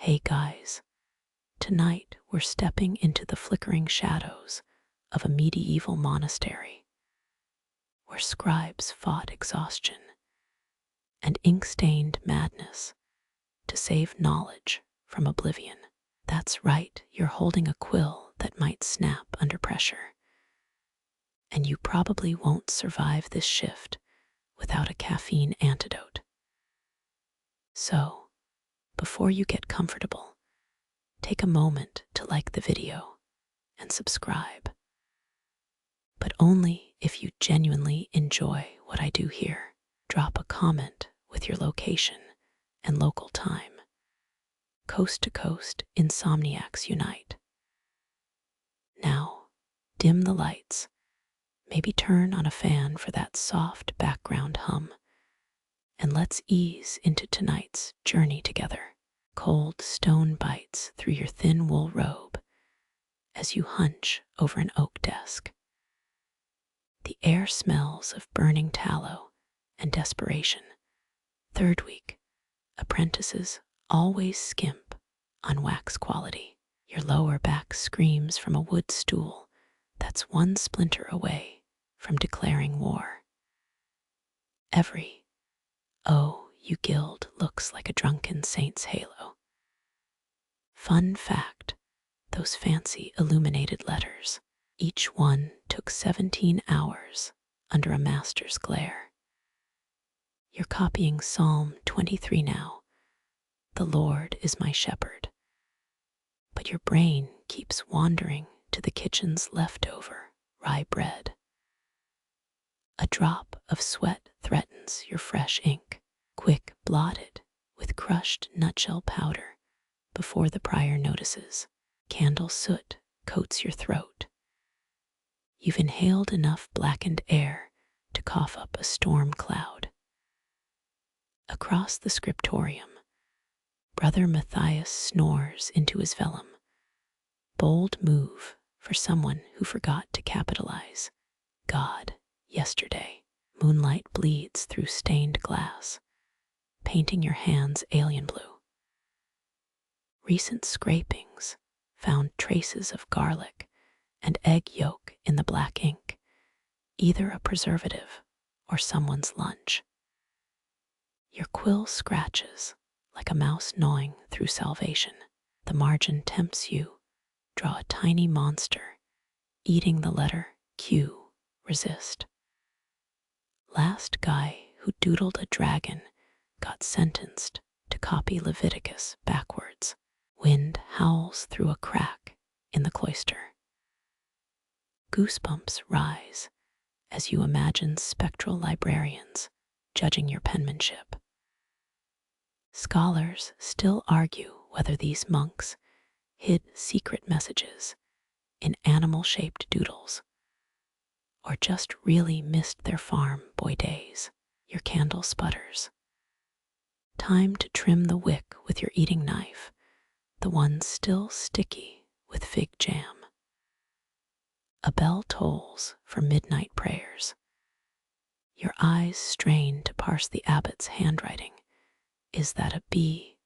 Hey guys, tonight we're stepping into the flickering shadows of a medieval monastery where scribes fought exhaustion and ink-stained madness to save knowledge from oblivion. That's right, you're holding a quill that might snap under pressure, and you probably won't survive this shift without a caffeine antidote. So, before you get comfortable, take a moment to like the video and subscribe. But only if you genuinely enjoy what I do here. Drop a comment with your location and local time. Coast to coast, insomniacs unite. Now, dim the lights. Maybe turn on a fan for that soft background hum. And let's ease into tonight's journey together. Cold stone bites through your thin wool robe as you hunch over an oak desk. The air smells of burning tallow and desperation. Third week, apprentices always skimp on wax quality. Your lower back screams from a wood stool that's one splinter away from declaring war. Every "oh, you gild" looks like a drunken saint's halo. Fun fact, those fancy illuminated letters, each one took 17 hours under a master's glare. You're copying Psalm 23 now. The Lord is my shepherd. But your brain keeps wandering to the kitchen's leftover rye bread. A drop of sweat threatens your fresh ink, quick blotted with crushed nutshell powder before the prior notices. Candle soot coats your throat. You've inhaled enough blackened air to cough up a storm cloud. Across the scriptorium, Brother Matthias snores into his vellum. Bold move for someone who forgot to capitalize God yesterday. Moonlight bleeds through stained glass, painting your hands alien blue. Recent scrapings found traces of garlic and egg yolk in the black ink, either a preservative or someone's lunch. Your quill scratches like a mouse gnawing through salvation. The margin tempts you. Draw a tiny monster, eating the letter Q. Resist. Last guy who doodled a dragon got sentenced to copy Leviticus backwards. Wind howls through a crack in the cloister. Goosebumps rise as you imagine spectral librarians judging your penmanship. Scholars still argue whether these monks hid secret messages in animal-shaped doodles or just really missed their farm boy days. Your candle sputters. Time to trim the wick with your eating knife, the one still sticky with fig jam. A bell tolls for midnight prayers. Your eyes strain to parse the abbot's handwriting. Is that a bee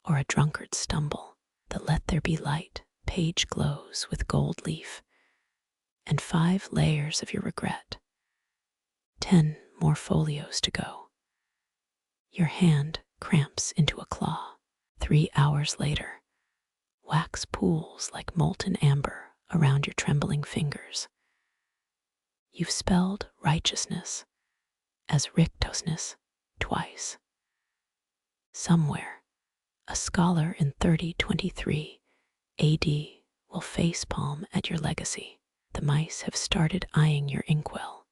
or a drunkard's stumble? The "Let there be light" page glows with gold leaf, and 5 layers of your regret. 10 more folios to go. Your hand cramps into a claw. 3 hours later, wax pools like molten amber around your trembling fingers. You've spelled righteousness as rictosness twice. Somewhere, a scholar in 3023 AD will facepalm at your legacy. The mice have started eyeing your inkwell.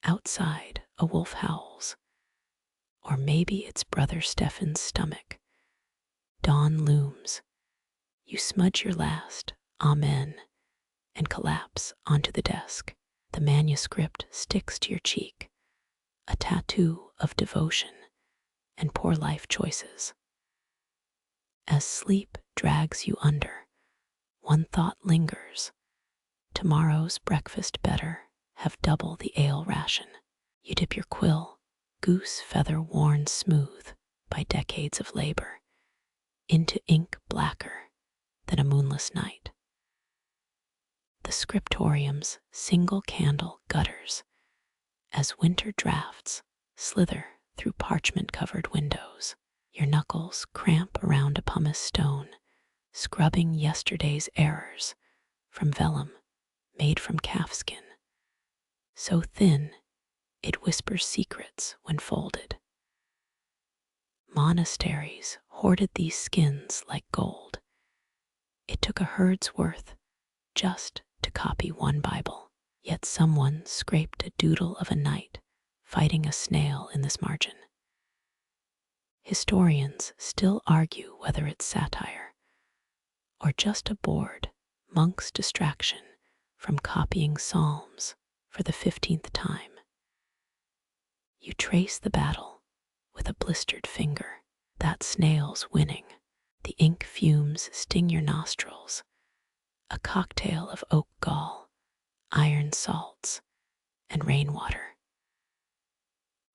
Outside, a wolf howls. Or maybe it's Brother Stefan's stomach. Dawn looms. You smudge your last Amen and collapse onto the desk. The manuscript sticks to your cheek, a tattoo of devotion and poor life choices. As sleep drags you under, one thought lingers. Tomorrow's breakfast better have double the ale ration. You dip your quill, goose feather worn smooth by decades of labor, into ink blacker than a moonless night. The Scriptoriums' single-candle gutters as winter drafts slither through parchment-covered windows. Your knuckles cramp around a pumice stone, scrubbing yesterday's errors from vellum made from calfskin, so thin it whispers secrets when folded. Monasteries hoarded these skins like gold. It took a herd's worth just to copy one Bible, yet someone scraped a doodle of a knight fighting a snail in this margin. Historians still argue whether it's satire or just a bored monk's distraction from copying psalms for the 15th time. You trace the battle with a blistered finger. That snail's winning. The ink fumes sting your nostrils. A cocktail of oak gall, iron salts, and rainwater.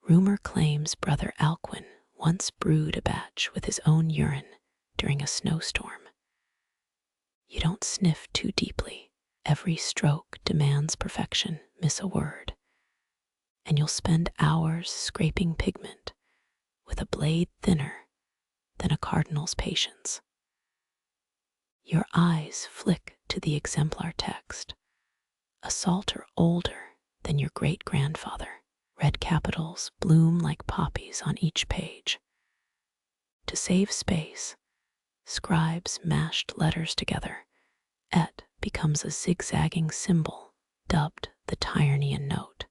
Rumor claims Brother Alcuin once brewed a batch with his own urine during a snowstorm. You don't sniff too deeply. Every stroke demands perfection, miss a word, and you'll spend hours scraping pigment with a blade thinner than a cardinal's patience. Your eyes flick to the exemplar text, a psalter older than your great-grandfather. Red capitals bloom like poppies on each page. To save space, scribes mashed letters together. Et becomes a zigzagging symbol dubbed the Tyrannian note.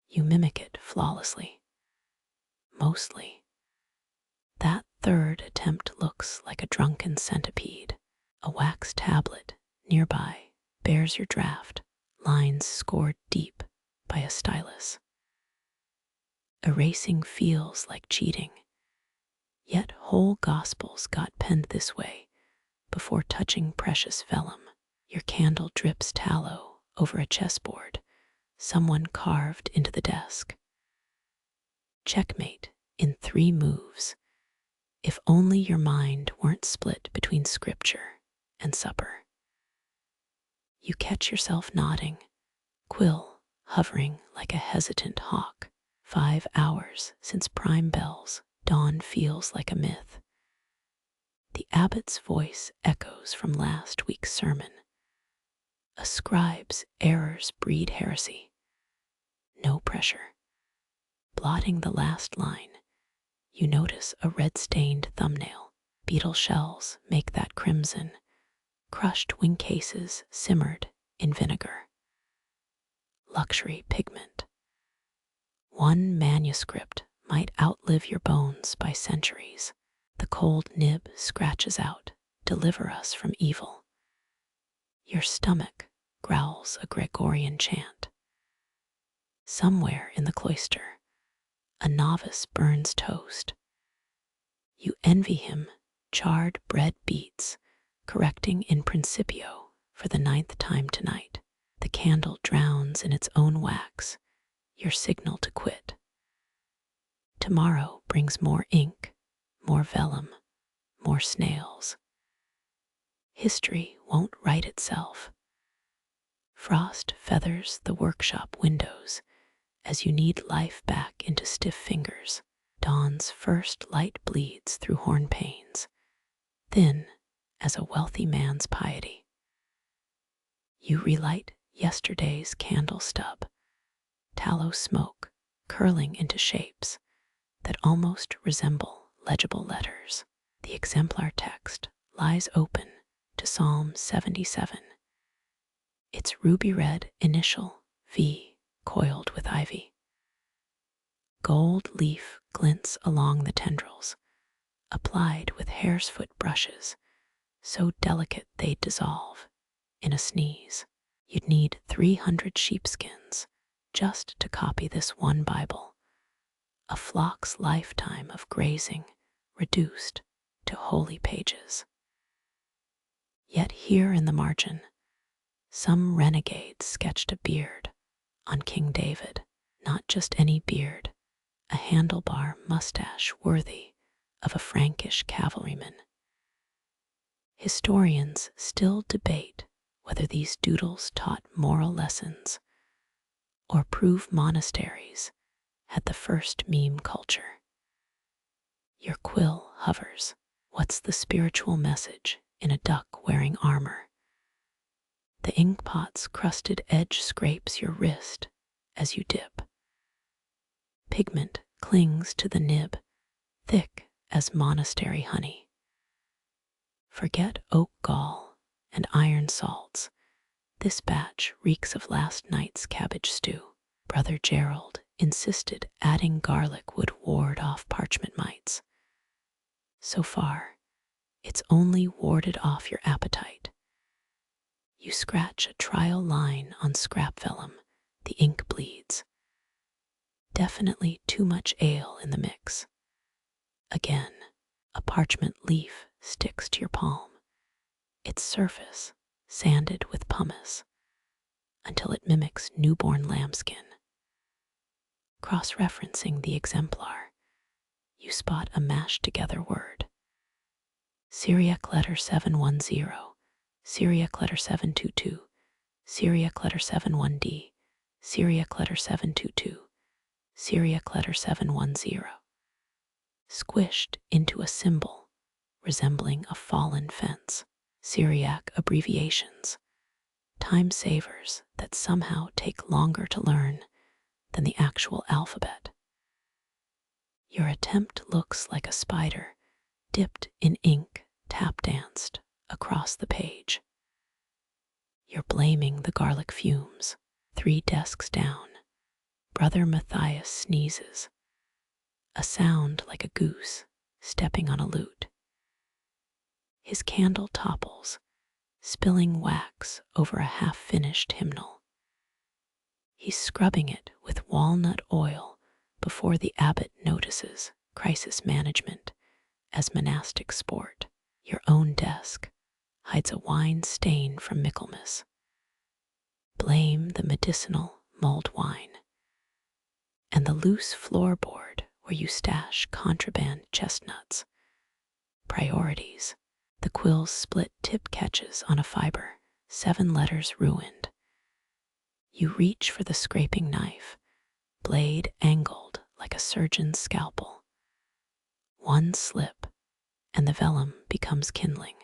You mimic it flawlessly. Mostly. That third attempt looks like a drunken centipede. A wax tablet nearby bears your draft, lines scored deep by a stylus. Erasing feels like cheating, yet whole gospels got penned this way before touching precious vellum. Your candle drips tallow over a chessboard someone carved into the desk. Checkmate in 3 moves, if only your mind weren't split between scripture and supper. You catch yourself nodding, quill hovering like a hesitant hawk. 5 hours since prime bells, dawn feels like a myth. The abbot's voice echoes from last week's sermon. A scribe's errors breed heresy. No pressure. Blotting the last line, you notice a red-stained thumbnail. Beetle-shells make that crimson. Crushed wing cases simmered in vinegar. Luxury pigment. One manuscript might outlive your bones by centuries. The cold nib scratches out, deliver us from evil. Your stomach growls a Gregorian chant. Somewhere in the cloister, a novice burns toast. You envy him charred bread beats, correcting in principio for the 9th time tonight. The candle drowns in its own wax, your signal to quit. Tomorrow brings more ink, more vellum, more snails. History won't write itself. Frost feathers the workshop windows as you knead life back into stiff fingers. Dawn's first light bleeds through horn panes, thin as a wealthy man's piety. You relight yesterday's candle stub, tallow smoke curling into shapes that almost resemble legible letters. The exemplar text lies open to Psalm 77. Its ruby red initial V coiled with ivy. Gold leaf glints along the tendrils, applied with hare's foot brushes, so delicate they'd dissolve in a sneeze. You'd need 300 sheepskins just to copy this one Bible, a flock's lifetime of grazing reduced to holy pages. Yet here in the margin, some renegade sketched a beard on King David, not just any beard, a handlebar mustache worthy of a Frankish cavalryman. Historians still debate whether these doodles taught moral lessons or prove monasteries had the first meme culture. Your quill hovers. What's the spiritual message in a duck wearing armor? The inkpot's crusted edge scrapes your wrist as you dip. Pigment clings to the nib, thick as monastery honey. Forget oak gall and iron salts. This batch reeks of last night's cabbage stew. Brother Gerald insisted adding garlic would ward off parchment mites. So far, it's only warded off your appetite. You scratch a trial line on scrap vellum, the ink bleeds. Definitely too much ale in the mix. Again, a parchment leaf sticks to your palm, its surface sanded with pumice, until it mimics newborn lambskin. Cross-referencing the exemplar, you spot a mashed-together word. Syriac letter 710, Syriac letter 722, Syriac letter 71D, Syriac letter 722, Syriac letter 710. Squished into a symbol resembling a fallen fence. Syriac abbreviations, time savers that somehow take longer to learn than the actual alphabet. Your attempt looks like a spider dipped in ink tap-danced across the page. You're blaming the garlic fumes. 3 desks down, Brother Matthias sneezes, a sound like a goose stepping on a lute. His candle topples, spilling wax over a half-finished hymnal. He's scrubbing it with walnut oil before the abbot notices crisis management as monastic sport. Your own desk hides a wine stain from Michaelmas. Blame the medicinal mulled wine. And the loose floorboard where you stash contraband chestnuts. Priorities. The quill's split tip catches on a fiber, 7 letters ruined. You reach for the scraping knife, blade angled like a surgeon's scalpel. One slip, and the vellum becomes kindling.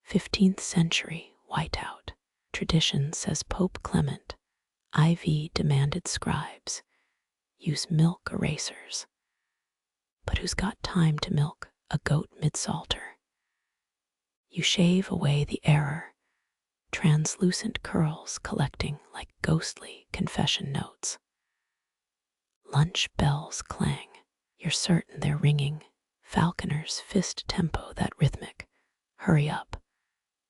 15th century whiteout. Tradition says Pope Clement, IV demanded scribes use milk erasers. But who's got time to milk a goat mid-salter? You shave away the error, translucent curls collecting like ghostly confession notes. Lunch bells clang. You're certain they're ringing. Falconer's fist tempo that rhythmic. Hurry up.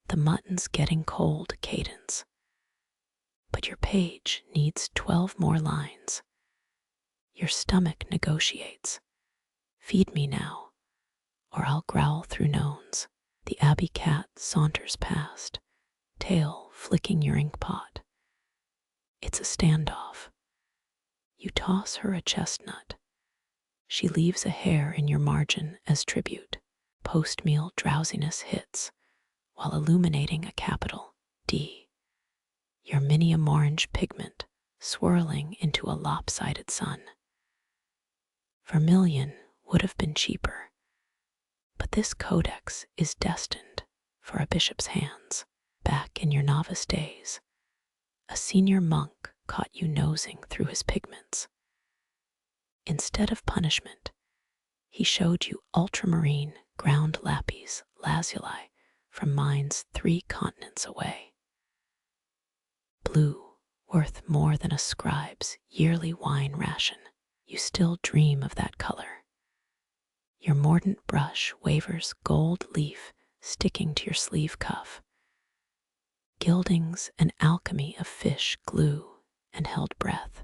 The mutton's getting cold cadence. But your page needs 12 more lines. Your stomach negotiates. Feed me now, or I'll growl through nones. The abbey cat saunters past, tail flicking your inkpot. It's a standoff. You toss her a chestnut. She leaves a hair in your margin as tribute. Post-meal drowsiness hits, while illuminating a capital D. Your minium orange pigment swirling into a lopsided sun. Vermilion would have been cheaper, but this codex is destined for a bishop's hands. Back in your novice days, a senior monk caught you nosing through his pigments. Instead of punishment, he showed you ultramarine ground lapis lazuli from mines 3 continents away. Blue, worth more than a scribe's yearly wine ration. You still dream of that color. Your mordant brush wavers gold leaf sticking to your sleeve cuff. Gildings and alchemy of fish glue and held breath.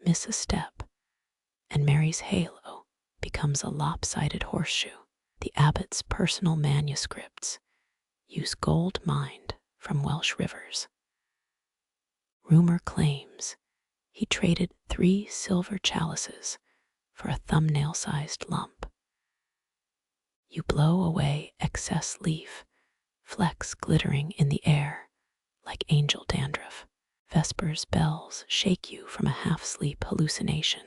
Miss a step, and Mary's halo becomes a lopsided horseshoe. The abbot's personal manuscripts use gold mined from Welsh rivers. Rumor claims he traded 3 silver chalices for a thumbnail-sized lump. You blow away excess leaf, flecks glittering in the air like angel dandruff. Vesper's bells shake you from a half-sleep hallucination,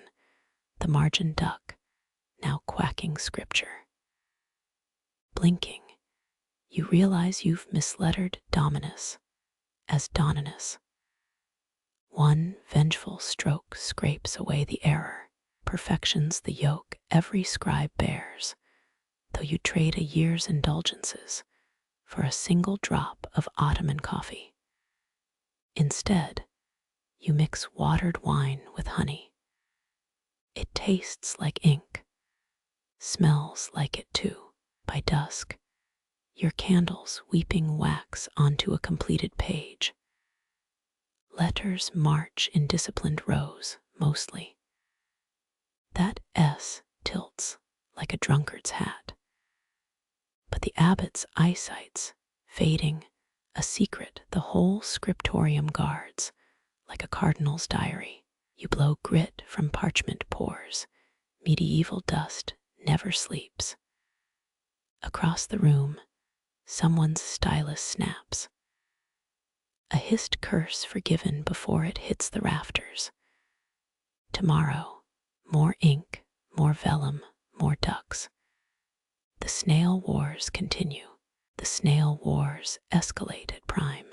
the margin duck now quacking scripture. Blinking, you realize you've mislettered Dominus as Doninus. One vengeful stroke scrapes away the error, perfections the yoke every scribe bears, though you trade a year's indulgences for a single drop of Ottoman coffee. Instead, you mix watered wine with honey. It tastes like ink, smells like it too. By dusk, your candles weeping wax onto a completed page. Letters march in disciplined rows, mostly. That S tilts like a drunkard's hat. But the abbot's eyesight's fading, a secret the whole scriptorium guards, like a cardinal's diary. You blow grit from parchment pores. Medieval dust never sleeps. Across the room, someone's stylus snaps. A hissed curse forgiven before it hits the rafters. Tomorrow, more ink, more vellum, more ducks. The snail wars continue. The snail wars escalate at prime.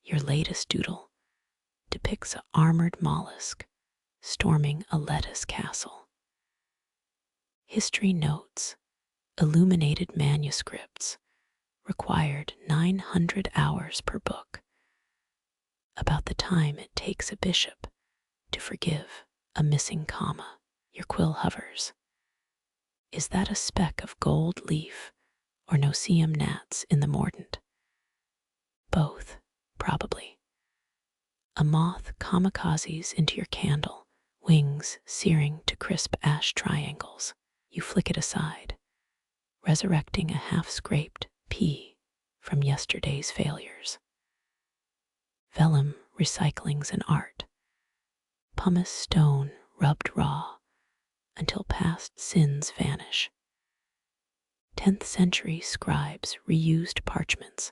Your latest doodle depicts an armored mollusk storming a lettuce castle. History notes, illuminated manuscripts, required 900 hours per book. About the time it takes a bishop to forgive a missing comma. Your quill hovers. Is that a speck of gold leaf or no-see-um gnats in the mordant? Both, probably. A moth kamikazes into your candle, wings searing to crisp ash triangles. You flick it aside, resurrecting a half-scraped pea from yesterday's failures. Vellum recycling's an art. Pumice stone rubbed raw until past sins vanish. 10th century scribes reused parchments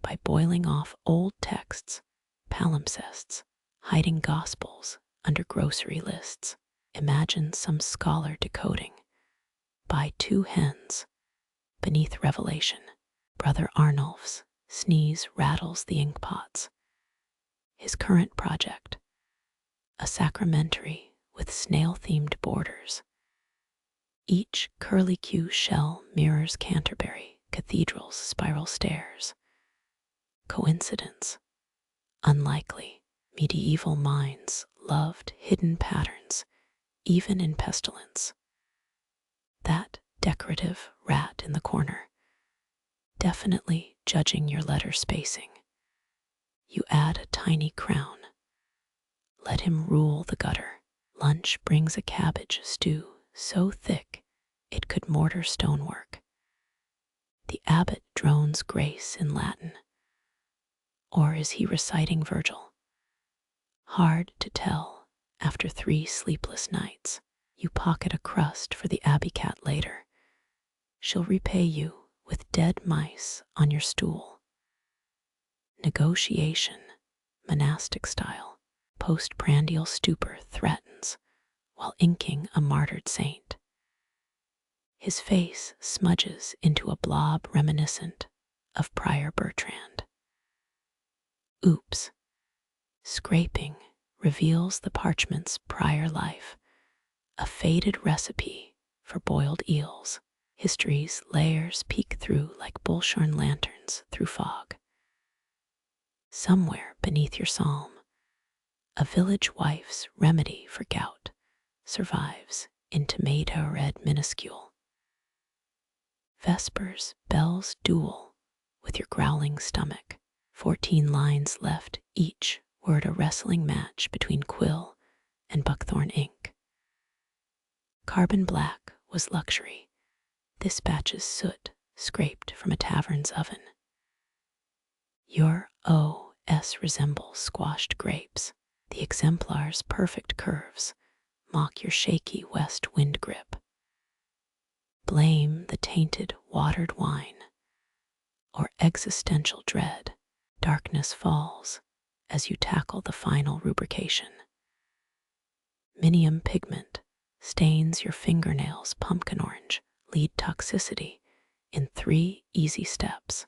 by boiling off old texts, palimpsests, hiding gospels under grocery lists. Imagine some scholar decoding. Buy 2 hens beneath Revelation. Brother Arnulf's sneeze rattles the inkpots. His current project, a sacramentary with snail-themed borders. Each curlicue shell mirrors Canterbury Cathedral's spiral stairs. Coincidence? Unlikely. Medieval minds loved hidden patterns, even in pestilence. That decorative rat in the corner, definitely judging your letter spacing. You add a tiny crown. Let him rule the gutter. Lunch brings a cabbage stew so thick it could mortar stonework. The abbot drones grace in Latin. Or is he reciting Virgil? Hard to tell after 3 sleepless nights. You pocket a crust for the abbey cat later. She'll repay you with dead mice on your stool. Negotiation, monastic style, postprandial stupor threatens while inking a martyred saint. His face smudges into a blob reminiscent of Prior Bertrand. Oops. Scraping reveals the parchment's prior life, a faded recipe for boiled eels. History's layers peek through like bullshorn lanterns through fog. Somewhere beneath your psalm, a village wife's remedy for gout survives in tomato red minuscule. Vespers bells duel with your growling stomach. 14 lines left, each word a wrestling match between quill and buckthorn ink. Carbon black was luxury. This batch's soot scraped from a tavern's oven. Your OS resembles squashed grapes, the exemplar's perfect curves, mock your shaky west wind grip. Blame the tainted watered wine, or existential dread. Darkness falls as you tackle the final rubrication. Minium pigment stains your fingernails pumpkin orange. Lead toxicity in 3 easy steps.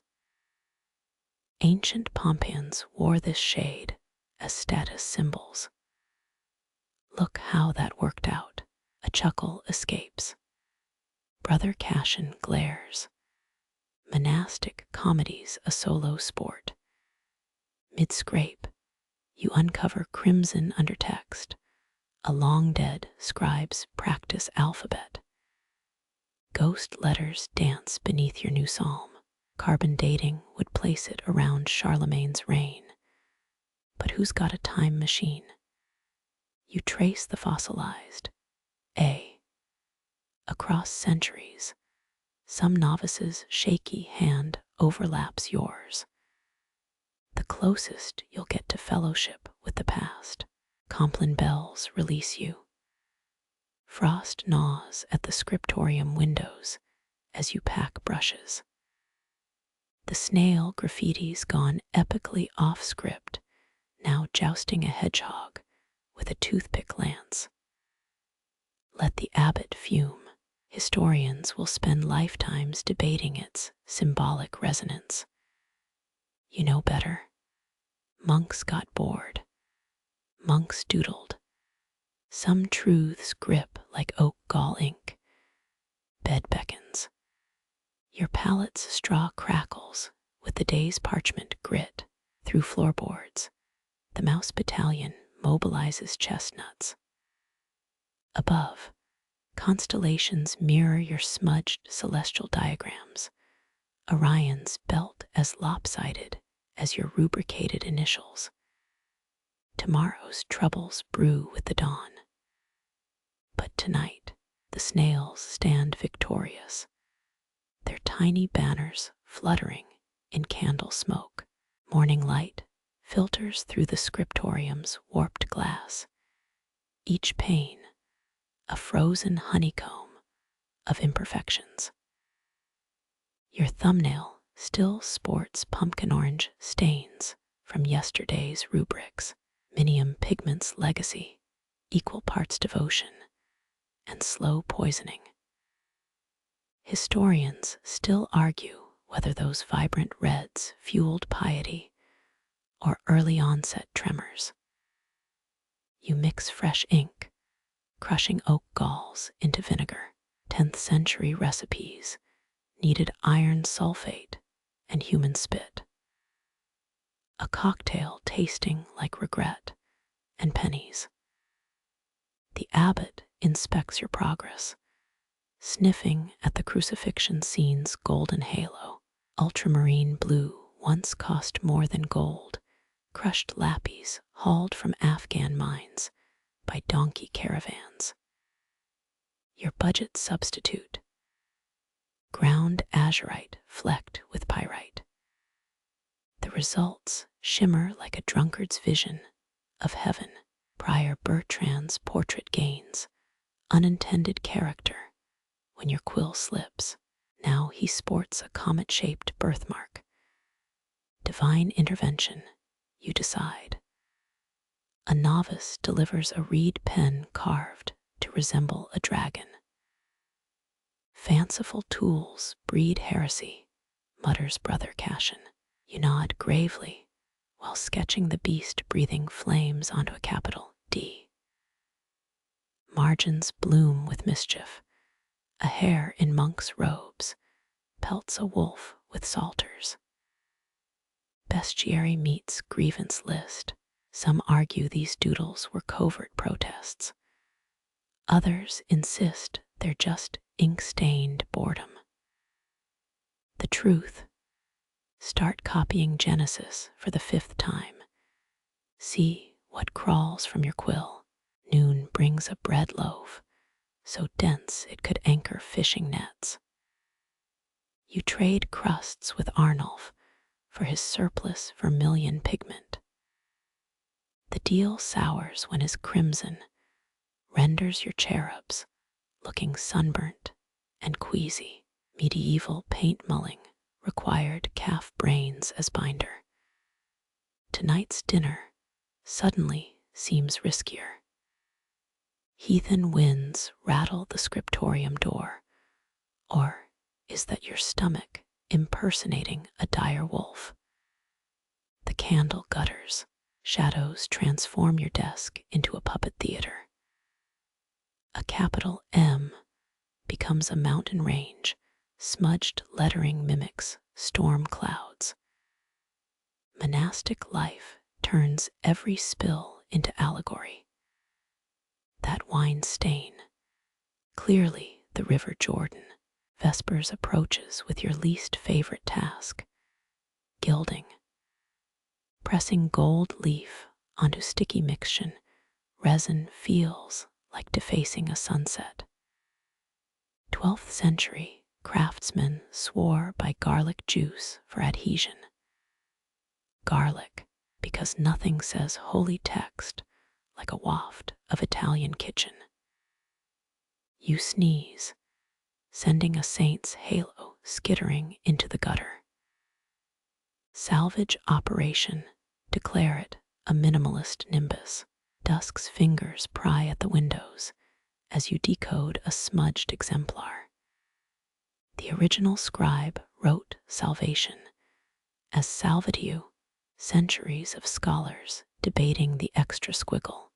Ancient Pompeians wore this shade as status symbols. Look how that worked out. A chuckle escapes. Brother Cashin glares. Monastic comedies a solo sport. Mid-scrape, you uncover crimson undertext. A long-dead scribe's practice alphabet. Ghost letters dance beneath your new psalm. Carbon dating would place it around Charlemagne's reign. But who's got a time machine? You trace the fossilized A. Across centuries, some novice's shaky hand overlaps yours. The closest you'll get to fellowship with the past. Compline bells release you. Frost gnaws at the scriptorium windows as you pack brushes. The snail graffiti's gone epically off script, now jousting a hedgehog with a toothpick lance. Let the abbot fume. Historians will spend lifetimes debating its symbolic resonance. You know better. Monks got bored. Monks doodled. Some truths grip like oak gall ink. Bed beckons. Your palate's straw crackles with the day's parchment grit through floorboards. The mouse battalion mobilizes chestnuts. Above, constellations mirror your smudged celestial diagrams. Orion's belt as lopsided as your rubricated initials. Tomorrow's troubles brew with the dawn. But tonight, the snails stand victorious, their tiny banners fluttering in candle smoke. Morning light filters through the scriptorium's warped glass, each pane a frozen honeycomb of imperfections. Your thumbnail still sports pumpkin orange stains from yesterday's rubrics. Minium pigment's legacy, equal parts devotion and slow poisoning. Historians still argue whether those vibrant reds fueled piety or early onset tremors. You mix fresh ink, crushing oak galls into vinegar. 10th century recipes needed iron sulfate and human spit. A cocktail tasting like regret and pennies. The abbot inspects your progress, sniffing at the crucifixion scene's golden halo. Ultramarine blue once cost more than gold, crushed lapis hauled from Afghan mines by donkey caravans. Your budget substitute, ground azurite flecked with pyrite. The results shimmer like a drunkard's vision of heaven. Prior Bertrand's portrait gains unintended character when your quill slips. Now he sports a comet-shaped birthmark. Divine intervention, you decide. A novice delivers a reed pen carved to resemble a dragon. Fanciful tools breed heresy, mutters Brother Cashin. You nod gravely while sketching the beast breathing flames onto a capital D. Margins bloom with mischief. A hare in monk's robes pelts a wolf with salters. Bestiary meets grievance list. Some argue these doodles were covert protests. Others insist they're just ink-stained boredom. The truth: start copying Genesis for the 5th time. See what crawls from your quill. Noon brings a bread loaf, so dense it could anchor fishing nets. You trade crusts with Arnulf for his surplus vermilion pigment. The deal sours when his crimson renders your cherubs looking sunburnt and queasy. Medieval paint mulling required calf brains as binder. Tonight's dinner suddenly seems riskier. Heathen winds rattle the scriptorium door, or is that your stomach impersonating a dire wolf? The candle gutters, shadows transform your desk into a puppet theater. A capital M becomes a mountain range, smudged lettering mimics storm clouds. Monastic life turns every spill into allegory. That wine stain, clearly the River Jordan. Vespers approaches with your least favorite task, gilding. Pressing gold leaf onto sticky mixtion, resin feels like defacing a sunset. 12th century craftsmen swore by garlic juice for adhesion. Garlic, because nothing says holy text like a waft of Italian kitchen. You sneeze, sending a saint's halo skittering into the gutter. Salvage operation, declare it a minimalist nimbus. Dusk's fingers pry at the windows as you decode a smudged exemplar. The original scribe wrote salvation, as salved you, centuries of scholars debating the extra squiggle.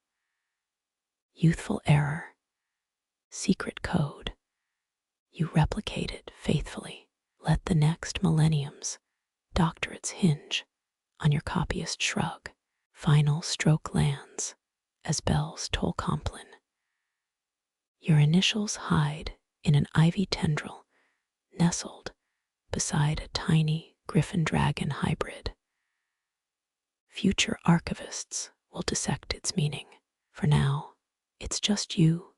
Youthful error, secret code, you replicate it faithfully. Let the next millennium's doctorates hinge on your copyist shrug. Final stroke lands as bells toll Compline. Your initials hide in an ivy tendril nestled beside a tiny griffin-dragon hybrid. Future archivists will dissect its meaning. For now, it's just you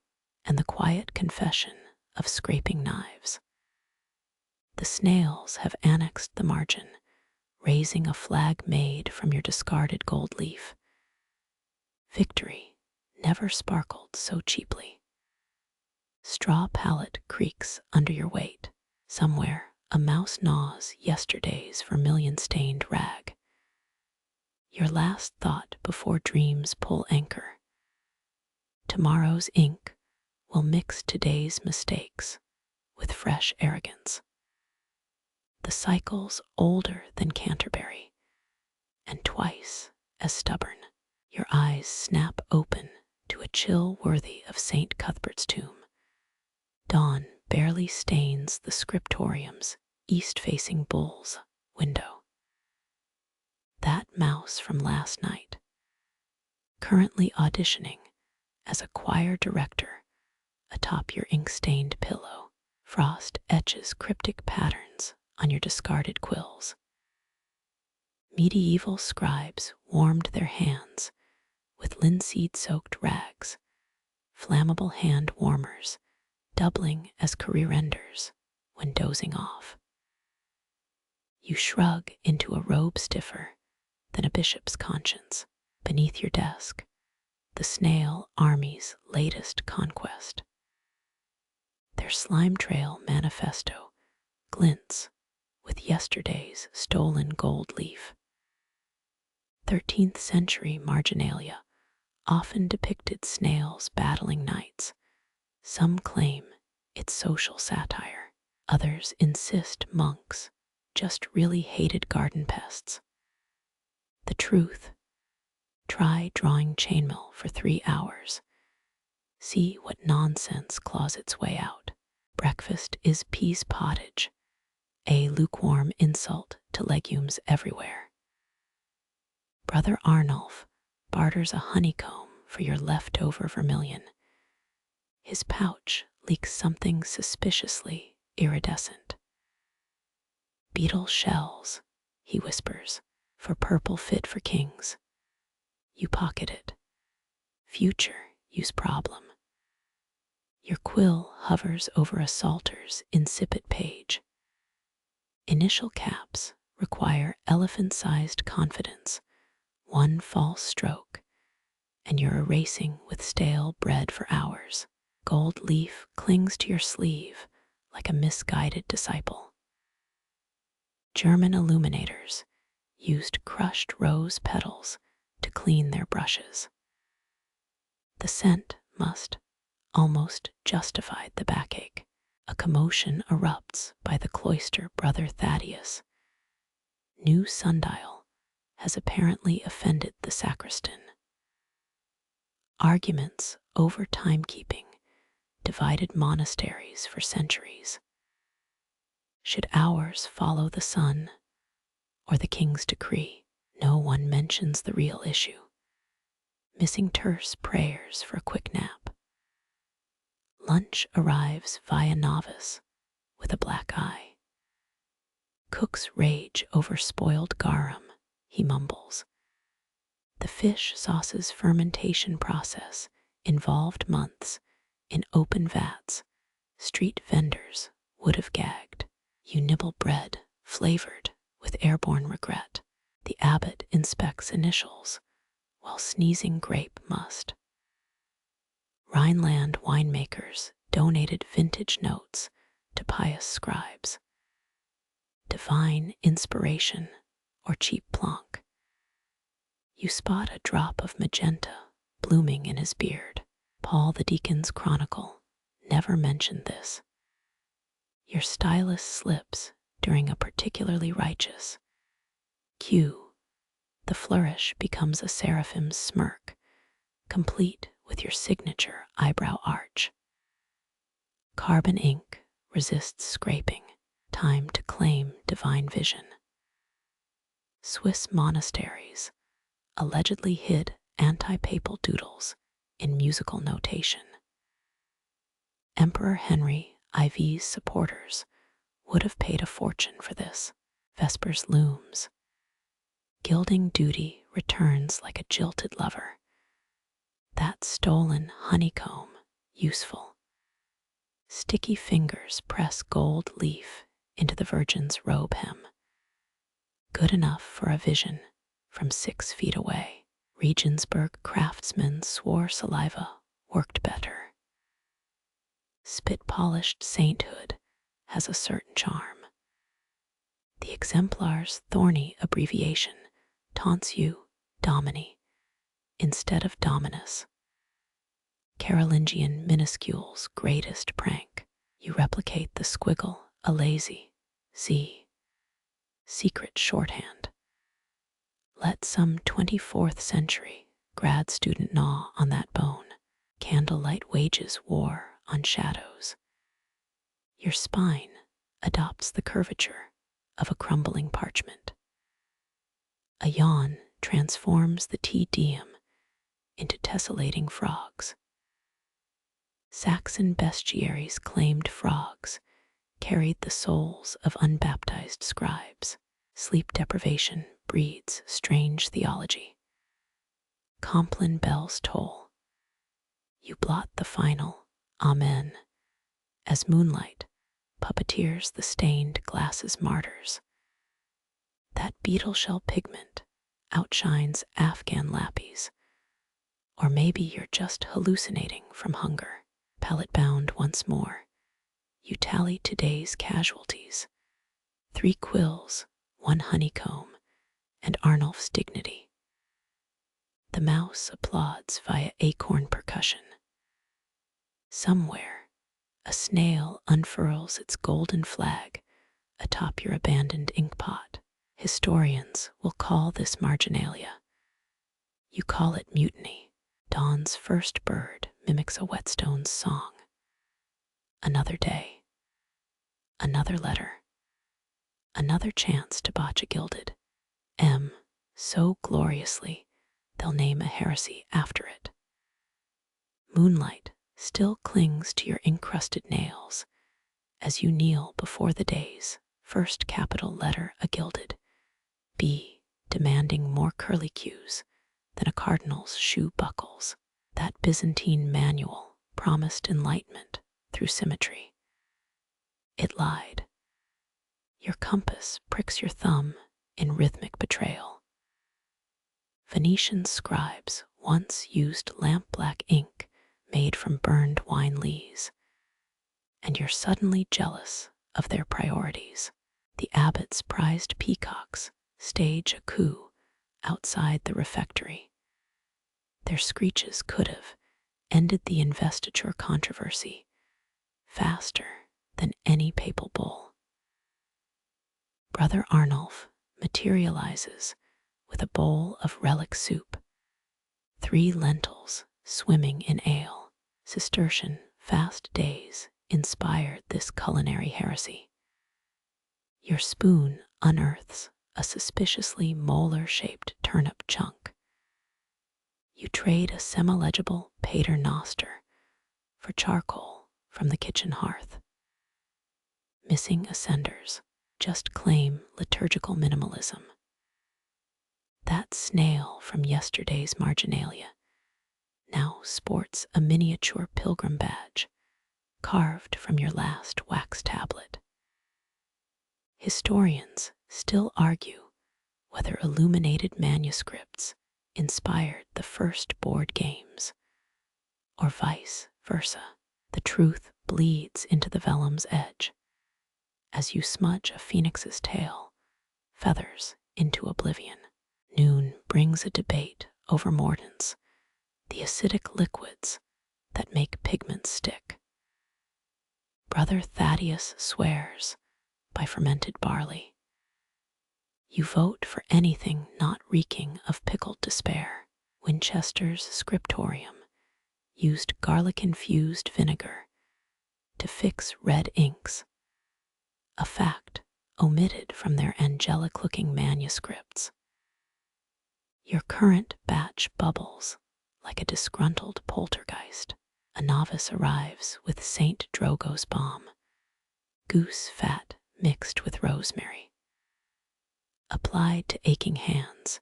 and the quiet confession of scraping knives. The snails have annexed the margin, raising a flag made from your discarded gold leaf. Victory never sparkled so cheaply. Straw pallet creaks under your weight. Somewhere, a mouse gnaws yesterday's vermilion-stained rag. Your last thought before dreams pull anchor. Tomorrow's ink will mix today's mistakes with fresh arrogance. The cycle's older than Canterbury, and twice as stubborn. Your eyes snap open to a chill worthy of St. Cuthbert's tomb. Dawn barely stains the Scriptorium's east-facing bull's window. That mouse from last night, currently auditioning as a choir director atop your ink-stained pillow. Frost etches cryptic patterns on your discarded quills. Medieval scribes warmed their hands with linseed-soaked rags, flammable hand warmers doubling as career enders when dozing off. You shrug into a robe stiffer than a bishop's conscience. Beneath your desk, the snail army's latest conquest. Their slime trail manifesto glints with yesterday's stolen gold leaf. 13th century Marginalia often depicted snails battling knights. Some claim it's social satire. Others insist monks just really hated garden pests. The truth, try drawing chainmail for 3 hours. See what nonsense claws its way out. Breakfast is peas pottage, a lukewarm insult to legumes everywhere. Brother Arnulf barters a honeycomb for your leftover vermilion. His pouch leaks something suspiciously iridescent. Beetle-shells, he whispers, for purple fit for kings. You pocket it. Future use problem. Your quill hovers over a psalter's insipid page. Initial caps require elephant-sized confidence. One false stroke, and you're erasing with stale bread for hours. Gold leaf clings to your sleeve like a misguided disciple. German illuminators used crushed rose petals to clean their brushes. The scent must almost justify the backache. A commotion erupts by the cloister brother Thaddeus. New sundial has apparently offended the sacristan. Arguments over timekeeping divided monasteries for centuries. Should hours follow the sun or the king's decree? No one mentions the real issue. Missing terse prayers for a quick nap. Lunch arrives via novice with a black eye. Cooks rage over spoiled garum, he mumbles. The fish sauce's fermentation process involved months in open vats. Street vendors would have gagged. You nibble bread flavored with airborne regret. The abbot inspects initials while sneezing grape must. Rhineland winemakers donated vintage notes to pious scribes. Divine inspiration or cheap plonk. You spot a drop of magenta blooming in his beard. Paul the deacon's chronicle never mentioned this. Your stylus slips during a particularly righteous cue. The flourish becomes a seraphim's smirk, complete with your signature eyebrow arch. Carbon ink resists scraping. Time to claim divine vision. Swiss monasteries allegedly hid anti-papal doodles in musical notation. Emperor Henry IV's supporters would have paid a fortune for this. Vespers looms. Gilding duty returns like a jilted lover. That stolen honeycomb, useful. Sticky fingers press gold leaf into the virgin's robe hem. Good enough for a vision from 6 feet away. Regensburg craftsmen swore saliva worked better. Spit-polished sainthood has a certain charm. The exemplar's thorny abbreviation taunts you, Domini, instead of Dominus. Carolingian minuscule's greatest prank. You replicate the squiggle, a lazy Z. Secret shorthand. Let some 24th century grad student gnaw on that bone. Candlelight wages war on shadows. Your spine adopts the curvature of a crumbling parchment. A yawn transforms the Te Deum into tessellating frogs. Saxon bestiaries claimed frogs carried the souls of unbaptized scribes. Sleep deprivation breeds strange theology. Compline bells toll. You blot the final Amen as moonlight puppeteers the stained glasses martyrs. That beetle-shell pigment outshines Afghan lappies. Or maybe you're just hallucinating from hunger. Pallet-bound once more, you tally today's casualties. 3 quills, 1 honeycomb, and Arnulf's dignity. The mouse applauds via acorn percussion. Somewhere, a snail unfurls its golden flag atop your abandoned inkpot. Historians will call this Marginalia. You call it mutiny. Dawn's first bird mimics a whetstone's song. Another day. Another letter. Another chance to botch a gilded M so gloriously they'll name a heresy after it. Moonlight still clings to your encrusted nails as you kneel before the day's first capital letter, a gilded B, demanding more curlicues than a cardinal's shoe buckles. That Byzantine manual promised enlightenment through symmetry. It lied. Your compass pricks your thumb in rhythmic betrayal. Venetian scribes once used lamp-black ink made from burned wine lees, and you're suddenly jealous of their priorities. The abbot's prized peacocks stage a coup outside the refectory. Their screeches could have ended the investiture controversy faster than any papal bull. Brother Arnulf materializes with a bowl of relic soup, 3 lentils swimming in ale. Cistercian fast days inspired this culinary heresy. Your spoon unearths a suspiciously molar-shaped turnip chunk. You trade a semi-legible pater noster for charcoal from the kitchen hearth. Missing ascenders, just claim liturgical minimalism. That snail from yesterday's Marginalia now sports a miniature pilgrim badge carved from your last wax tablet. Historians still argue whether illuminated manuscripts inspired the first board games, or vice versa. The truth bleeds into the vellum's edge as you smudge a phoenix's tail, feathers into oblivion. Noon brings a debate over mordants, the acidic liquids that make pigments stick. Brother Thaddeus swears by fermented barley. You vote for anything not reeking of pickled despair. Winchester's Scriptorium used garlic-infused vinegar to fix red inks, a fact omitted from their angelic-looking manuscripts. Your current batch bubbles like a disgruntled poltergeist. A novice arrives with St. Drogo's balm, goose fat mixed with rosemary. Applied to aching hands,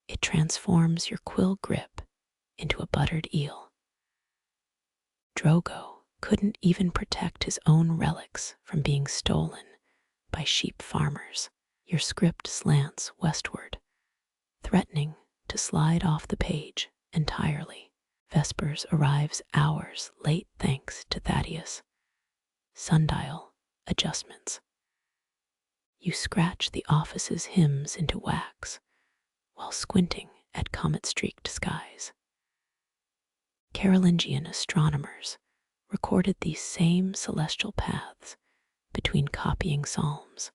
it transforms your quill grip into a buttered eel. Drogo couldn't even protect his own relics from being stolen by sheep farmers. Your script slants westward, threatening to slide off the page entirely. Vespers arrives hours late thanks to Thaddeus. Sundial adjustments. You scratch the office's hymns into wax while squinting at comet-streaked skies. Carolingian astronomers recorded these same celestial paths between copying psalms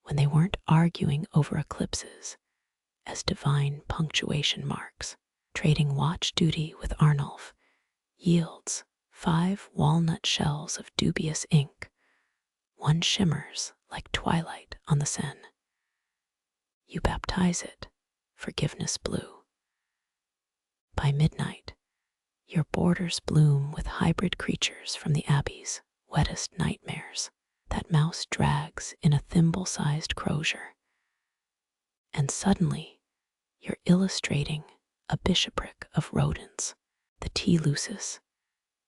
when they weren't arguing over eclipses as divine punctuation marks. Trading watch duty with Arnulf yields 5 walnut shells of dubious ink. One shimmers like twilight on the Seine. You baptize it forgiveness blue. By midnight, your borders bloom with hybrid creatures from the abbey's wettest nightmares. That mouse drags in a thimble-sized crozier, and suddenly you're illustrating a bishopric of rodents. The T. Lucis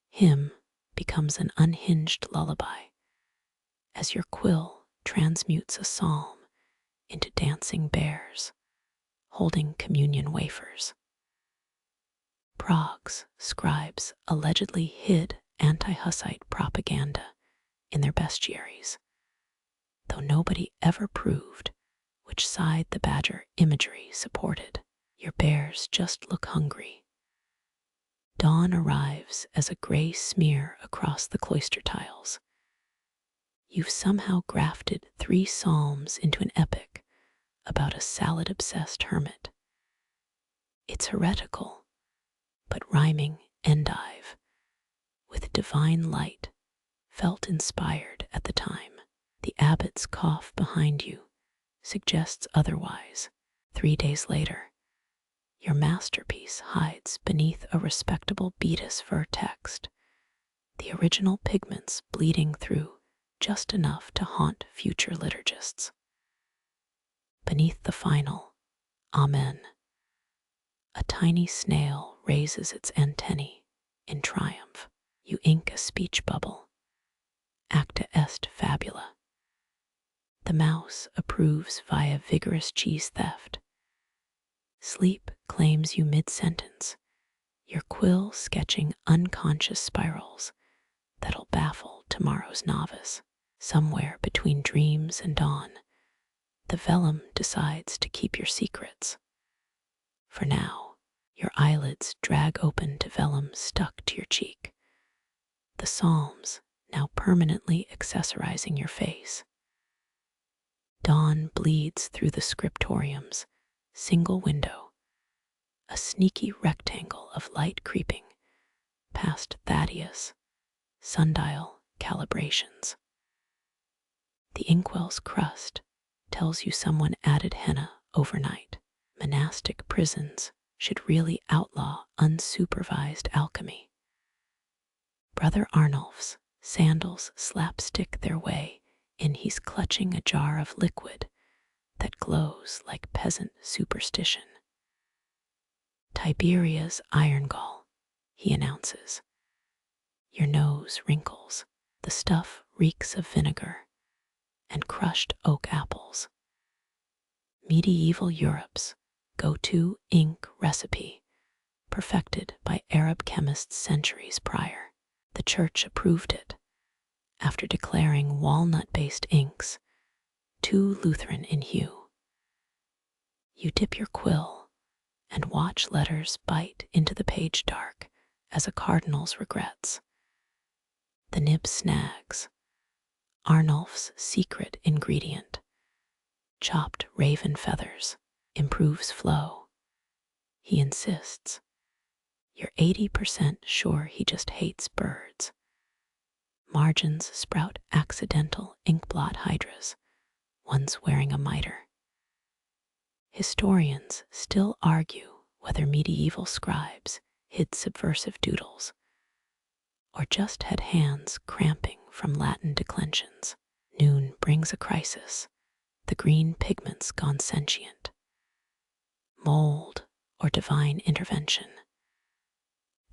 hymn becomes an unhinged lullaby as your quill transmutes a psalm into dancing bears holding communion wafers. Prague's scribes allegedly hid anti-Hussite propaganda in their bestiaries, though nobody ever proved which side the badger imagery supported. Your bears just look hungry. Dawn arrives as a gray smear across the cloister tiles. You've somehow grafted 3 psalms into an epic about a salad-obsessed hermit. It's heretical, but rhyming endive, with divine light felt inspired at the time. The abbot's cough behind you suggests otherwise. 3 days later, your masterpiece hides beneath a respectable beatus fur text, the original pigments bleeding through just enough to haunt future liturgists. Beneath the final Amen, a tiny snail raises its antennae in triumph. You ink a speech bubble. Acta est fabula. The mouse approves via vigorous cheese theft. Sleep claims you mid-sentence, your quill sketching unconscious spirals that'll baffle tomorrow's novice. Somewhere between dreams and dawn, the Vellum decides to keep your secrets. For now, your eyelids drag open to Vellum stuck to your cheek, the Psalms now permanently accessorizing your face. Dawn bleeds through the Scriptoriums, single window, a sneaky rectangle of light creeping past Thaddeus, sundial calibrations. The inkwell's crust tells you someone added henna overnight. Monastic prisons should really outlaw unsupervised alchemy. Brother Arnulf's sandals slapstick their way in. He's clutching a jar of liquid that glows like peasant superstition. Tiberia's iron gall, he announces. Your nose wrinkles. The stuff reeks of vinegar and crushed oak apples. Medieval Europe's go-to ink recipe, perfected by Arab chemists centuries prior. The church approved it after declaring walnut-based inks too Lutheran in hue. You dip your quill and watch letters bite into the page dark as a cardinal's regrets. The nib snags. Arnulf's secret ingredient, chopped raven feathers, improves flow. He insists. You're 80% sure he just hates birds. Margins sprout accidental inkblot hydras, one's wearing a mitre. Historians still argue whether medieval scribes hid subversive doodles or just had hands cramping from Latin declensions. Noon brings a crisis, the green pigments gone sentient. Mold or divine intervention.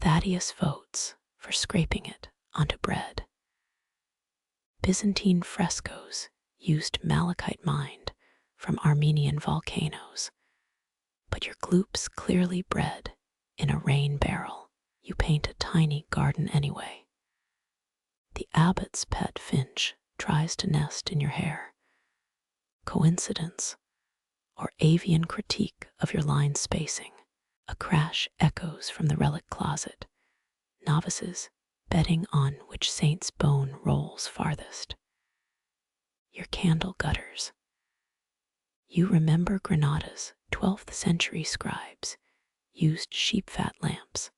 Thaddeus votes for scraping it onto bread. Byzantine frescoes used malachite mined from Armenian volcanoes, but your gloops clearly bred in a rain barrel. You paint a tiny garden anyway. The abbot's pet finch tries to nest in your hair. Coincidence or avian critique of your line spacing. A crash echoes from the relic closet. Novices betting on which saint's bone rolls farthest. Your candle gutters. You remember Granada's 12th century scribes used sheep fat lamps.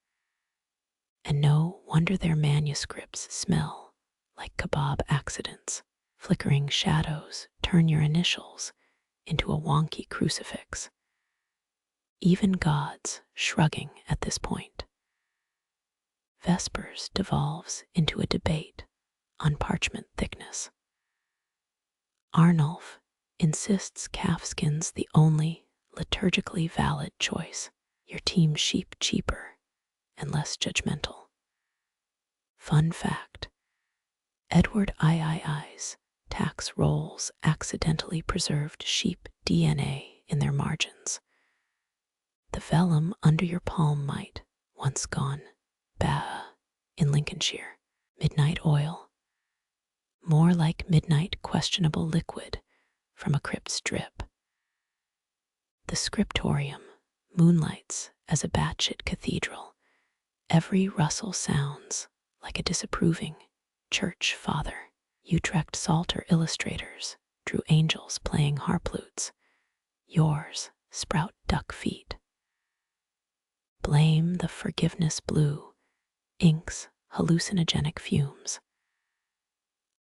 And no wonder their manuscripts smell like kebab accidents. Flickering shadows turn your initials into a wonky crucifix. Even gods shrugging at this point. Vespers devolves into a debate on parchment thickness. Arnulf insists calfskin's the only liturgically valid choice. Your team's sheep cheaper and less judgmental. Fun fact, Edward III's tax rolls accidentally preserved sheep DNA in their margins. The vellum under your palm might, once gone, in Lincolnshire. Midnight oil. More like midnight questionable liquid from a crypt's drip. The scriptorium moonlights as a batshit cathedral. Every rustle sounds like a disapproving church father. Utrecht Psalter illustrators drew angels playing harplutes. Yours sprout duck feet. Blame the forgiveness blue, inks hallucinogenic fumes.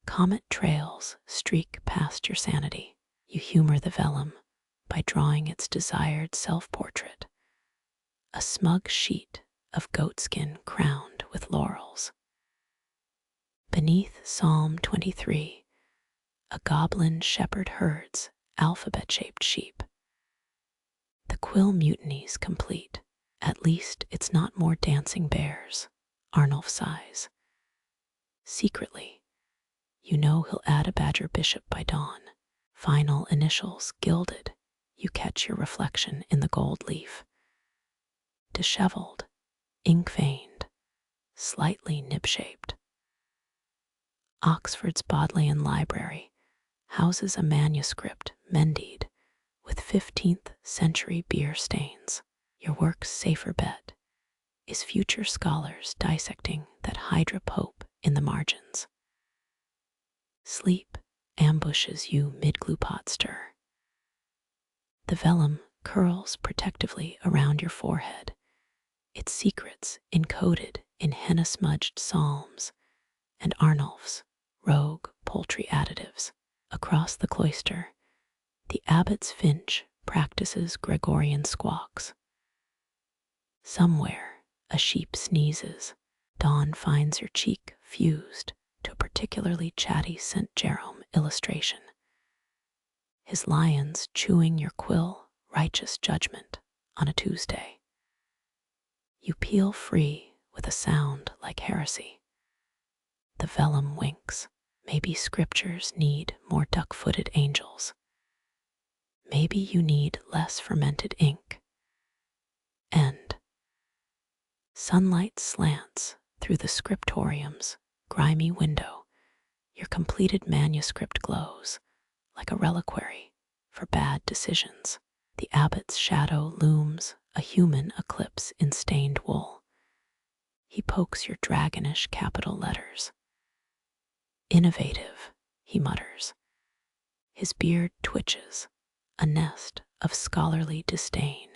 Comet trails streak past your sanity. You humor the vellum by drawing its desired self-portrait, a smug sheet of goatskin crowned with laurels. Beneath Psalm 23, a goblin shepherd herds alphabet-shaped sheep. The quill mutiny's complete. At least it's not more dancing bears, Arnulf sighs. Secretly, you know he'll add a badger bishop by dawn. Final initials gilded you catch your reflection in the gold leaf. Disheveled, ink-veined, slightly nib-shaped. Oxford's Bodleian Library houses a manuscript mended with 15th century beer stains. Your work's safer bet is future scholars dissecting that Hydra Pope in the margins. Sleep ambushes you mid-glue-pot stir. The vellum curls protectively around your forehead, its secrets encoded in henna-smudged psalms and Arnulf's rogue poultry additives. Across the cloister, the abbot's finch practices Gregorian squawks. Somewhere, a sheep sneezes. Dawn finds your cheek fused to a particularly chatty St. Jerome illustration. His lions chewing your quill righteous judgment on a Tuesday. You peel free with a sound like heresy. The vellum winks. Maybe scriptures need more duck-footed angels. Maybe you need less fermented ink. End. Sunlight slants through the Scriptorium's grimy window. Your completed manuscript glows like a reliquary for bad decisions. The abbot's shadow looms, a human eclipse in stained wool. He pokes your dragonish capital letters. Innovative, he mutters. His beard twitches, a nest of scholarly disdain.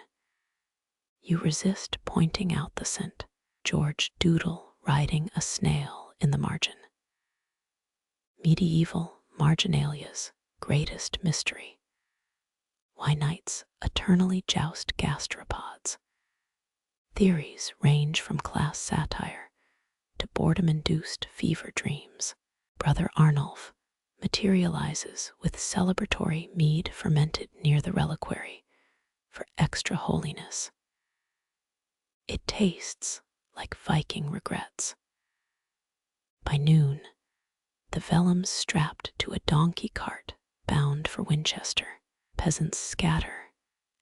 You resist pointing out the scent. George Doodle riding a snail in the margin. Medieval Marginalia's greatest mystery. Why knights eternally joust gastropods. Theories range from class satire to boredom-induced fever dreams. Brother Arnulf materializes with celebratory mead fermented near the reliquary for extra holiness. It tastes like Viking regrets. By noon, the vellum's strapped to a donkey cart bound for Winchester. Peasants scatter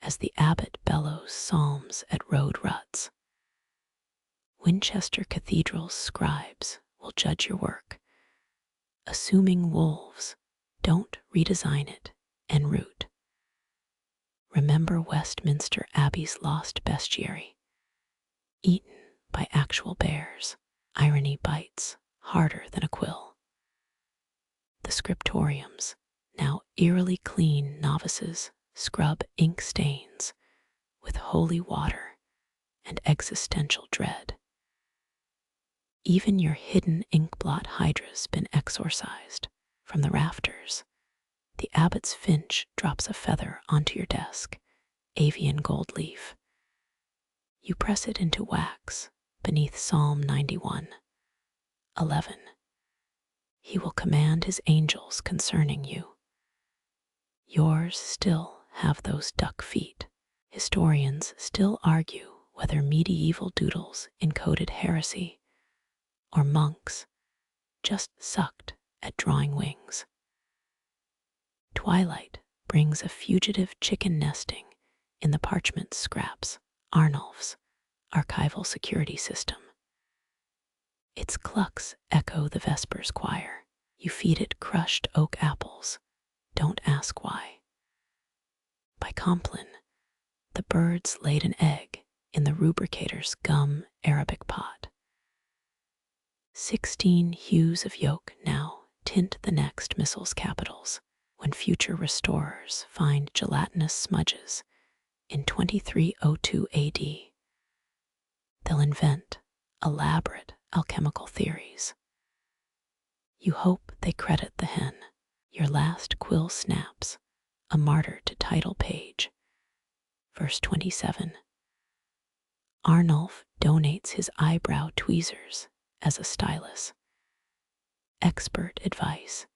as the abbot bellows psalms at road ruts. Winchester Cathedral's scribes will judge your work, assuming wolves don't redesign it en route. Remember Westminster Abbey's lost bestiary, eaten by actual bears. Irony bites harder than a quill. The Scriptoriums, now eerily clean novices, scrub ink stains with holy water and existential dread. Even your hidden inkblot hydra's been exorcised from the rafters. The abbot's finch drops a feather onto your desk, avian gold leaf. You press it into wax beneath Psalm 91:11. He will command his angels concerning you. Yours still have those duck feet. Historians still argue whether medieval doodles encoded heresy or monks just sucked at drawing wings. Twilight brings a fugitive chicken nesting in the parchment scraps, Arnulf's archival security system. Its clucks echo the Vespers choir. You feed it crushed oak apples. Don't ask why. By Compline, the birds laid an egg in the rubricator's gum Arabic pot. 16 hues of yolk now tint the next missal's capitals when future restorers find gelatinous smudges in 2302 AD. They'll invent elaborate alchemical theories. You hope they credit the hen. Your last quill snaps, a martyr to title page. Verse 27. Arnulf donates his eyebrow tweezers as a stylus. Expert advice.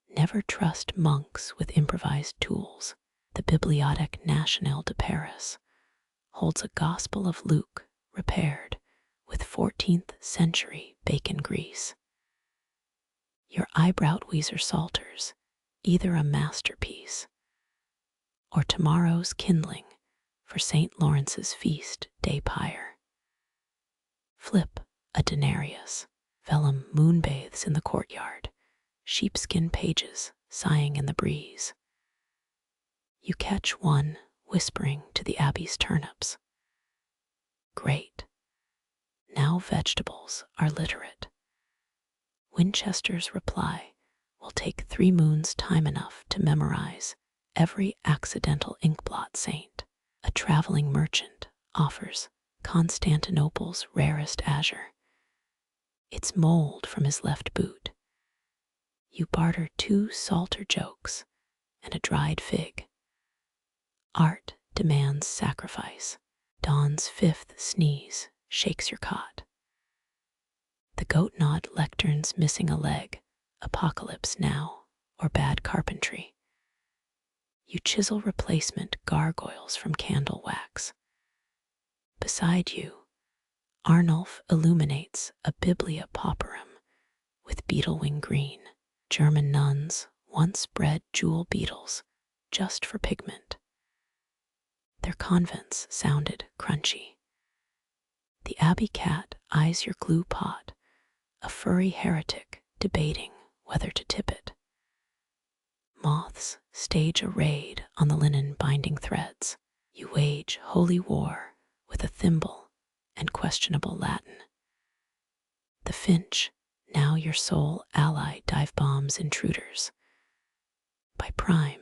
Never trust monks with improvised tools. The Bibliothèque Nationale de Paris holds a Gospel of Luke repaired with 14th century bacon grease. Your eyebrow tweezer salters, either a masterpiece or tomorrow's kindling for St. Lawrence's feast day pyre. Flip a denarius. Vellum moonbathes in the courtyard, sheepskin pages sighing in the breeze. You catch one whispering to the abbey's turnips. Great. Now vegetables are literate. Winchester's reply will take 3 moons time enough to memorize every accidental inkblot saint. A traveling merchant offers Constantinople's rarest azure. It's mold from his left boot. You barter 2 salter jokes and a dried fig. Art demands sacrifice. Dawn's 5th sneeze shakes your cot. The goat-gnawed lectern's missing a leg, apocalypse now, or bad carpentry. You chisel replacement gargoyles from candle wax. Beside you, Arnulf illuminates a biblia pauperum with beetle-wing green. German nuns once bred jewel beetles just for pigment. Their convents sounded crunchy. The abbey cat eyes your glue pot, a furry heretic debating whether to tip it. Moths stage a raid on the linen binding threads. You wage holy war with a thimble and questionable Latin. The finch, now your sole ally, dive bombs intruders. By prime,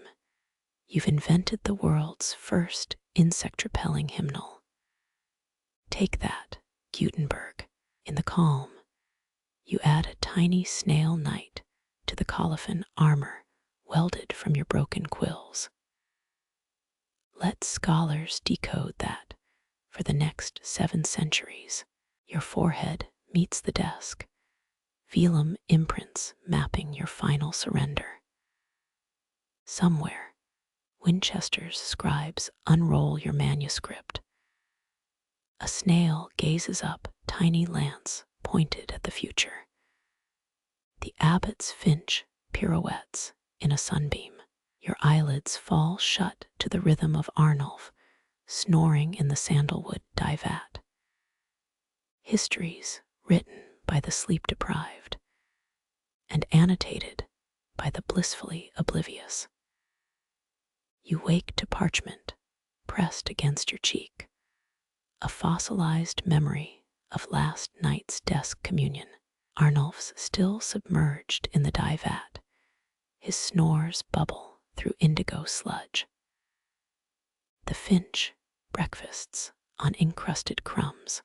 you've invented the world's first insect-repelling hymnal. Take that, Gutenberg. In the calm, you add a tiny snail knight to the colophon armor welded from your broken quills. Let scholars decode that for the next 7 centuries. Your forehead meets the desk, Vellum imprints mapping your final surrender. Somewhere, Winchester's scribes unroll your manuscript. A snail gazes up, tiny lance pointed at the future. The abbot's finch pirouettes in a sunbeam. Your eyelids fall shut to the rhythm of Arnulf, snoring in the sandalwood divat. Histories written by the sleep-deprived and annotated by the blissfully oblivious. You wake to parchment pressed against your cheek, a fossilized memory of last night's desk communion. Arnulf's still submerged in the divat, his snores bubble through indigo sludge. The finch breakfasts on encrusted crumbs.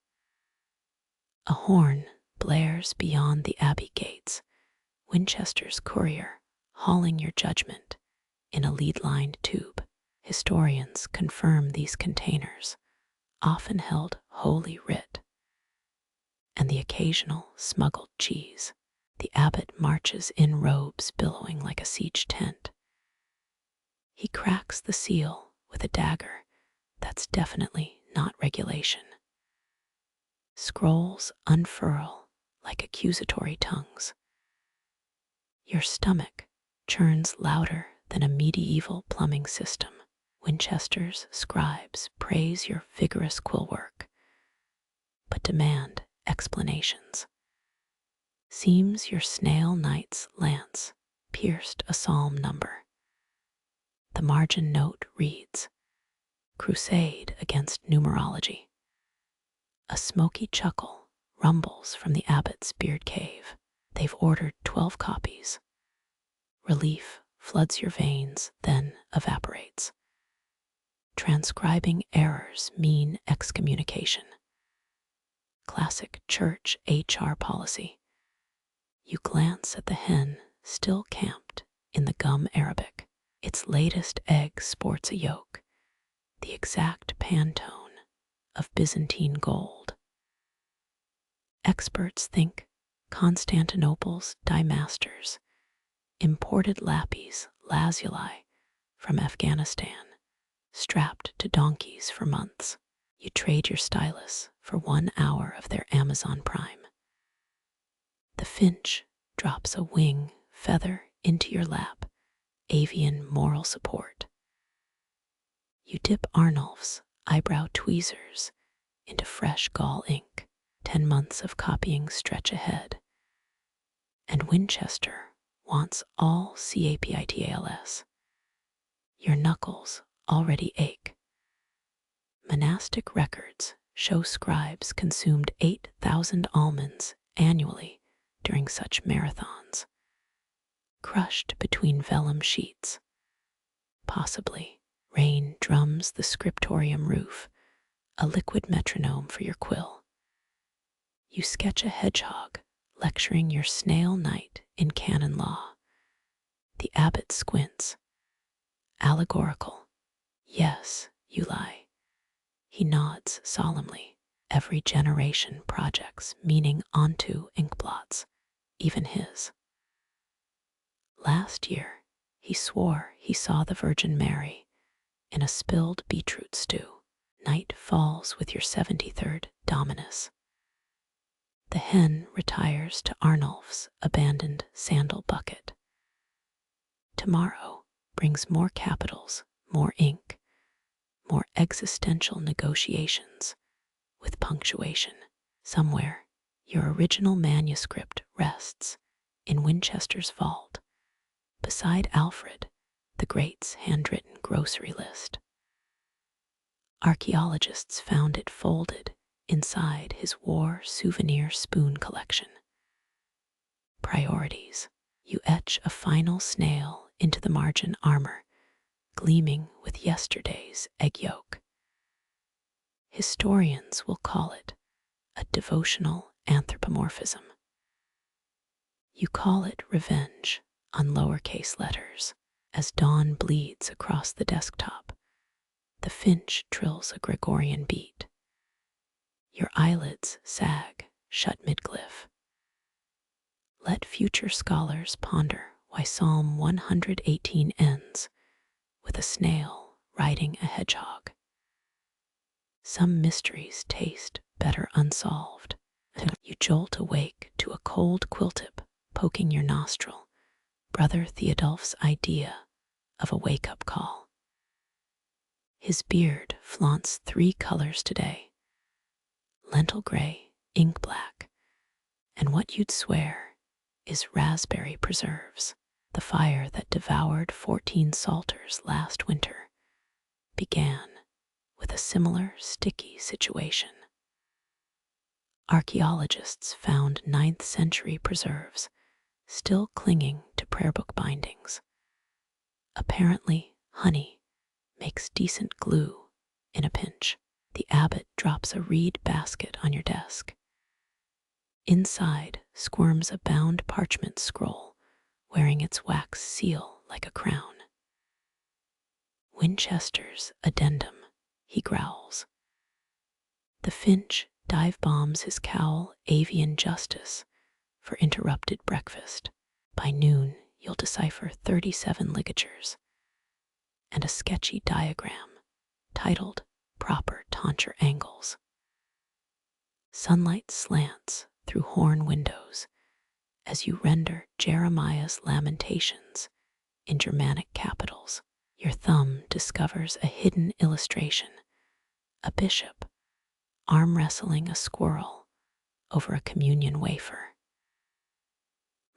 A horn blares beyond the abbey gates, Winchester's courier hauling your judgment in a lead-lined tube. Historians confirm these containers often held holy writ and the occasional smuggled cheese. The abbot marches in robes billowing like a siege tent. He cracks the seal with a dagger that's definitely not regulation. Scrolls unfurl like accusatory tongues. Your stomach churns louder than a medieval plumbing system. Winchester's scribes praise your vigorous quill work, but demand explanations. Seems your snail knight's lance pierced a psalm number. The margin note reads, "Crusade against numerology." A smoky chuckle rumbles from the abbot's beard cave. They've ordered 12 copies. Relief floods your veins, then evaporates. Transcribing errors mean excommunication. Classic church HR policy. You glance at the hen still camped in the gum Arabic. Its latest egg sports a yolk, the exact Pantone of Byzantine gold. Experts think Constantinople's dymasters imported lapis lazuli from Afghanistan, strapped to donkeys for months. You trade your stylus for 1 hour of their Amazon Prime. The finch drops a wing feather into your lap, avian moral support. You dip Arnulf's eyebrow tweezers into fresh gall ink. 10 months of copying stretch ahead. And Winchester wants all capitals. Your knuckles already ache. Monastic records show scribes consumed 8,000 almonds annually during such marathons, crushed between vellum sheets. Possibly, rain drums the scriptorium roof, a liquid metronome for your quill. You sketch a hedgehog lecturing your snail knight in canon law. The abbot squints. Allegorical. Yes, you lie. He nods solemnly. Every generation projects meaning onto inkblots, even his. Last year, he swore he saw the Virgin Mary in a spilled beetroot stew. Night falls with your 73rd Dominus. The hen retires to Arnulf's abandoned sandal bucket. Tomorrow brings more capitals, more ink, more existential negotiations with punctuation. Somewhere, your original manuscript rests in Winchester's vault, beside Alfred, the Great's handwritten grocery list. Archaeologists found it folded inside his war souvenir spoon collection. Priorities. You etch a final snail into the margin armor, gleaming with yesterday's egg yolk. Historians will call it a devotional anthropomorphism. You call it revenge on lowercase letters. As dawn bleeds across the desktop, the finch trills a Gregorian beat. Your eyelids sag, shut midglyph. Let future scholars ponder why Psalm 118 ends with a snail riding a hedgehog. Some mysteries taste better unsolved. You jolt awake to a cold quill-tip poking your nostril, Brother Theodulf's idea of a wake-up call. His beard flaunts 3 colors today: lentil gray, ink black, and what you'd swear is raspberry preserves. The fire that devoured 14 salters last winter began with a similar sticky situation. Archaeologists found 9th century preserves still clinging to prayer book bindings. Apparently, honey makes decent glue in a pinch. The abbot drops a reed basket on your desk. Inside squirms a bound parchment scroll, wearing its wax seal like a crown. Winchester's addendum, he growls. The finch dive bombs his cowl avian justice for interrupted breakfast. By noon, you'll decipher 37 ligatures and a sketchy diagram titled Proper Tonsure Angles. Sunlight slants through horn windows as you render Jeremiah's Lamentations in Germanic capitals. Your thumb discovers a hidden illustration, a bishop arm wrestling a squirrel over a communion wafer.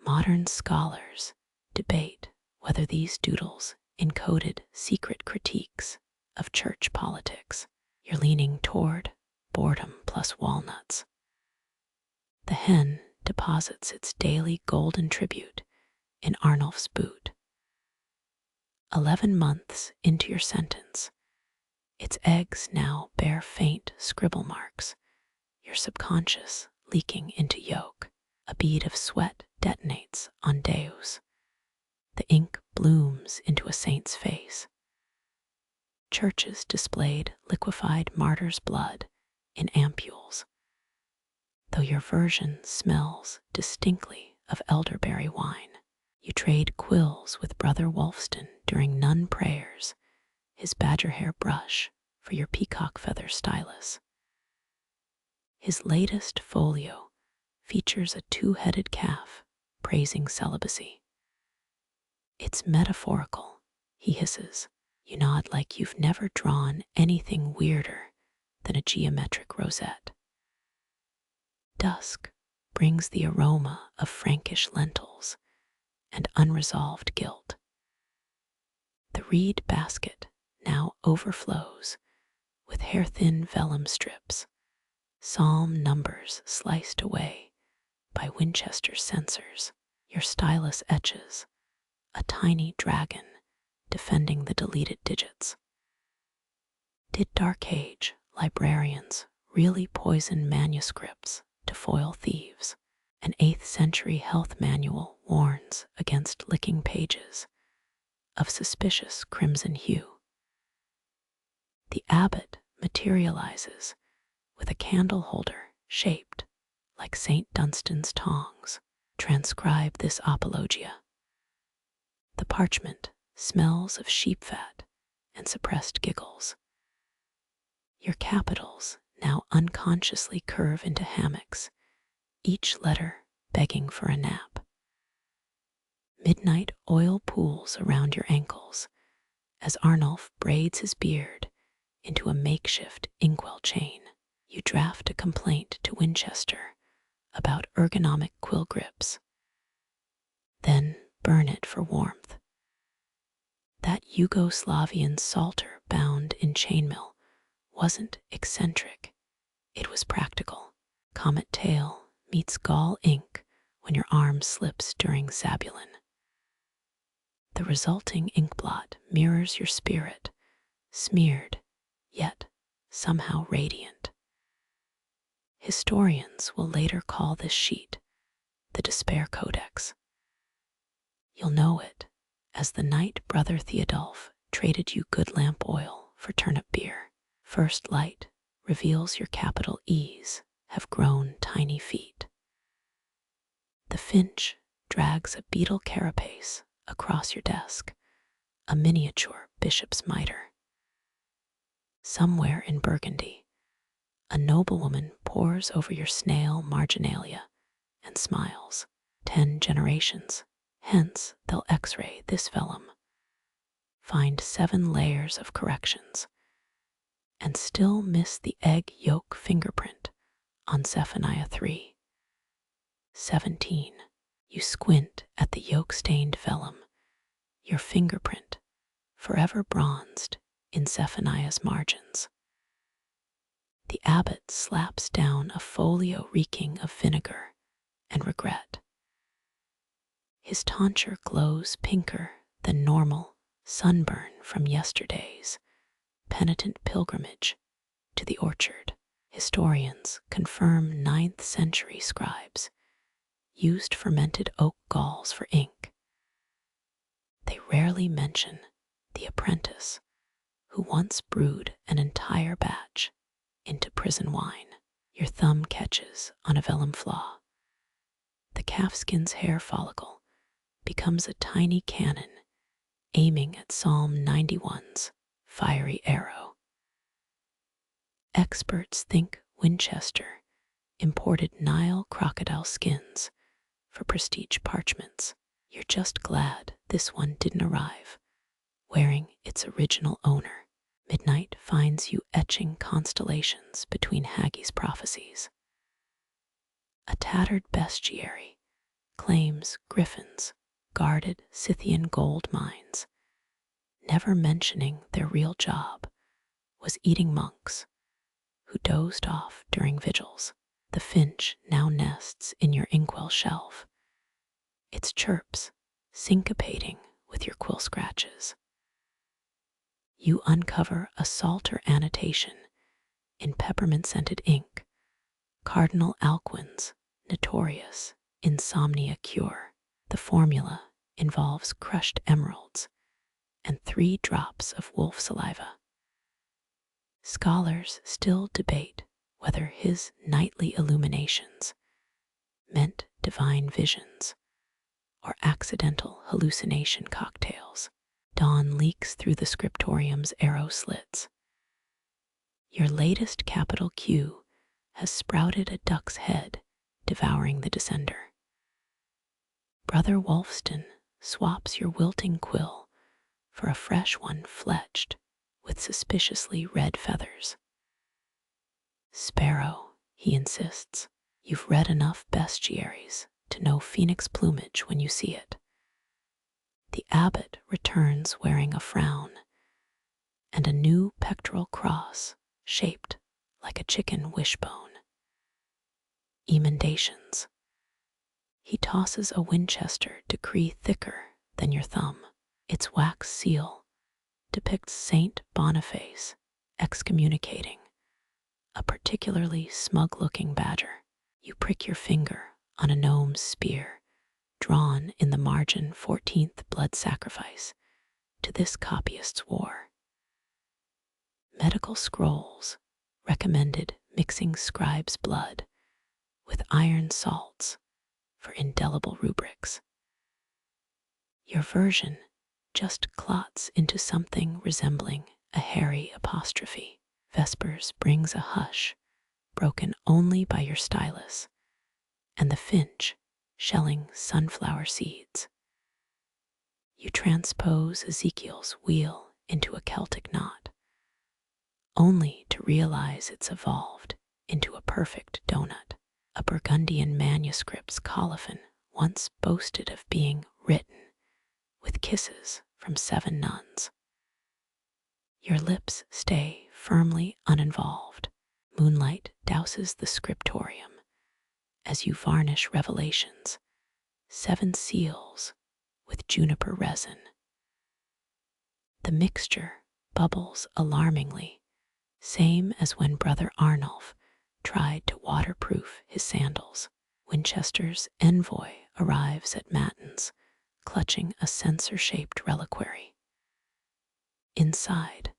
Modern scholars debate whether these doodles encoded secret critiques of church politics. You're leaning toward boredom plus walnuts. The hen deposits its daily golden tribute in Arnulf's boot. 11 months into your sentence, its eggs now bear faint scribble marks, your subconscious leaking into yolk. A bead of sweat detonates on Deus. The ink blooms into a saint's face. Churches displayed liquefied martyr's blood in ampules, though your version smells distinctly of elderberry wine. You trade quills with Brother Wolfston during nun prayers, his badger hair brush for your peacock feather stylus. His latest folio features a 2-headed calf praising celibacy. It's metaphorical, he hisses. You nod like you've never drawn anything weirder than a geometric rosette. Dusk brings the aroma of Frankish lentils and unresolved guilt. The reed basket now overflows with hair-thin vellum strips, psalm numbers sliced away by Winchester censors. Your stylus etches a tiny dragon defending the deleted digits. Did Dark Age librarians really poison manuscripts to foil thieves? An 8th century health manual warns against licking pages of suspicious crimson hue. The abbot materializes with a candle holder shaped like St. Dunstan's tongs. Transcribe this apologia. The parchment smells of sheep fat and suppressed giggles. Your capitals now unconsciously curve into hammocks, each letter begging for a nap. Midnight oil pools around your ankles as Arnulf braids his beard into a makeshift inkwell chain. You draft a complaint to Winchester about ergonomic quill grips, then burn it for warmth. That Yugoslavian psalter bound in chainmail wasn't eccentric, it was practical. Comet tail meets gall ink when your arm slips during Zabulon. The resulting inkblot mirrors your spirit, smeared, yet somehow radiant. Historians will later call this sheet the Despair Codex. You'll know it as the night Brother Theodulf traded you good lamp oil for turnip beer. First light reveals your capital E's have grown tiny feet. The finch drags a beetle carapace across your desk, a miniature bishop's mitre. Somewhere in Burgundy, a noblewoman pores over your snail Marginalia and smiles. 10 generations, hence they'll x-ray this vellum, find 7 layers of corrections, and still miss the egg yolk fingerprint on Zephaniah 3:17. You squint at the yolk-stained vellum, your fingerprint forever bronzed in Zephaniah's margins. The abbot slaps down a folio reeking of vinegar and regret. His tonsure glows pinker than normal sunburn from yesterday's penitent pilgrimage to the orchard. Historians confirm 9th century scribes used fermented oak galls for ink. They rarely mention the apprentice who once brewed an entire batch into prison wine. Your thumb catches on a vellum flaw. The calfskin's hair follicle becomes a tiny cannon aiming at Psalm 91's fiery arrow. Experts think Winchester imported Nile crocodile skins for prestige parchments. You're just glad this one didn't arrive wearing its original owner. Midnight finds you etching constellations between Haggie's prophecies. A tattered bestiary claims griffins guarded Scythian gold mines, never mentioning their real job was eating monks who dozed off during vigils. The finch now nests in your inkwell shelf, its chirps syncopating with your quill scratches. You uncover a psalter annotation in peppermint-scented ink, Cardinal Alcuin's notorious insomnia cure. The formula involves crushed emeralds and 3 drops of wolf saliva. Scholars still debate whether his nightly illuminations meant divine visions or accidental hallucination cocktails. Dawn leaks through the Scriptorium's arrow slits. Your latest capital Q has sprouted a duck's head, devouring the descender. Brother Wolfston swaps your wilting quill for a fresh one fletched with suspiciously red feathers. "Sparrow," he insists, "you've read enough bestiaries to know phoenix plumage when you see it." The abbot returns wearing a frown and a new pectoral cross shaped like a chicken wishbone. Emendations. He tosses a Winchester decree thicker than your thumb. Its wax seal depicts Saint Boniface excommunicating a particularly smug-looking badger. You prick your finger on a gnome's spear drawn in the margin 14th blood sacrifice to this copyist's war. Medical scrolls recommended mixing scribe's blood with iron salts for indelible rubrics. Your version just clots into something resembling a hairy apostrophe. Vespers brings a hush broken only by your stylus and the finch shelling sunflower seeds. You transpose Ezekiel's wheel into a Celtic knot, only to realize it's evolved into a perfect donut. A Burgundian manuscript's colophon once boasted of being written with kisses from 7 nuns. Your lips stay firmly uninvolved. Moonlight douses the scriptorium as you varnish Revelations 7 seals with juniper resin. The mixture bubbles alarmingly, same as when Brother Arnulf tried to waterproof his sandals. Winchester's envoy arrives at matins, clutching a censer-shaped reliquary. Inside,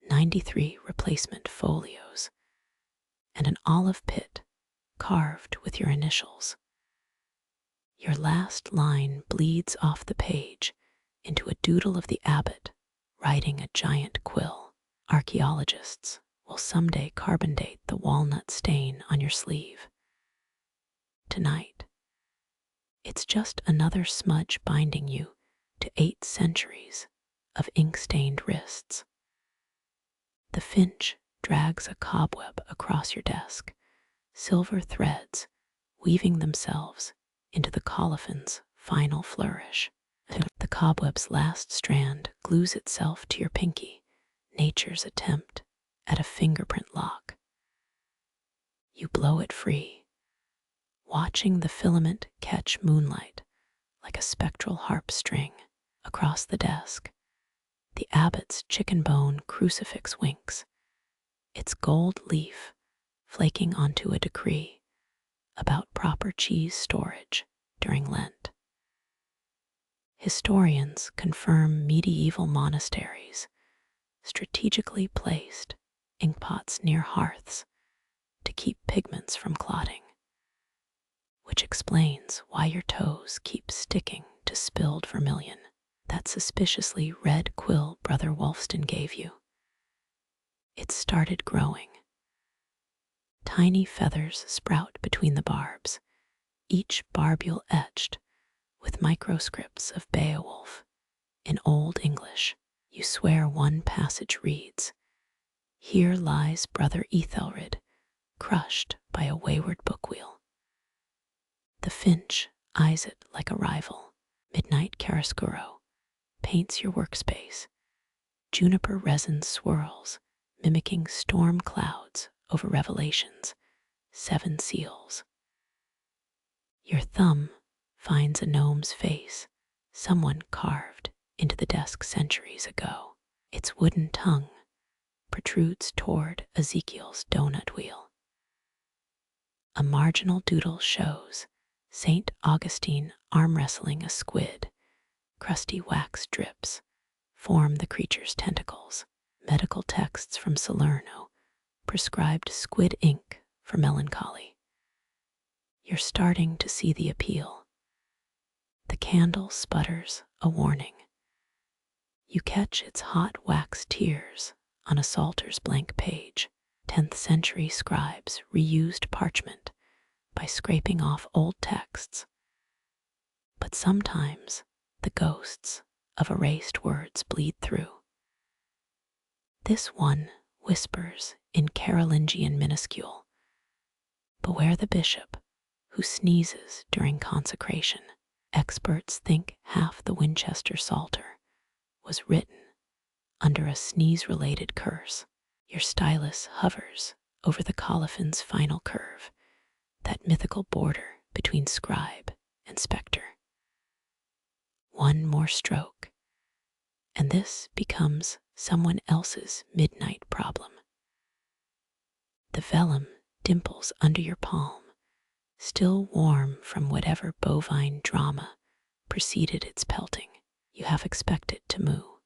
93 replacement folios and an olive pit carved with your initials. Your last line bleeds off the page into a doodle of the abbot riding a giant quill. Archaeologists will someday carbon date the walnut stain on your sleeve. Tonight, it's just another smudge binding you to 8 centuries of ink-stained wrists. The finch drags a cobweb across your desk, silver threads weaving themselves into the colophon's final flourish. The cobweb's last strand glues itself to your pinky, nature's attempt at a fingerprint lock. You blow it free, watching the filament catch moonlight like a spectral harp string. Across the desk, the abbot's chicken bone crucifix winks, its gold leaf flaking onto a decree about proper cheese storage during Lent. Historians confirm medieval monasteries strategically placed inkpots near hearths to keep pigments from clotting, which explains why your toes keep sticking to spilled vermilion. That suspiciously red quill Brother Wolfston gave you. It started growing. Tiny feathers sprout between the barbs, each barbule etched with microscripts of Beowulf in Old English. You swear one passage reads, "Here lies Brother Ethelred, crushed by a wayward bookwheel." The finch eyes it like a rival. Midnight chiaroscuro paints your workspace. Juniper resin swirls, mimicking storm clouds over Revelations 7 seals. Your thumb finds a gnome's face someone carved into the desk centuries ago. Its wooden tongue protrudes toward Ezekiel's donut wheel. A marginal doodle shows St. Augustine arm wrestling a squid. Crusty wax drips form the creature's tentacles. Medical texts from Salerno prescribed squid ink for melancholy. You're starting to see the appeal. The candle sputters a warning. You catch its hot wax tears on a psalter's blank page. 10th century scribes reused parchment by scraping off old texts. But sometimes the ghosts of erased words bleed through. This one whispers in Carolingian minuscule, "Beware the bishop who sneezes during consecration." Experts think half the Winchester Psalter was written under a sneeze-related curse. Your stylus hovers over the colophone's final curve, that mythical border between scribe and spectre. One more stroke, and this becomes someone else's midnight problem. The vellum dimples under your palm, still warm from whatever bovine drama preceded its pelting. You have expected to moo.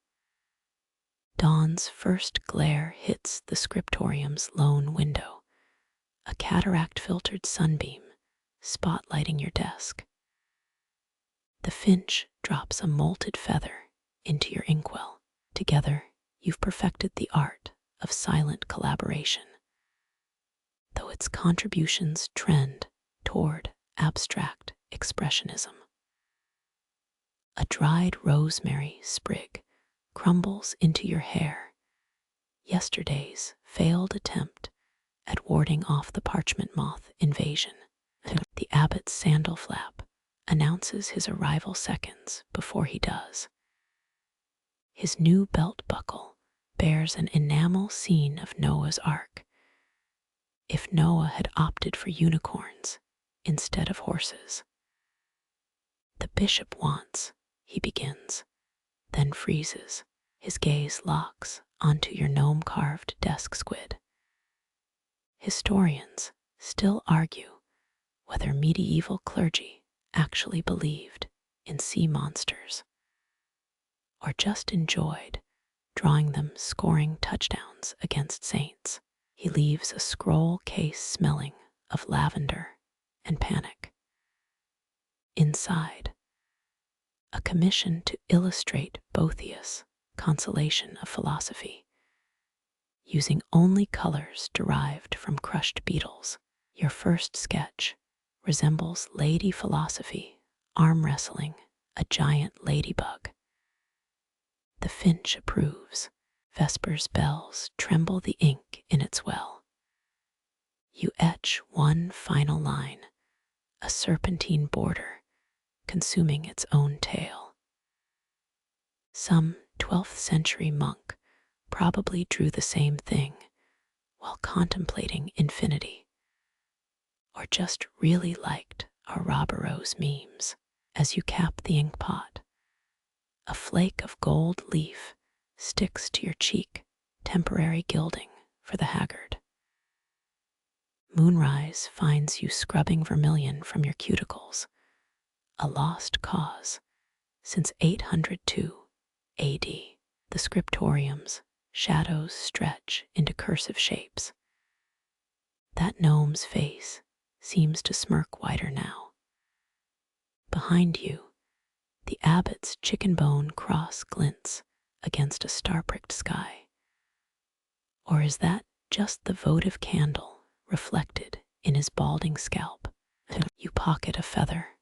Dawn's first glare hits the Scriptorium's lone window, a cataract-filtered sunbeam spotlighting your desk. The finch drops a molted feather into your inkwell. Together, you've perfected the art of silent collaboration, though its contributions trend toward abstract expressionism. A dried rosemary sprig crumbles into your hair, yesterday's failed attempt at warding off the parchment moth invasion. The abbot's sandal flap announces his arrival seconds before he does. His new belt buckle bears an enamel scene of Noah's Ark. If Noah had opted for unicorns instead of horses. "The bishop wants," he begins, then freezes. His gaze locks onto your gnome-carved desk squid. Historians still argue whether medieval clergy actually believed in sea monsters or just enjoyed drawing them scoring touchdowns against saints. He leaves a scroll case smelling of lavender and panic. Inside, a commission to illustrate Boethius' Consolation of Philosophy, using only colors derived from crushed beetles. Your first sketch resembles Lady Philosophy arm wrestling a giant ladybug. The finch approves. Vesper's bells tremble the ink in its well. You etch one final line, a serpentine border consuming its own tail. Some 12th century monk probably drew the same thing while contemplating infinity, or just really liked Ouroboros memes. As you cap the ink pot, a flake of gold leaf sticks to your cheek, temporary gilding for the haggard. Moonrise finds you scrubbing vermilion from your cuticles, a lost cause since 802 AD. The Scriptoriums shadows stretch into cursive shapes. That gnome's face seems to smirk wider now. Behind you, the abbot's chicken bone cross glints against a star-pricked sky. Or is that just the votive candle reflected in his balding scalp? You pocket a feather,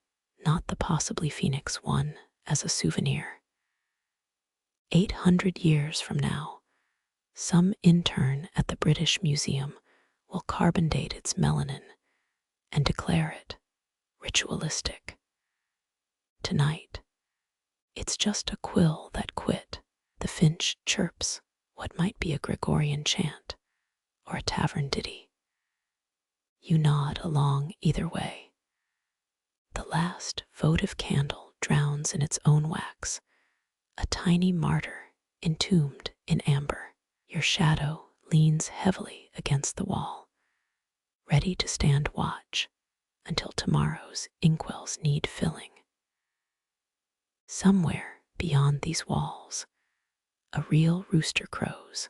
not the possibly phoenix one, as a souvenir. 800 years from now, some intern at the British Museum will carbon date its melanin and declare it ritualistic. Tonight, it's just a quill that quit. The finch chirps what might be a Gregorian chant or a tavern ditty. You nod along either way. The last votive candle drowns in its own wax, a tiny martyr entombed in amber. Your shadow leans heavily against the wall, ready to stand watch until tomorrow's inkwells need filling. Somewhere beyond these walls, a real rooster crows.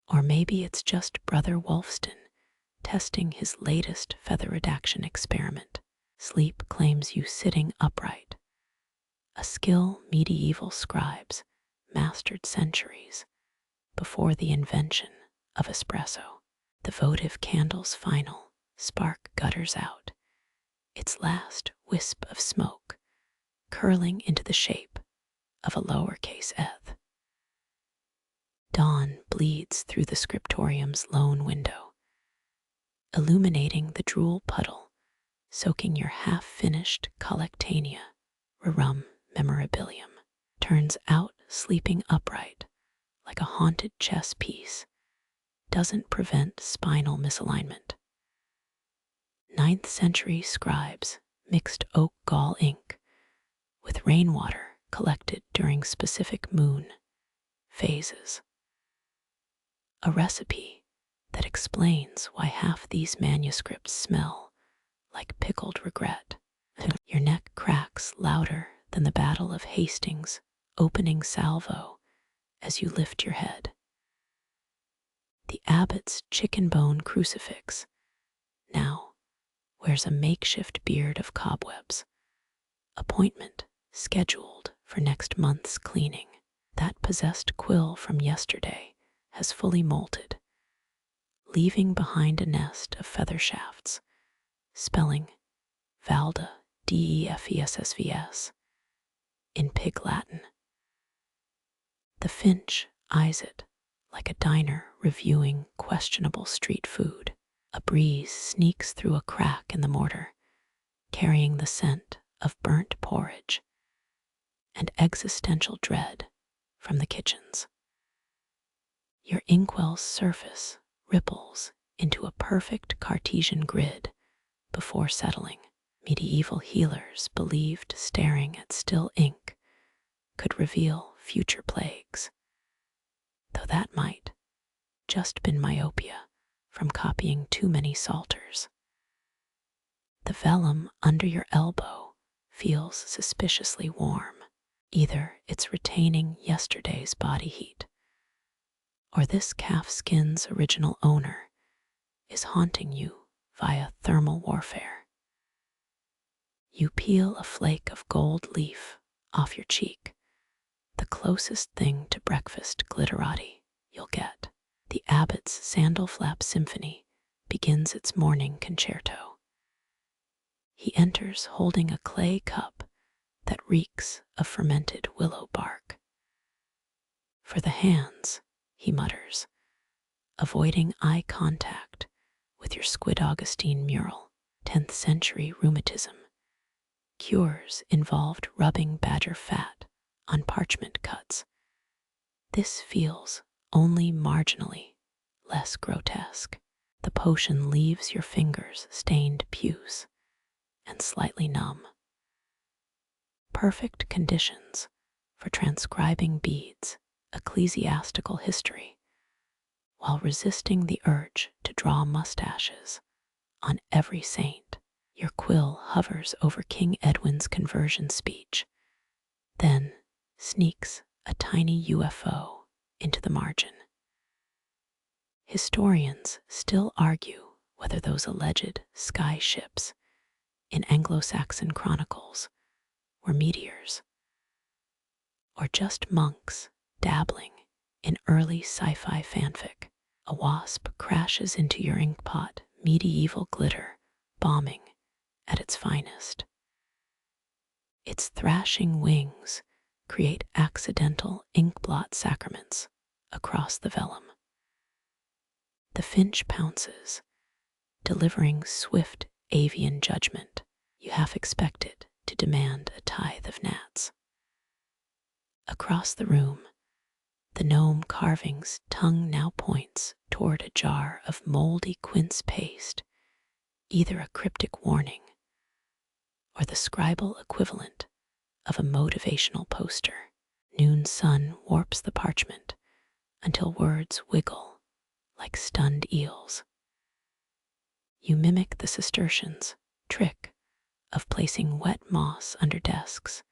Or maybe it's just Brother Wolfston testing his latest feather redaction experiment. Sleep claims you sitting upright, a skill medieval scribes mastered centuries before the invention of espresso. The votive candle's final spark gutters out, its last wisp of smoke curling into the shape of a lowercase eth. Dawn bleeds through the Scriptorium's lone window, illuminating the drool puddle, soaking your half-finished collectania, rerum memorabilium. Turns out sleeping upright, like a haunted chess piece, doesn't prevent spinal misalignment. 9th century scribes mixed oak gall ink with rainwater collected during specific moon phases. A recipe that explains why half these manuscripts smell like pickled regret. Your neck cracks louder than the Battle of Hastings' opening salvo as you lift your head. The abbot's chicken bone crucifix now wears a makeshift beard of cobwebs, appointment scheduled for next month's cleaning. That possessed quill from yesterday has fully molted, leaving behind a nest of feather shafts, spelling Valda Defessvs in Pig Latin. The finch eyes it like a diner reviewing questionable street food. A breeze sneaks through a crack in the mortar, carrying the scent of burnt porridge and existential dread from the kitchens. Your inkwell's surface ripples into a perfect Cartesian grid before settling. Medieval healers believed staring at still ink could reveal future plagues, though that might just been myopia from copying too many psalters. The vellum under your elbow feels suspiciously warm. Either it's retaining yesterday's body heat, or this calfskin's original owner is haunting you via thermal warfare. You peel a flake of gold leaf off your cheek, the closest thing to breakfast glitterati you'll get. The abbot's sandal flap symphony begins its morning concerto. He enters holding a clay cup that reeks of fermented willow bark. For the hands, he mutters, avoiding eye contact with your Squid Augustine mural. 10th century rheumatism cures involved rubbing badger fat on parchment cuts. This feels only marginally less grotesque. The potion leaves your fingers stained puce and slightly numb. Perfect conditions for transcribing beads, ecclesiastical history, while resisting the urge to draw mustaches on every saint. Your quill hovers over King Edwin's conversion speech, then sneaks a tiny UFO into the margin. Historians still argue whether those alleged sky ships in Anglo-Saxon chronicles were meteors, or just monks dabbling in early sci-fi fanfic. A wasp crashes into your inkpot, medieval glitter bombing at its finest. Its thrashing wings create accidental inkblot sacraments across the vellum. The finch pounces, delivering swift avian judgment. You half expect it to demand a tithe of gnats. Across the room, the gnome carving's tongue now points toward a jar of moldy quince paste, either a cryptic warning or the scribal equivalent of a motivational poster. Noon sun warps the parchment until words wiggle like stunned eels. You mimic the Cistercians' trick of placing wet moss under desks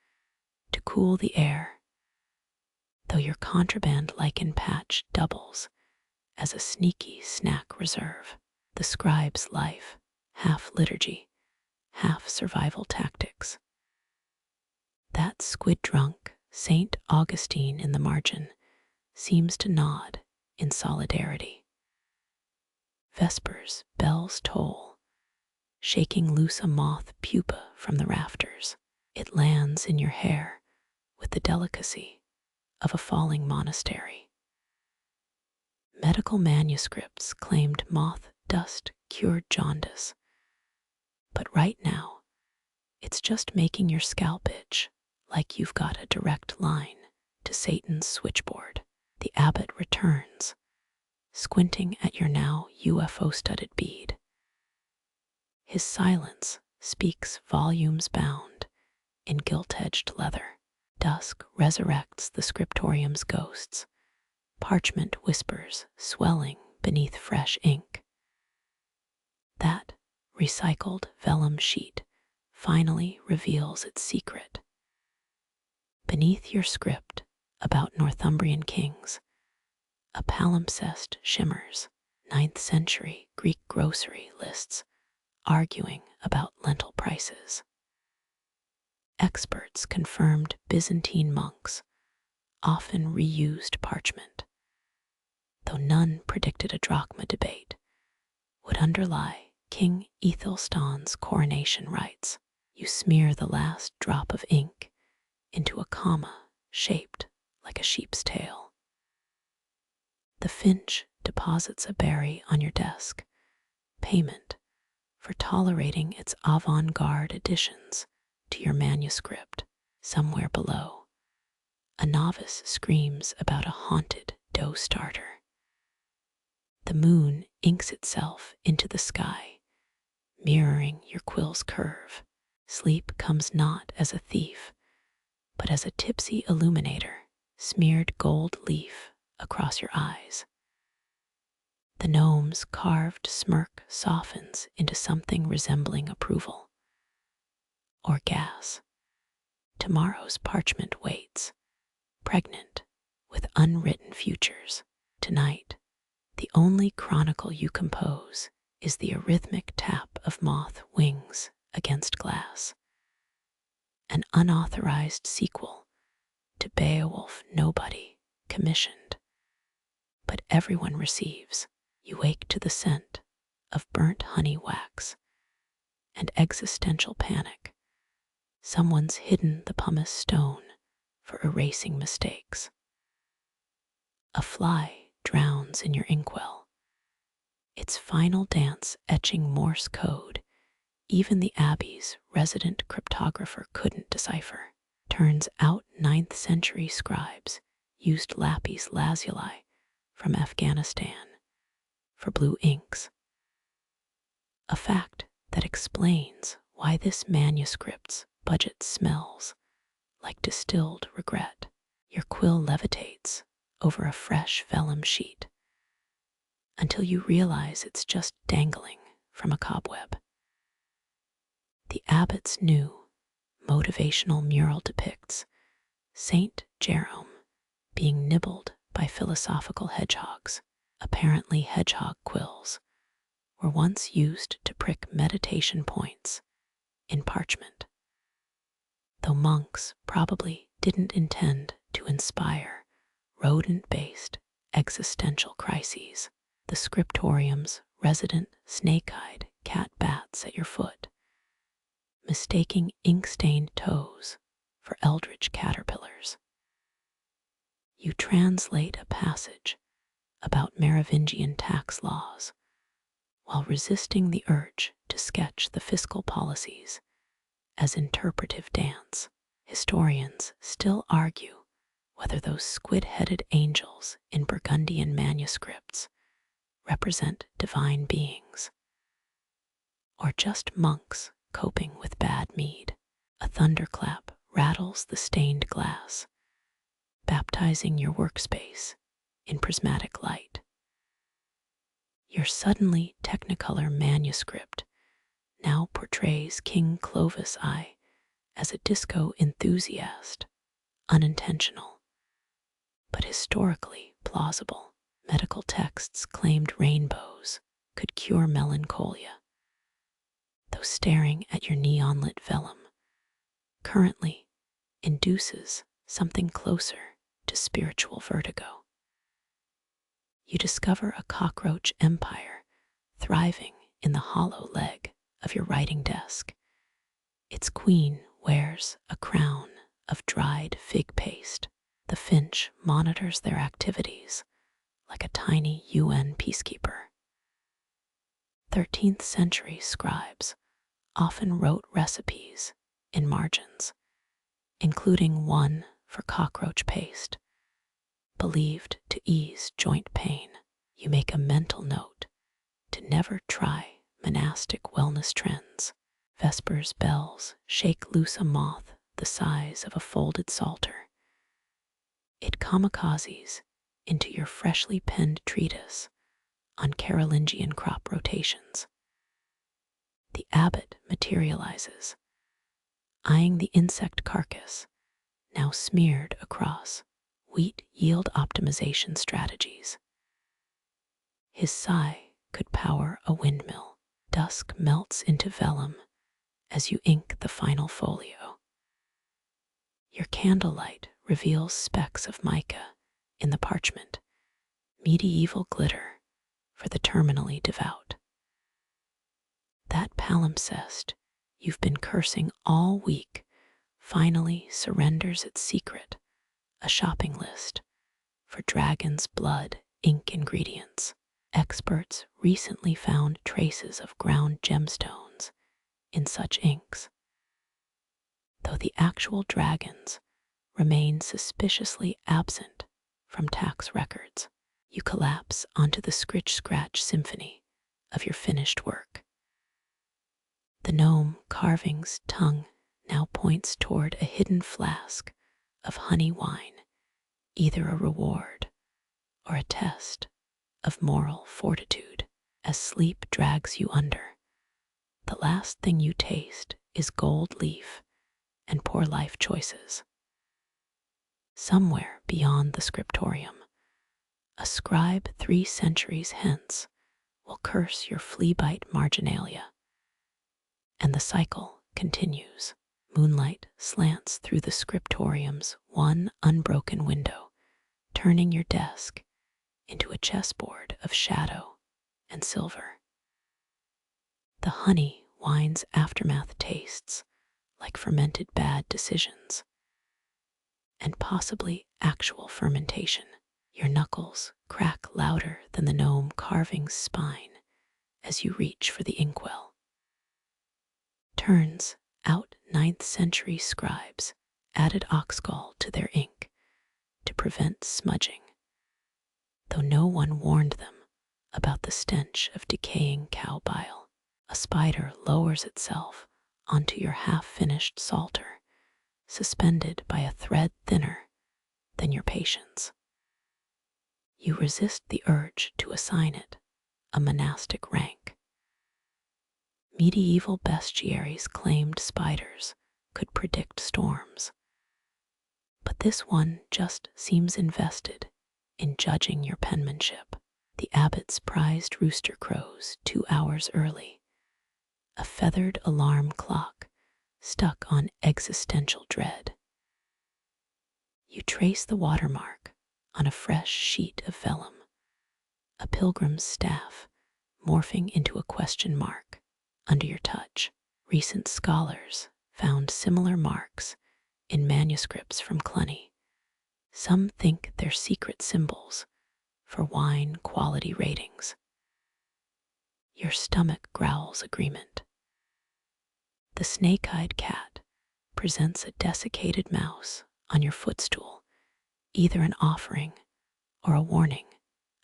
to cool the air, though your contraband lichen patch doubles as a sneaky snack reserve. The scribe's life, half liturgy, half survival tactics. That squid-drunk St. Augustine in the margin seems to nod in solidarity. Vespers bells toll, shaking loose a moth pupa from the rafters. It lands in your hair with the delicacy of a falling monastery. Medical manuscripts claimed moth dust cured jaundice, but right now, it's just making your scalp itch like you've got a direct line to Satan's switchboard. The abbot returns, squinting at your now UFO-studded bead. His silence speaks volumes bound in gilt-edged leather. Dusk resurrects the Scriptorium's ghosts, parchment whispers swelling beneath fresh ink. That recycled vellum sheet finally reveals its secret. Beneath your script about Northumbrian kings, a palimpsest shimmers, 9th century Greek grocery lists arguing about lentil prices. Experts confirmed Byzantine monks often reused parchment, though none predicted a drachma debate would underlie King Ethelstan's coronation rites. You smear the last drop of ink into a comma shaped like a sheep's tail. The finch deposits a berry on your desk, payment for tolerating its avant-garde additions to your manuscript. Somewhere below, a novice screams about a haunted dough starter. The moon inks itself into the sky, mirroring your quill's curve. Sleep comes not as a thief, but as a tipsy illuminator, smeared gold leaf across your eyes. The gnome's carved smirk softens into something resembling approval. Or gas. Tomorrow's parchment waits, pregnant with unwritten futures. Tonight, the only chronicle you compose is the arrhythmic tap of moth wings against glass. An unauthorized sequel to Beowulf nobody commissioned, but everyone receives. You wake to the scent of burnt honey wax and existential panic. Someone's hidden the pumice stone for erasing mistakes. A fly drowns in your inkwell, its final dance etching Morse code even the Abbey's resident cryptographer couldn't decipher. Turns out 9th century scribes used lapis lazuli from Afghanistan for blue inks. A fact that explains why this manuscript's budget smells like distilled regret. Your quill levitates over a fresh vellum sheet until you realize it's just dangling from a cobweb. The abbot's new motivational mural depicts Saint Jerome being nibbled by philosophical hedgehogs. Apparently, hedgehog quills were once used to prick meditation points in parchment, though monks probably didn't intend to inspire rodent-based existential crises. The Scriptorium's resident snake-eyed cat bats at your foot, mistaking ink-stained toes for eldritch caterpillars. You translate a passage about Merovingian tax laws while resisting the urge to sketch the fiscal policies as interpretive dance. Historians still argue whether those squid-headed angels in Burgundian manuscripts represent divine beings or just monks coping with bad mead. A thunderclap rattles the stained glass, baptizing your workspace in prismatic light. Your suddenly technicolor manuscript now portrays King Clovis I as a disco enthusiast, unintentional, but historically plausible. Medical texts claimed rainbows could cure melancholia, though staring at your neon-lit vellum currently induces something closer to spiritual vertigo. You discover a cockroach empire thriving in the hollow leg of your writing desk. Its queen wears a crown of dried fig paste. The finch monitors their activities like a tiny UN peacekeeper. 13th century scribes often wrote recipes in margins, including one for cockroach paste, believed to ease joint pain. You make a mental note to never try monastic wellness trends. Vespers bells shake loose a moth the size of a folded psalter. It kamikazes into your freshly penned treatise on Carolingian crop rotations. The abbot materializes, eyeing the insect carcass now smeared across wheat yield optimization strategies. His sigh could power a windmill. Dusk melts into vellum as you ink the final folio. Your candlelight reveals specks of mica in the parchment, medieval glitter for the terminally devout. That palimpsest you've been cursing all week finally surrenders its secret, a shopping list for dragon's blood ink ingredients. Experts recently found traces of ground gemstones in such inks, though the actual dragons remain suspiciously absent from tax records. You collapse onto the scritch-scratch symphony of your finished work. The gnome carving's tongue now points toward a hidden flask of honey wine, either a reward or a test of moral fortitude. As sleep drags you under, the last thing you taste is gold leaf and poor life choices. Somewhere beyond the scriptorium, a scribe 3 centuries hence will curse your flea-bite Marginalia, and the cycle continues. Moonlight slants through the scriptorium's one unbroken window, turning your desk into a chessboard of shadow and silver. The honey wine's aftermath tastes like fermented bad decisions, and possibly actual fermentation. Your knuckles crack louder than the gnome carving's spine as you reach for the inkwell. Turns out 9th century scribes added oxgall to their ink to prevent smudging, though no one warned them about the stench of decaying cow bile. A spider lowers itself onto your half-finished psalter, suspended by a thread thinner than your patience. You resist the urge to assign it a monastic rank. Medieval bestiaries claimed spiders could predict storms, but this one just seems invested in judging your penmanship. The abbot's prized rooster crows 2 hours early, a feathered alarm clock stuck on existential dread. You trace the watermark on a fresh sheet of vellum, a pilgrim's staff morphing into a question mark under your touch. Recent scholars found similar marks in manuscripts from Cluny. Some think they're secret symbols for wine quality ratings. Your stomach growls agreement. The snake-eyed cat presents a desiccated mouse on your footstool, either an offering or a warning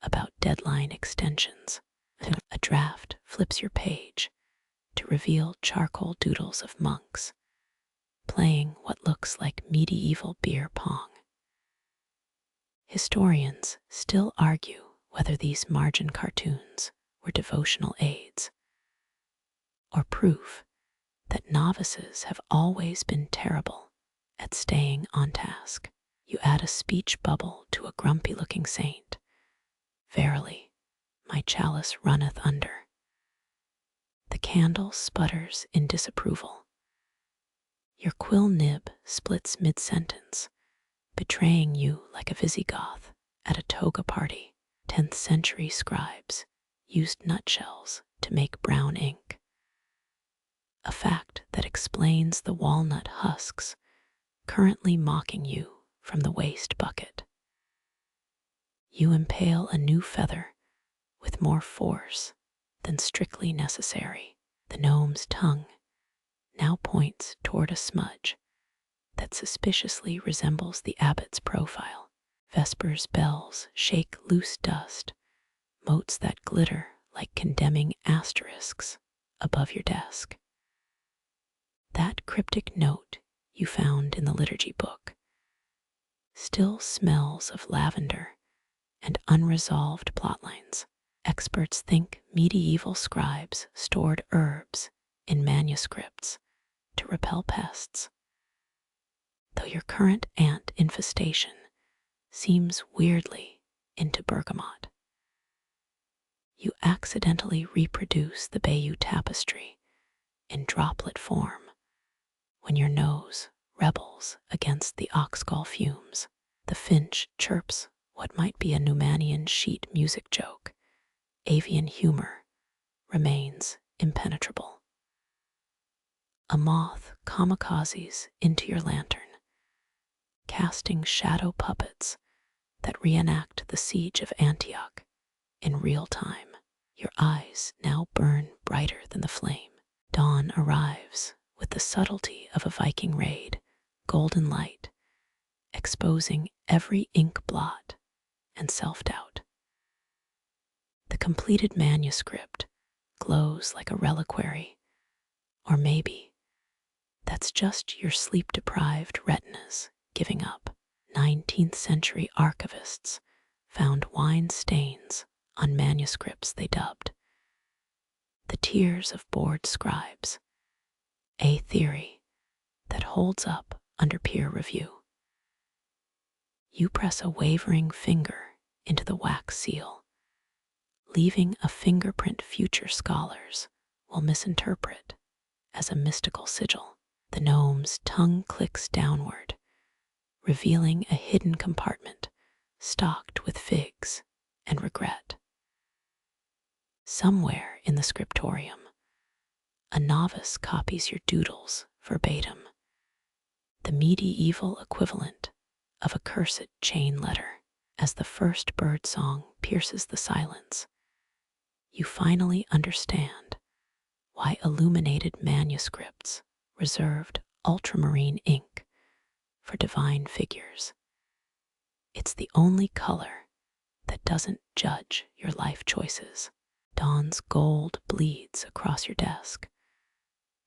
about deadline extensions. A draft flips your page to reveal charcoal doodles of monks playing what looks like medieval beer pong. Historians still argue whether these margin cartoons were devotional aids or proof that novices have always been terrible at staying on task. You add a speech bubble to a grumpy-looking saint. Verily, my chalice runneth under. The candle sputters in disapproval. Your quill nib splits mid-sentence, betraying you like a Visigoth at a toga party. 10th century scribes used nutshells to make brown ink, a fact that explains the walnut husks currently mocking you from the waste bucket. You impale a new feather with more force than strictly necessary. The gnome's tongue now points toward a smudge that suspiciously resembles the abbot's profile. Vespers bells shake loose dust, motes that glitter like condemning asterisks above your desk. That cryptic note you found in the liturgy book still smells of lavender and unresolved plotlines. Experts think medieval scribes stored herbs in manuscripts to repel pests, though your current ant infestation seems weirdly into bergamot. You accidentally reproduce the Bayeux tapestry in droplet form when your nose rebels against the oxgall fumes. The finch chirps what might be a Numanian sheet music joke. Avian humor remains impenetrable. A moth kamikazes into your lantern, casting shadow puppets that reenact the siege of Antioch in real time. Your eyes now burn brighter than the flame. Dawn arrives with the subtlety of a Viking raid, golden light, exposing every ink blot and self-doubt. The completed manuscript glows like a reliquary, or maybe that's just your sleep-deprived retinas giving up. 19th century archivists found wine stains on manuscripts they dubbed the tears of bored scribes, a theory that holds up under peer review. You press a wavering finger into the wax seal, leaving a fingerprint future scholars will misinterpret as a mystical sigil. The gnome's tongue clicks downward, revealing a hidden compartment stocked with figs and regret. Somewhere in the scriptorium, a novice copies your doodles verbatim, the medieval equivalent of a cursed chain letter. As the first bird song pierces the silence, you finally understand why illuminated manuscripts reserved ultramarine ink for divine figures. It's the only color that doesn't judge your life choices. Dawn's gold bleeds across your desk,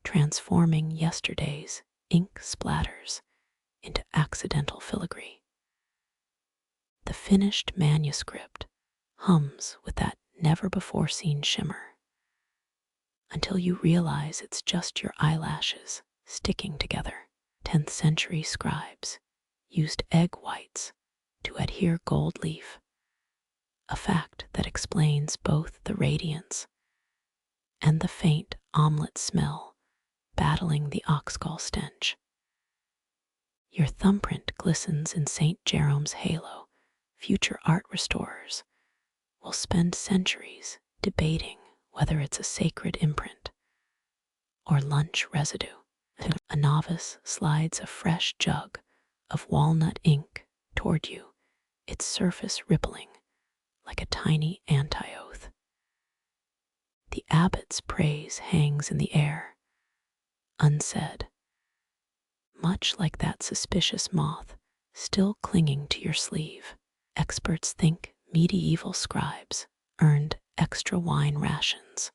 transforming yesterday's ink splatters into accidental filigree. The finished manuscript hums with that never-before-seen shimmer, until you realize it's just your eyelashes sticking together. 10th century scribes used egg whites to adhere gold leaf, a fact that explains both the radiance and the faint omelet smell battling the oxgall stench. Your thumbprint glistens in St. Jerome's halo. Future art restorers will spend centuries debating whether it's a sacred imprint or lunch residue. A novice slides a fresh jug of walnut ink toward you, its surface rippling like a tiny anti-oath. The abbot's praise hangs in the air, unsaid, much like that suspicious moth still clinging to your sleeve. Experts think medieval scribes earned extra wine rations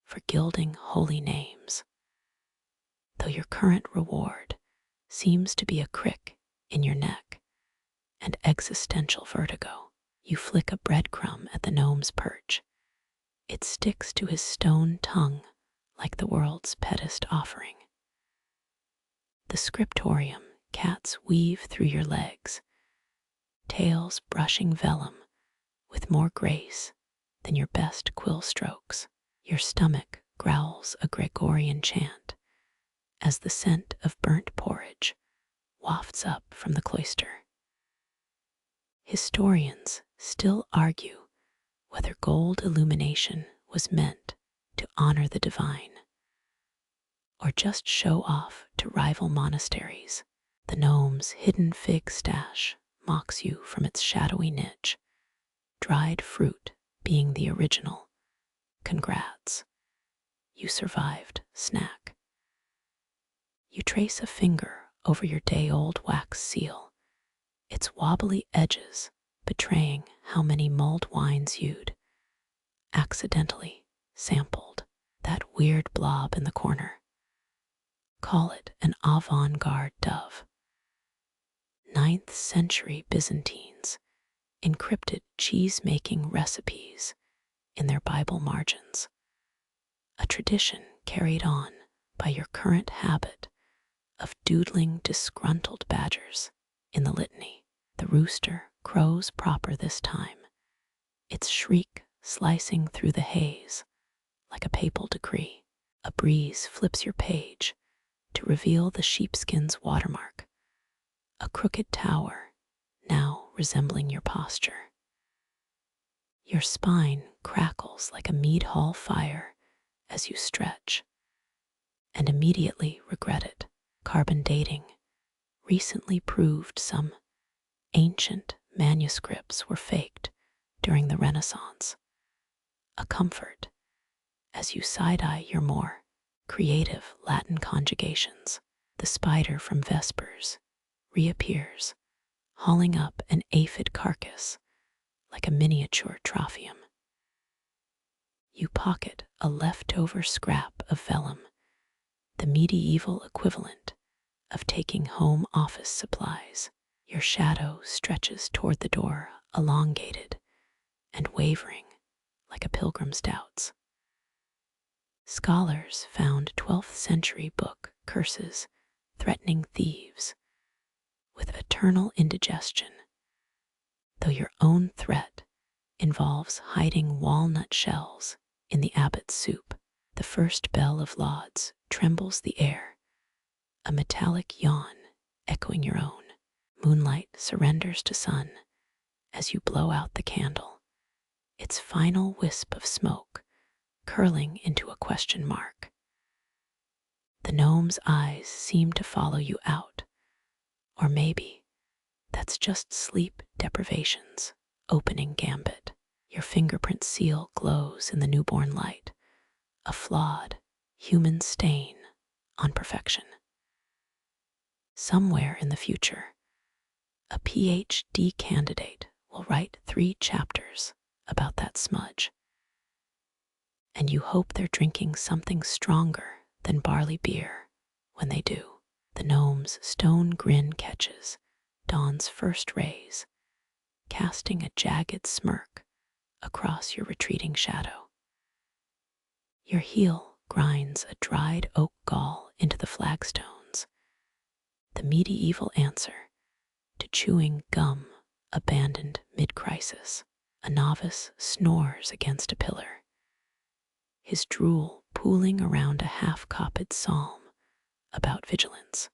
for gilding holy names, though your current reward seems to be a crick in your neck and existential vertigo. You flick a breadcrumb at the gnome's perch. It sticks to his stone tongue like the world's pettest offering. The scriptorium cats weave through your legs, tails brushing vellum with more grace than your best quill strokes. Your stomach growls a Gregorian chant as the scent of burnt porridge wafts up from the cloister. Historians still argue whether gold illumination was meant to honor the divine or just show off to rival monasteries. The gnome's hidden fig stash mocks you from its shadowy niche, dried fruit being the original. Congrats, you survived snack. You trace a finger over your day-old wax seal, its wobbly edges betraying how many mulled wines you'd accidentally sampled. That weird blob in the corner. Call it an avant-garde dove. 9th century Byzantines encrypted cheese-making recipes in their Bible margins, a tradition carried on by your current habit of doodling disgruntled badgers in the litany. The rooster crows proper this time, its shriek slicing through the haze like a papal decree. A breeze flips your page to reveal the sheepskin's watermark, a crooked tower now resembling your posture. Your spine crackles like a mead hall fire as you stretch, and immediately regret it. Carbon dating recently proved some ancient manuscripts were faked during the Renaissance, a comfort as you side-eye your more creative Latin conjugations. The spider from Vespers reappears, hauling up an aphid carcass like a miniature trophium. You pocket a leftover scrap of vellum, the medieval equivalent of taking home office supplies. Your shadow stretches toward the door, elongated and wavering like a pilgrim's doubts. Scholars found 12th century book curses threatening thieves with eternal indigestion, though your own threat involves hiding walnut shells in the abbot's soup. The first bell of lauds trembles the air, a metallic yawn echoing your own. Moonlight surrenders to sun as you blow out the candle, its final wisp of smoke curling into a question mark. The gnome's eyes seem to follow you out, or maybe that's just sleep deprivation's opening gambit. Your fingerprint seal glows in the newborn light, a flawed human stain on perfection. Somewhere in the future, a PhD candidate will write 3 chapters about that smudge, and you hope they're drinking something stronger than barley beer when they do. The gnome's stone grin catches dawn's first rays, casting a jagged smirk across your retreating shadow. Your heel grinds a dried oak gall into the flagstones, the medieval answer to chewing gum abandoned mid-crisis. A novice snores against a pillar, his drool pooling around a half-copied psalm about vigilance.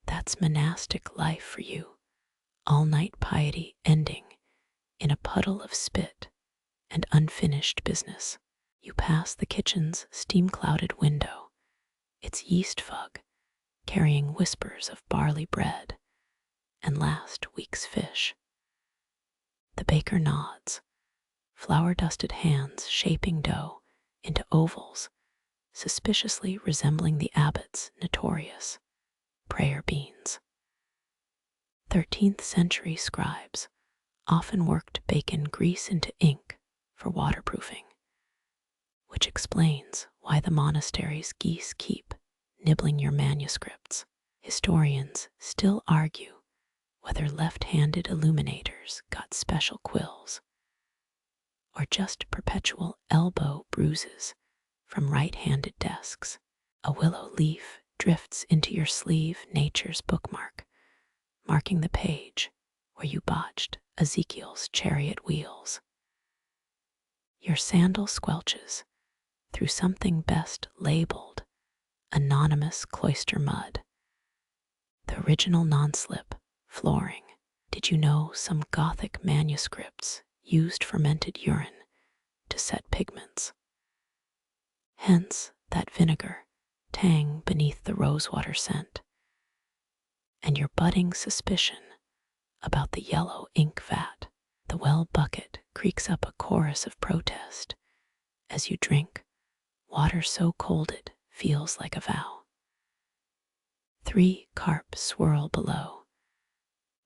That's monastic life for you, all-night piety ending in a puddle of spit and unfinished business. You pass the kitchen's steam-clouded window, its yeast fug carrying whispers of barley bread and last week's fish. The baker nods, flour-dusted hands shaping dough into ovals suspiciously resembling the abbot's notorious prayer beans. 13th century scribes often worked bacon grease into ink for waterproofing, which explains why the monastery's geese keep nibbling your manuscripts. Historians still argue whether left-handed illuminators got special quills or just perpetual elbow bruises from right-handed desks. A willow leaf drifts into your sleeve, nature's bookmark, marking the page where you botched Ezekiel's chariot wheels. Your sandal squelches through something best labeled anonymous cloister mud, the original non-slip flooring. Did you know some Gothic manuscripts used fermented urine to set pigments? Hence that vinegar tang beneath the rosewater scent. and your budding suspicion about the yellow ink vat. The well bucket creaks up a chorus of protest as you drink water so cold it feels like a vow. 3 carp swirl below,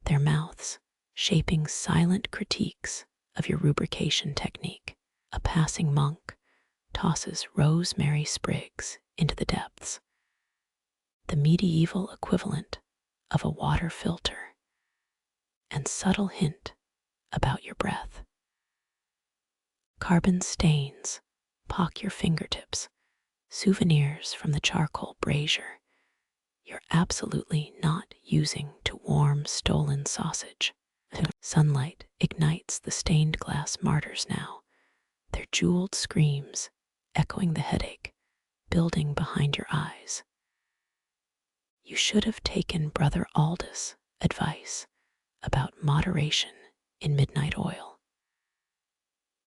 their mouths shaping silent critiques of your rubrication technique. A passing monk tosses rosemary sprigs into the depths, the medieval equivalent of a water filter, and subtle hint about your breath. Carbon stains pock your fingertips, souvenirs from the charcoal brazier you're absolutely not using to warm stolen sausage. Sunlight ignites the stained glass martyrs now, their jeweled screams echoing the headache building behind your eyes. You should have taken Brother Aldous' advice about moderation in midnight oil.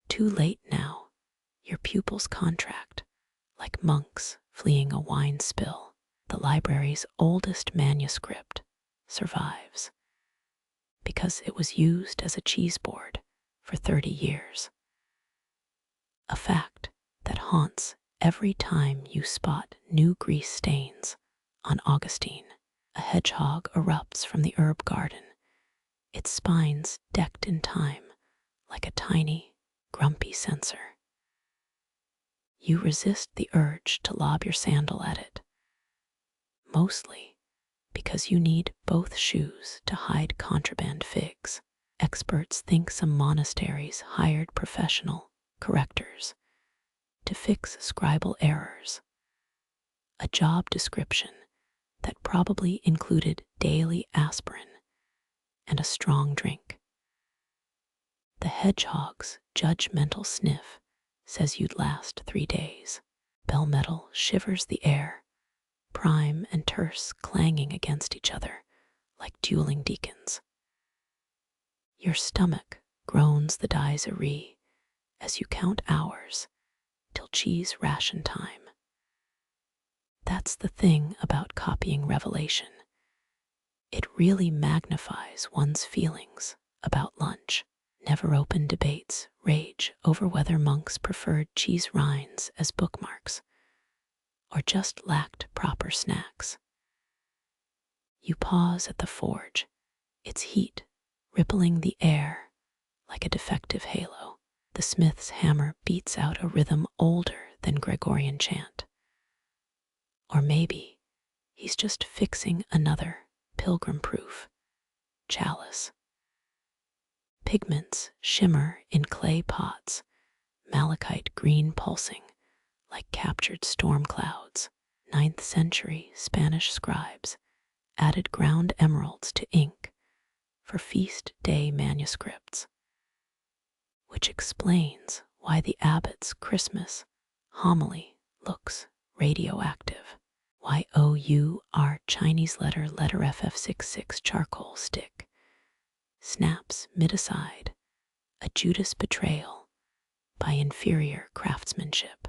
Too late now, your pupils contract like monks fleeing a wine spill. The library's oldest manuscript survives because it was used as a cheese board for 30 years. A fact that haunts every time you spot new grease stains on Augustine. A hedgehog erupts from the herb garden, its spines decked in time like a tiny, grumpy censor. You resist the urge to lob your sandal at it, mostly because you need both shoes to hide contraband figs. Experts think some monasteries hired professional correctors to fix scribal errors, a job description that probably included daily aspirin and a strong drink. The hedgehog's judgmental sniff says you'd last 3 days. Bell metal shivers the air, prime and terse clanging against each other like dueling deacons. Your stomach groans the dies-a-ree as you count hours till cheese ration time. That's the thing about copying Revelation. It really magnifies one's feelings about lunch. Never open debates rage over whether monks preferred cheese rinds as bookmarks or just lacked proper snacks. You pause at the forge, its heat rippling the air like a defective halo. The smith's hammer beats out a rhythm older than Gregorian chant. Or maybe he's just fixing another pilgrim-proof chalice. Pigments shimmer in clay pots, malachite green pulsing like captured storm clouds. 9th century Spanish scribes added ground emeralds to ink for feast day manuscripts, which explains why the abbot's Christmas homily looks radioactive. YOUR Chinese letter FF66 charcoal stick snaps mid-aside, a Judas betrayal by inferior craftsmanship.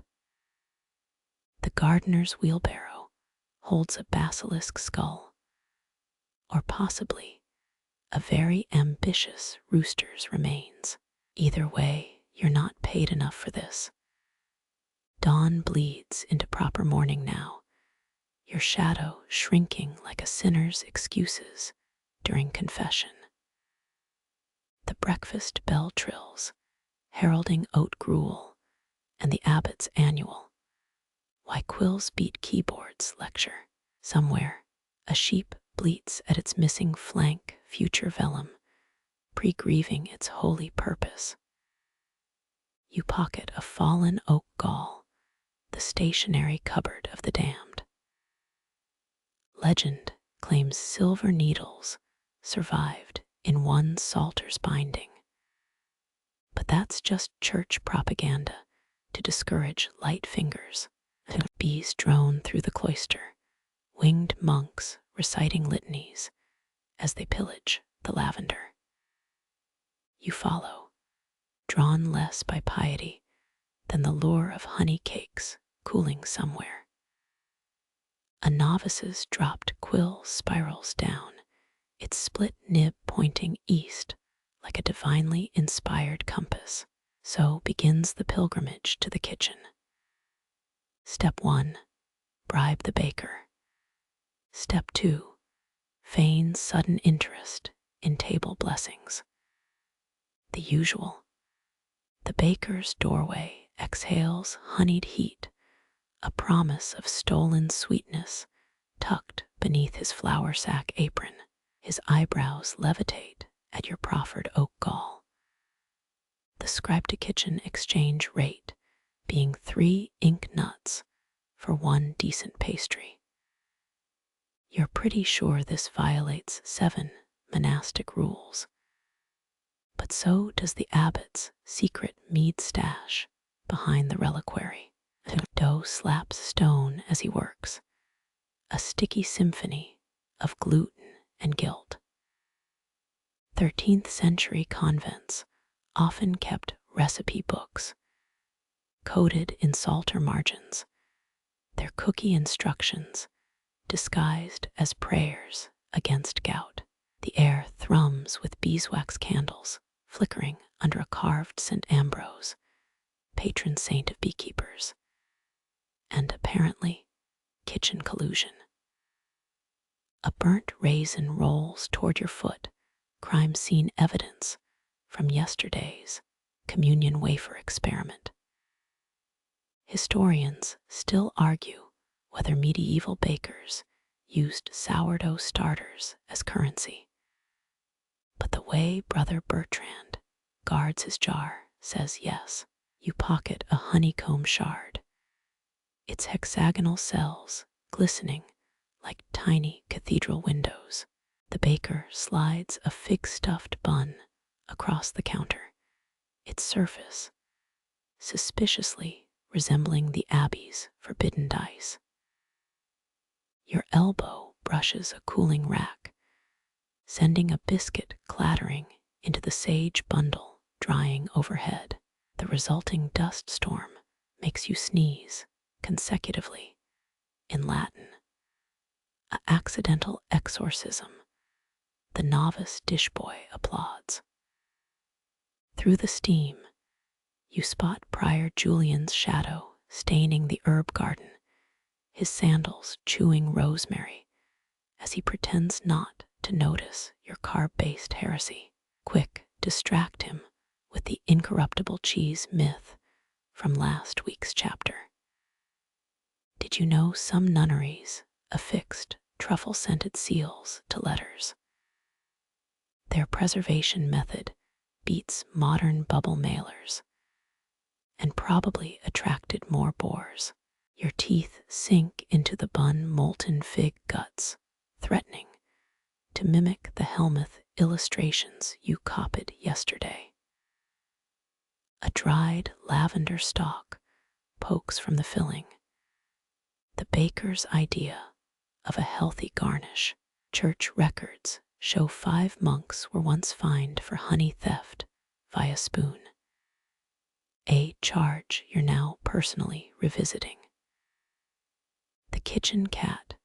The gardener's wheelbarrow holds a basilisk skull, or possibly a very ambitious rooster's remains. Either way, you're not paid enough for this. Dawn bleeds into proper morning now, your shadow shrinking like a sinner's excuses during confession. The breakfast bell trills, heralding oat gruel and the abbot's annual "Why Quills Beat Keyboards" lecture. Somewhere, a sheep bleats at its missing flank, future vellum, pre-grieving its holy purpose. You pocket a fallen oak gall, the stationary cupboard of the damned. Legend claims silver needles survived in one psalter's binding. But that's just church propaganda to discourage light fingers. Bees drone through the cloister, winged monks reciting litanies as they pillage the lavender. You follow, drawn less by piety than the lure of honey cakes cooling somewhere. A novice's dropped quill spirals down its split nib pointing east like a divinely inspired compass. So begins the pilgrimage to the kitchen. Step 1. Bribe the baker. Step 2. Feign sudden interest in table blessings. The usual. The baker's doorway exhales honeyed heat, a promise of stolen sweetness tucked beneath his flour sack apron. His eyebrows levitate at your proffered oak gall. The scribe to kitchen exchange rate being 3 ink nuts for 1 decent pastry. You're pretty sure this violates 7 monastic rules. But so does the abbot's secret mead stash behind the reliquary. Dough slaps stone as he works, a sticky symphony of gluten and gild. 13th century convents often kept recipe books, coded in psalter margins, their cookie instructions disguised as prayers against gout. The air thrums with beeswax candles flickering under a carved St. Ambrose, patron saint of beekeepers, and apparently kitchen collusion. A burnt raisin rolls toward your foot, crime scene evidence from yesterday's communion wafer experiment. Historians still argue whether medieval bakers used sourdough starters as currency. But the way Brother Bertrand guards his jar says yes. You pocket a honeycomb shard, its hexagonal cells glistening like tiny cathedral windows. The baker slides a fig-stuffed bun across the counter, its surface suspiciously resembling the abbey's forbidden dice. Your elbow brushes a cooling rack, sending a biscuit clattering into the sage bundle drying overhead. The resulting dust storm makes you sneeze consecutively in Latin. An accidental exorcism. The novice dishboy applauds. Through the steam, you spot Prior Julian's shadow staining the herb garden, his sandals chewing rosemary as he pretends not to notice your carb-based heresy. Quick, distract him with the incorruptible cheese myth from last week's chapter. Did you know some nunneries affixed truffle-scented seals to letters? Their preservation method beats modern bubble mailers and probably attracted more bores. Your teeth sink into the bun molten fig guts, threatening to mimic the Helmuth illustrations you copied yesterday. A dried lavender stalk pokes from the filling, the baker's idea of a healthy garnish. Church records show 5 monks were once fined for honey theft via spoon, a charge you're now personally revisiting. The kitchen cat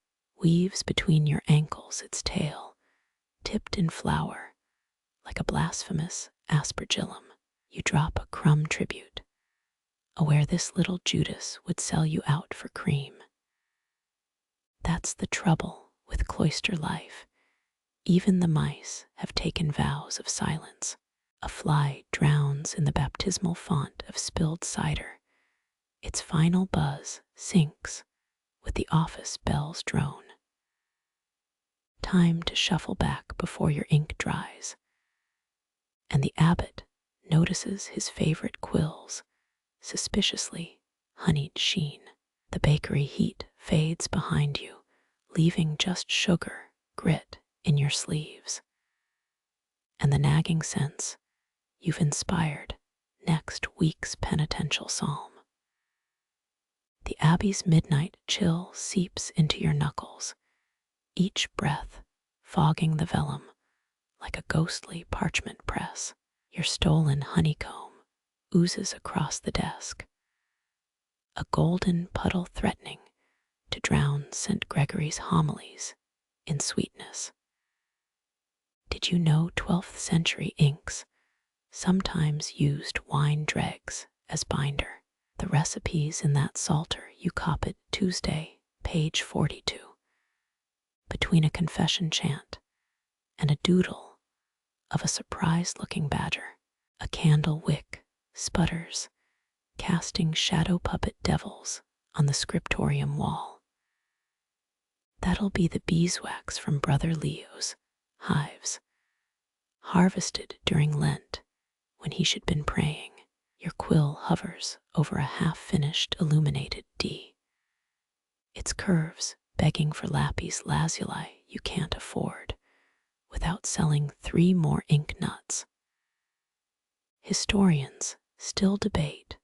weaves between your ankles its tail, tipped in flour like a blasphemous aspergillum. You drop a crumb tribute, aware this little Judas would sell you out for cream. That's the trouble with cloister life. Even the mice have taken vows of silence. A fly drowns in the baptismal font of spilled cider. Its final buzz sinks with the office bell's drone. Time to shuffle back before your ink dries. And the abbot notices his favorite quills, suspiciously honeyed sheen. The bakery heat fades behind you, leaving just sugar, grit in your sleeves. And the nagging sense you've inspired next week's penitential psalm. The abbey's midnight chill seeps into your knuckles, each breath fogging the vellum like a ghostly parchment press. Your stolen honeycomb oozes across the desk, a golden puddle threatening to drown St. Gregory's homilies in sweetness. Did you know 12th century inks sometimes used wine dregs as binder? The recipes in that Psalter you copied Tuesday, page 42, between a confession chant and a doodle of a surprised-looking badger. A candle wick sputters, casting shadow puppet devils on the scriptorium wall. That'll be the beeswax from Brother Leo's hives, harvested during Lent when he should been praying. Your quill hovers over a half-finished illuminated D, its curves begging for lapis lazuli you can't afford without selling 3 more ink nuts. Historians still debate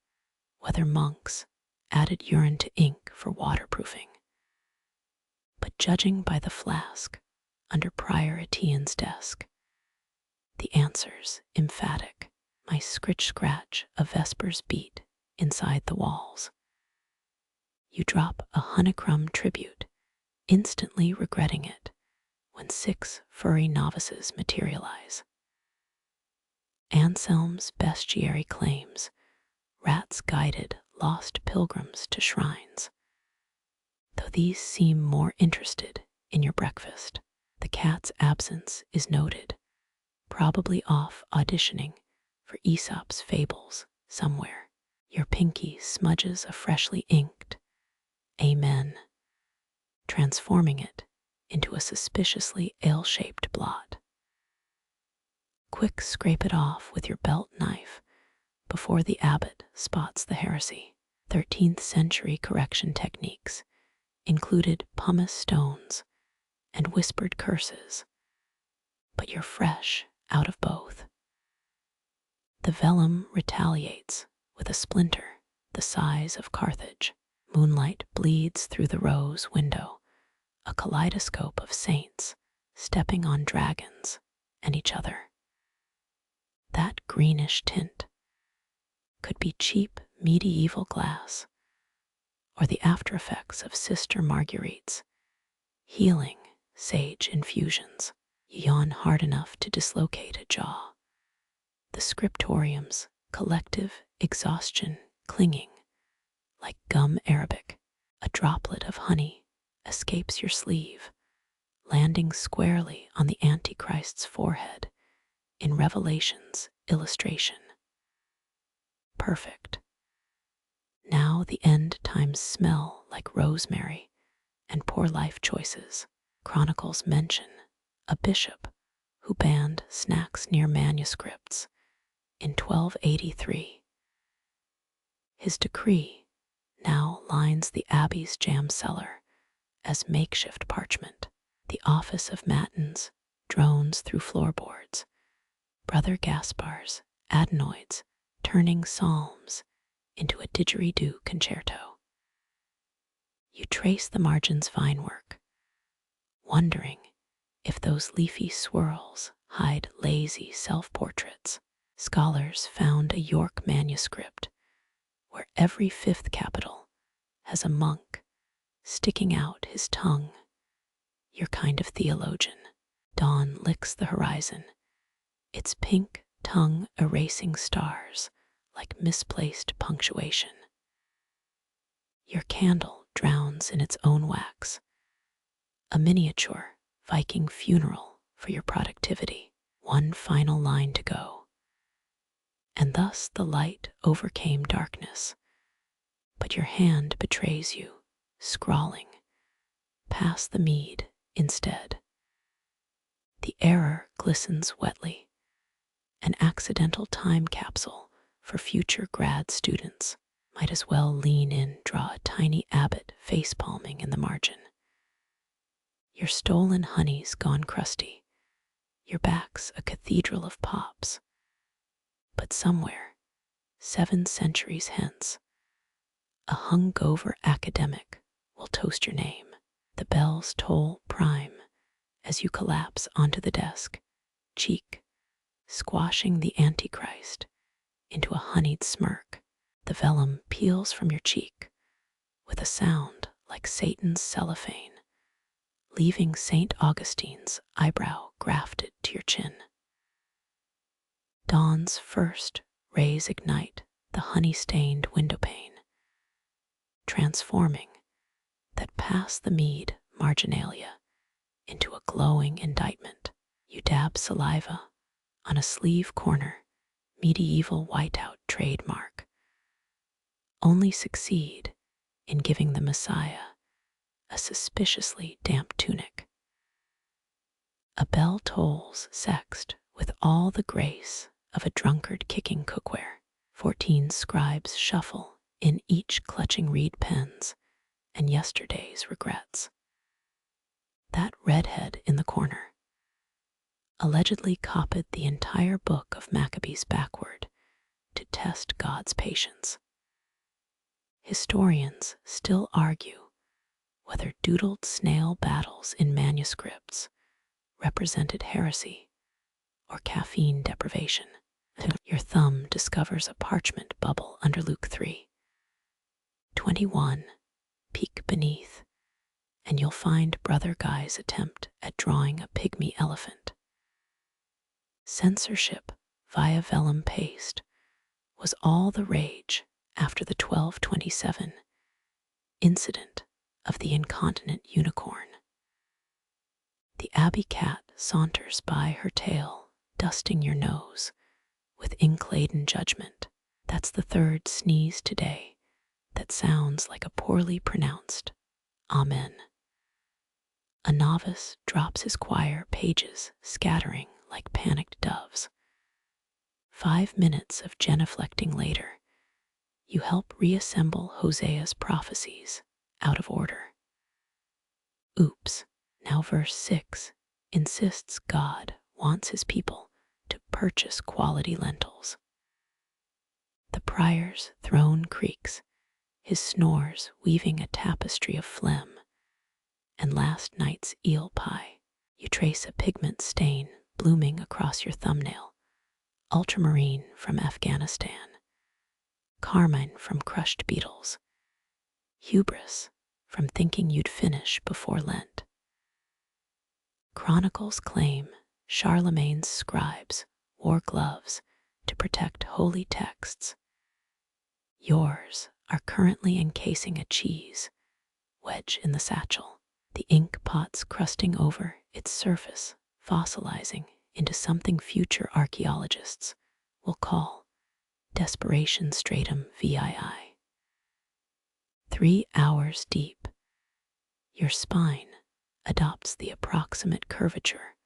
whether monks added urine to ink for waterproofing, but judging by the flask under Prior Etienne's desk, the answer's emphatic. My scritch-scratch of Vespers beat inside the walls. You drop a honeycomb tribute, instantly regretting it when 6 furry novices materialize. Anselm's bestiary claims rats guided lost pilgrims to shrines. Though these seem more interested in your breakfast, the cat's absence is noted, probably off auditioning for Aesop's fables somewhere. Your pinky smudges a freshly inked Amen, transforming it into a suspiciously ale-shaped blot. Quick scrape it off with your belt knife before the abbot spots the heresy. 13th century correction techniques included pumice stones and whispered curses, but you're fresh out of both. The vellum retaliates with a splinter the size of Carthage. Moonlight bleeds through the rose window, a kaleidoscope of saints stepping on dragons and each other. That greenish tint could be cheap medieval glass or the after effects of Sister Marguerite's healing sage infusions. You yawn hard enough to dislocate a jaw. The Scriptoriums' collective exhaustion clinging like gum Arabic. A droplet of honey escapes your sleeve, landing squarely on the Antichrist's forehead in Revelation's illustration. Perfect. Now the end times smell like rosemary and poor life choices. Chronicles mention a bishop who banned snacks near manuscripts in 1283. His decree now lines the abbey's jam cellar as makeshift parchment. The office of matins drones through floorboards, Brother Gaspar's adenoids turning psalms into a didgeridoo concerto. You trace the margin's vinework, wondering if those leafy swirls hide lazy self-portraits. Scholars found a York manuscript where every 5th capital has a monk sticking out his tongue. Your kind of theologian. Dawn licks the horizon, its pink tongue erasing stars like misplaced punctuation. Your candle drowns in its own wax, a miniature Viking funeral for your productivity. One final line to go. And thus the light overcame darkness, but your hand betrays you, scrawling, pass the mead instead. The error glistens wetly, an accidental time capsule for future grad students. Might as well lean in, draw a tiny abbot face-palming in the margin. Your stolen honey's gone crusty, your back's a cathedral of pops. But somewhere, 7 centuries hence, a hungover academic will toast your name. The bells toll prime as you collapse onto the desk, cheek squashing the Antichrist into a honeyed smirk. The vellum peels from your cheek with a sound like Satan's cellophane, leaving St. Augustine's eyebrow grafted to your chin. Dawn's first rays ignite the honey-stained windowpane, transforming that pass the mead Marginalia into a glowing indictment. You dab saliva on a sleeve corner medieval whiteout trademark, only succeed in giving the Messiah a suspiciously damp tunic. A bell tolls sext with all the grace of a drunkard kicking cookware. 14 scribes shuffle in each clutching reed pens and yesterday's regrets. That redhead in the corner allegedly copied the entire book of Maccabees backward to test God's patience. Historians still argue whether doodled snail battles in manuscripts represented heresy or caffeine deprivation. Your thumb discovers a parchment bubble under Luke 3:21. Peek beneath, and you'll find Brother Guy's attempt at drawing a pygmy elephant. Censorship via vellum paste was all the rage after the 1227 incident of the incontinent unicorn. The abbey cat saunters by her tail, dusting your nose with ink-laden judgment. That's the third sneeze today that sounds like a poorly pronounced amen. A novice drops his choir pages, scattering like panicked doves. 5 minutes of genuflecting later, you help reassemble Hosea's prophecies out of order. Oops, now verse 6 insists God wants his people to purchase quality lentils. The prior's throne creaks, his snores weaving a tapestry of phlegm, and last night's eel pie. You trace a pigment stain blooming across your thumbnail, ultramarine from Afghanistan, carmine from crushed beetles, hubris from thinking you'd finish before Lent. Chronicles claim Charlemagne's scribes wore gloves to protect holy texts. Yours are currently encasing a cheese wedge in the satchel, the ink pots crusting over its surface, fossilizing into something future archaeologists will call desperation stratum VII. 3 hours deep, your spine adopts the approximate curvature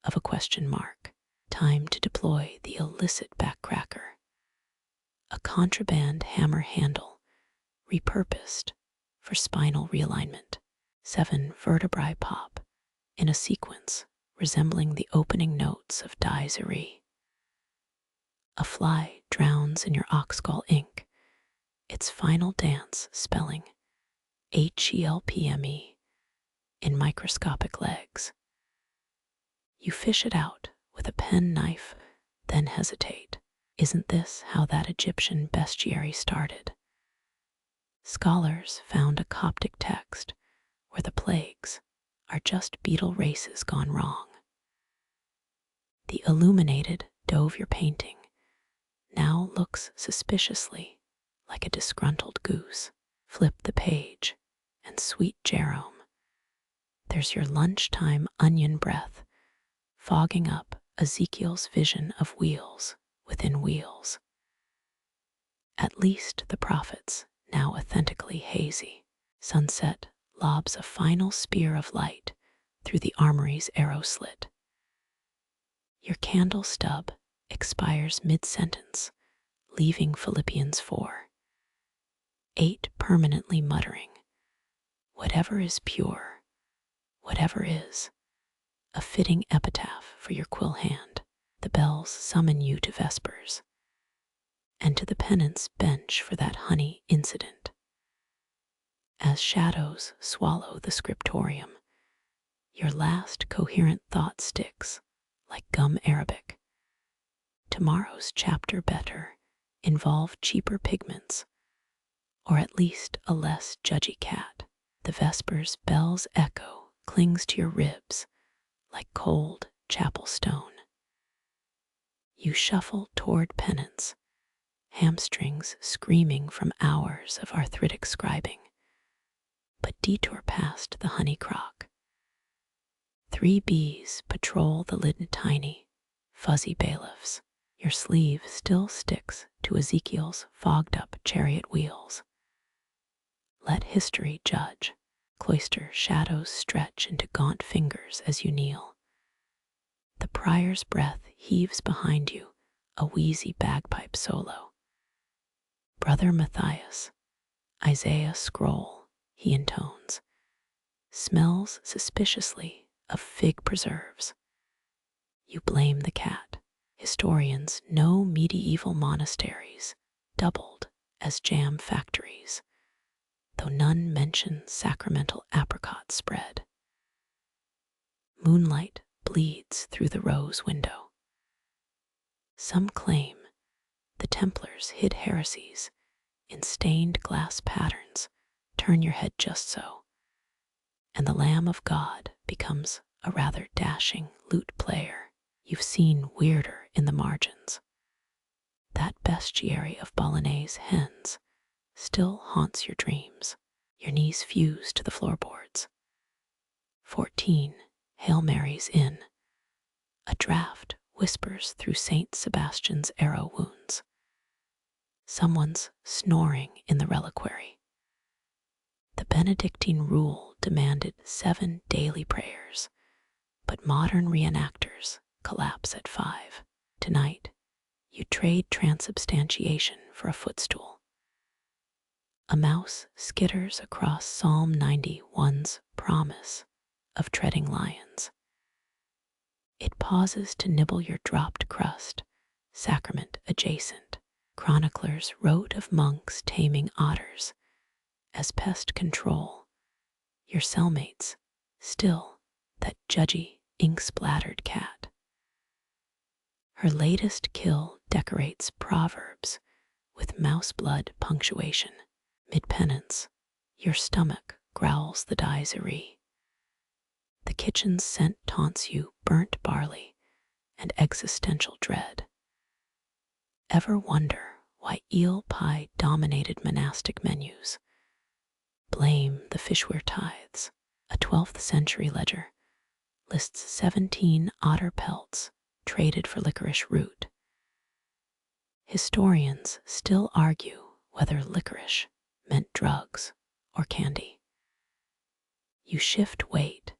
of a question mark. Time to deploy the illicit backcracker, a contraband hammer handle repurposed for spinal realignment. 7 vertebrae pop in a sequence resembling the opening notes of Die Zeri. A fly drowns in your oxgall ink, its final dance spelling HELPME in microscopic legs. You fish it out with a pen knife, then hesitate. Isn't this how that Egyptian bestiary started? Scholars found a Coptic text where the plagues are just beetle races gone wrong. The Illuminated dove your painting now looks suspiciously like a disgruntled goose. Flip the page, and sweet Jerome, there's your lunchtime onion breath fogging up Ezekiel's vision of wheels within wheels. At least the prophets, now authentically hazy. Sunset lobs a final spear of light through the armory's arrow slit. Your candle stub expires mid-sentence, leaving Philippians 4:8 permanently muttering, whatever is pure, whatever is, a fitting epitaph for your quill hand. The bells summon you to vespers, and to the penance bench for that honey incident. As shadows swallow the scriptorium, your last coherent thought sticks like gum Arabic. Tomorrow's chapter better involve cheaper pigments, or at least a less judgy cat. The vespers bells echo clings to your ribs like cold chapel stone. You shuffle toward penance, hamstrings screaming from hours of arthritic scribing, but detour past the honey crock. 3 bees patrol the lid, tiny, fuzzy bailiffs. Your sleeve still sticks to Ezekiel's fogged-up chariot wheels. Let history judge. Cloister shadows stretch into gaunt fingers as you kneel. The prior's breath heaves behind you, a wheezy bagpipe solo. Brother Matthias, Isaiah scroll, he intones, smells suspiciously of fig preserves. You blame the cat. Historians know medieval monasteries doubled as jam factories, though none mention sacramental apricot spread. Moonlight bleeds through the rose window. Some claim the Templars hid heresies in stained glass patterns. Turn your head just so, and the Lamb of God becomes a rather dashing lute player you've seen weirder in the margins. That bestiary of Bolognese hens still haunts your dreams. Your knees fuse to the floorboards. 14 Hail Marys in. A draft whispers through St. Sebastian's arrow wounds. Someone's snoring in the reliquary. The Benedictine rule demanded 7 daily prayers, but modern reenactors collapse at 5. Tonight, you trade transubstantiation for a footstool. A mouse skitters across Psalm 91's promise of treading lions. It pauses to nibble your dropped crust, sacrament adjacent. Chroniclers wrote of monks taming otters as pest control. Your cellmates, still that judgy, ink-splattered cat. Her latest kill decorates Proverbs with mouse blood punctuation. Mid-penance, your stomach growls the dizery. The kitchen's scent taunts you burnt barley and existential dread. Ever wonder why eel pie dominated monastic menus? Blame the fishware tithes. A 12th century ledger lists 17 otter pelts traded for licorice root. Historians still argue whether licorice meant drugs or candy. You shift weight,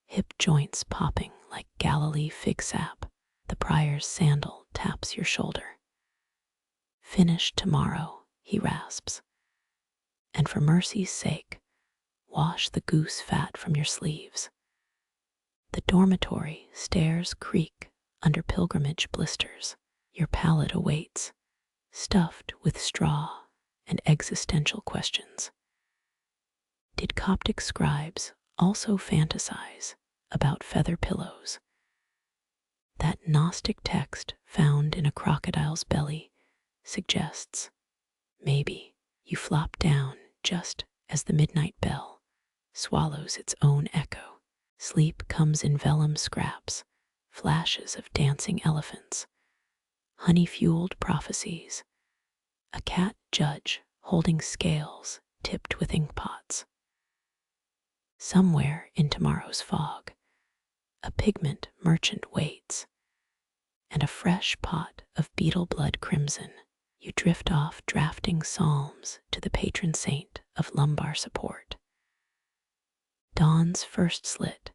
hip joints popping like Galilee fig sap. The prior's sandal taps your shoulder. Finish tomorrow, he rasps. And for mercy's sake, wash the goose fat from your sleeves. The dormitory stairs creak under pilgrimage blisters. Your palate awaits, stuffed with straw and existential questions. Did Coptic scribes also fantasize about feather pillows? That Gnostic text found in a crocodile's belly suggests maybe you flop down just as the midnight bell swallows its own echo. Sleep comes in vellum scraps, flashes of dancing elephants, honey-fueled prophecies, a cat judge holding scales tipped with inkpots. Somewhere in tomorrow's fog, a pigment merchant waits, and a fresh pot of beetle blood crimson. You drift off drafting psalms to the patron saint of lumbar support. Dawn's first slit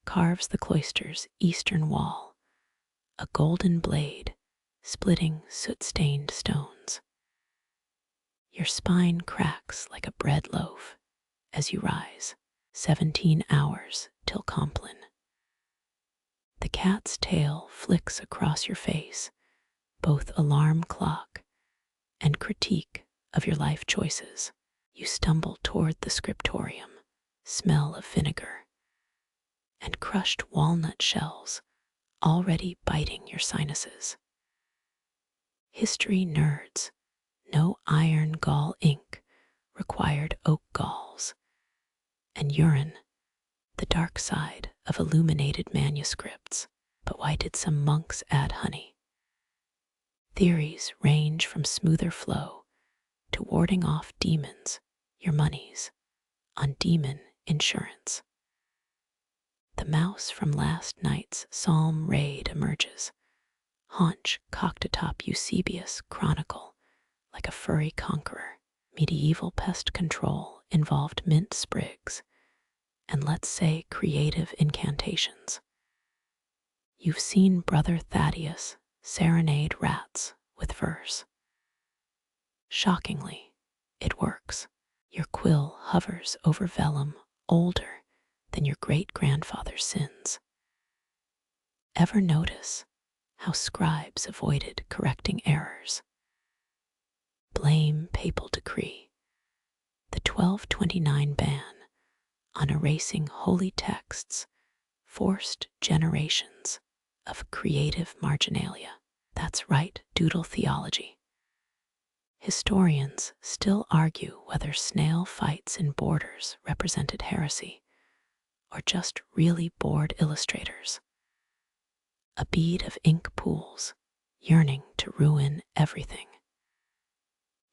carves the cloister's eastern wall, a golden blade splitting soot-stained stones. Your spine cracks like a bread loaf as you rise. 17 hours till Compline. The cat's tail flicks across your face, both alarm clock and critique of your life choices. You stumble toward the scriptorium, smell of vinegar, and crushed walnut shells already biting your sinuses. History nerds, no iron gall ink, required oak galls, and urine, the dark side of illuminated manuscripts. But why did some monks add honey? Theories range from smoother flow to warding off demons, your monies, on demon insurance. The mouse from last night's psalm raid emerges, haunch cocked atop Eusebius' chronicle like a furry conqueror. Medieval pest control involved mint sprigs and, let's say, creative incantations. You've seen Brother Thaddeus serenade rats with verse. Shockingly, it works. Your quill hovers over vellum older than your great-grandfather's sins. Ever notice how scribes avoided correcting errors? Blame papal decree, the 1229 ban on erasing holy texts forced generations of creative marginalia. That's right, doodle theology. Historians still argue whether snail fights in borders represented heresy or just really bored illustrators. A bead of ink pools, yearning to ruin everything.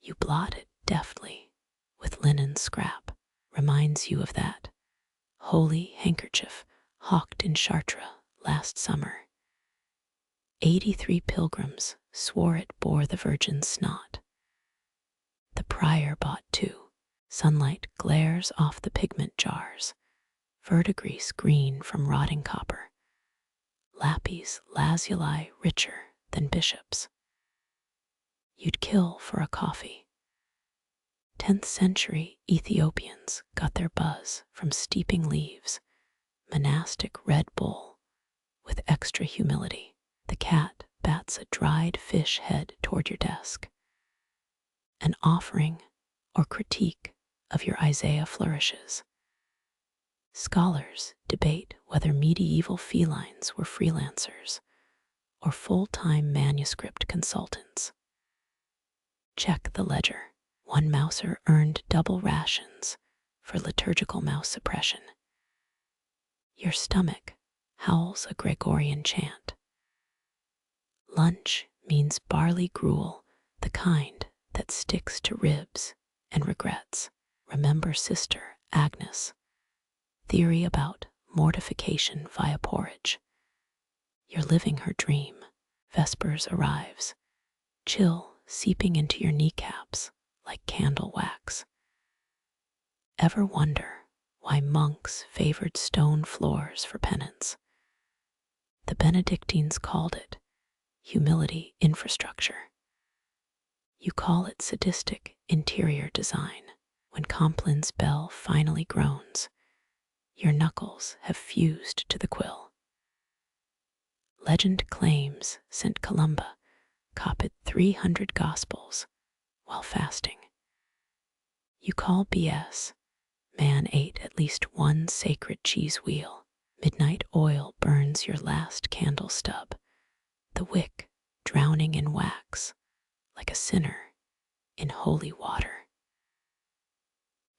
You blot it deftly with linen scrap, reminds you of that holy handkerchief hawked in Chartres last summer. 83 pilgrims swore it bore the Virgin's snot. The prior bought 2. Sunlight glares off the pigment jars, verdigris green from rotting copper, lapis lazuli richer than bishops. You'd kill for a coffee. 10th century Ethiopians got their buzz from steeping leaves, monastic Red Bull with extra humility. The cat bats a dried fish head toward your desk. An offering or critique of your Isaiah flourishes. Scholars debate whether medieval felines were freelancers or full-time manuscript consultants. Check the ledger. One mouser earned double rations for liturgical mouse suppression. Your stomach howls a Gregorian chant. Lunch means barley gruel, the kind that sticks to ribs and regrets. Remember Sister Agnes' theory about mortification via porridge. You're living her dream. Vespers arrives, chill seeping into your kneecaps like candle wax. Ever wonder why monks favored stone floors for penance? The Benedictines called it humility infrastructure. You call it sadistic interior design. When Complin's bell finally groans, your knuckles have fused to the quill. Legend claims St. Columba copied 300 gospels while fasting. You call BS. Man ate at least one sacred cheese wheel. Midnight oil burns your last candle stub, the wick drowning in wax like a sinner in holy water.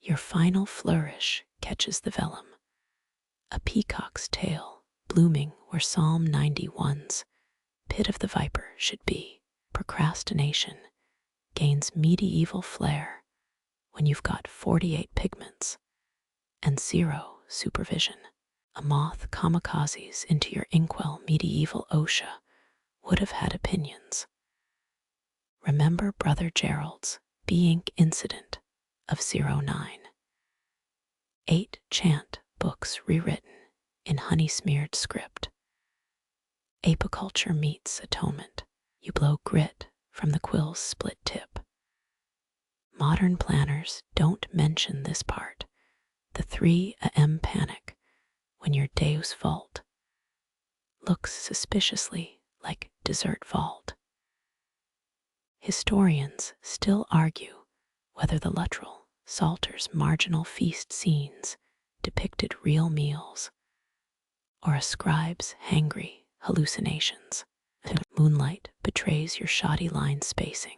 Your final flourish catches the vellum, a peacock's tail blooming where Psalm 91's pit of the viper should be. Procrastination gains medieval flair when you've got 48 pigments and 0 supervision. A moth kamikazes into your inkwell medieval OSHA would have had opinions. Remember Brother Gerald's B-ink incident of 09. 8 chant books rewritten in honey-smeared script. Apiculture meets atonement. You blow grit from the quill's split tip. Modern planners don't mention this part, the 3 a.m. panic when your Deus vault looks suspiciously like dessert vault. Historians still argue whether the Luttrell Psalter's marginal feast scenes depicted real meals or a scribe's hangry hallucinations. Moonlight betrays your shoddy line spacing.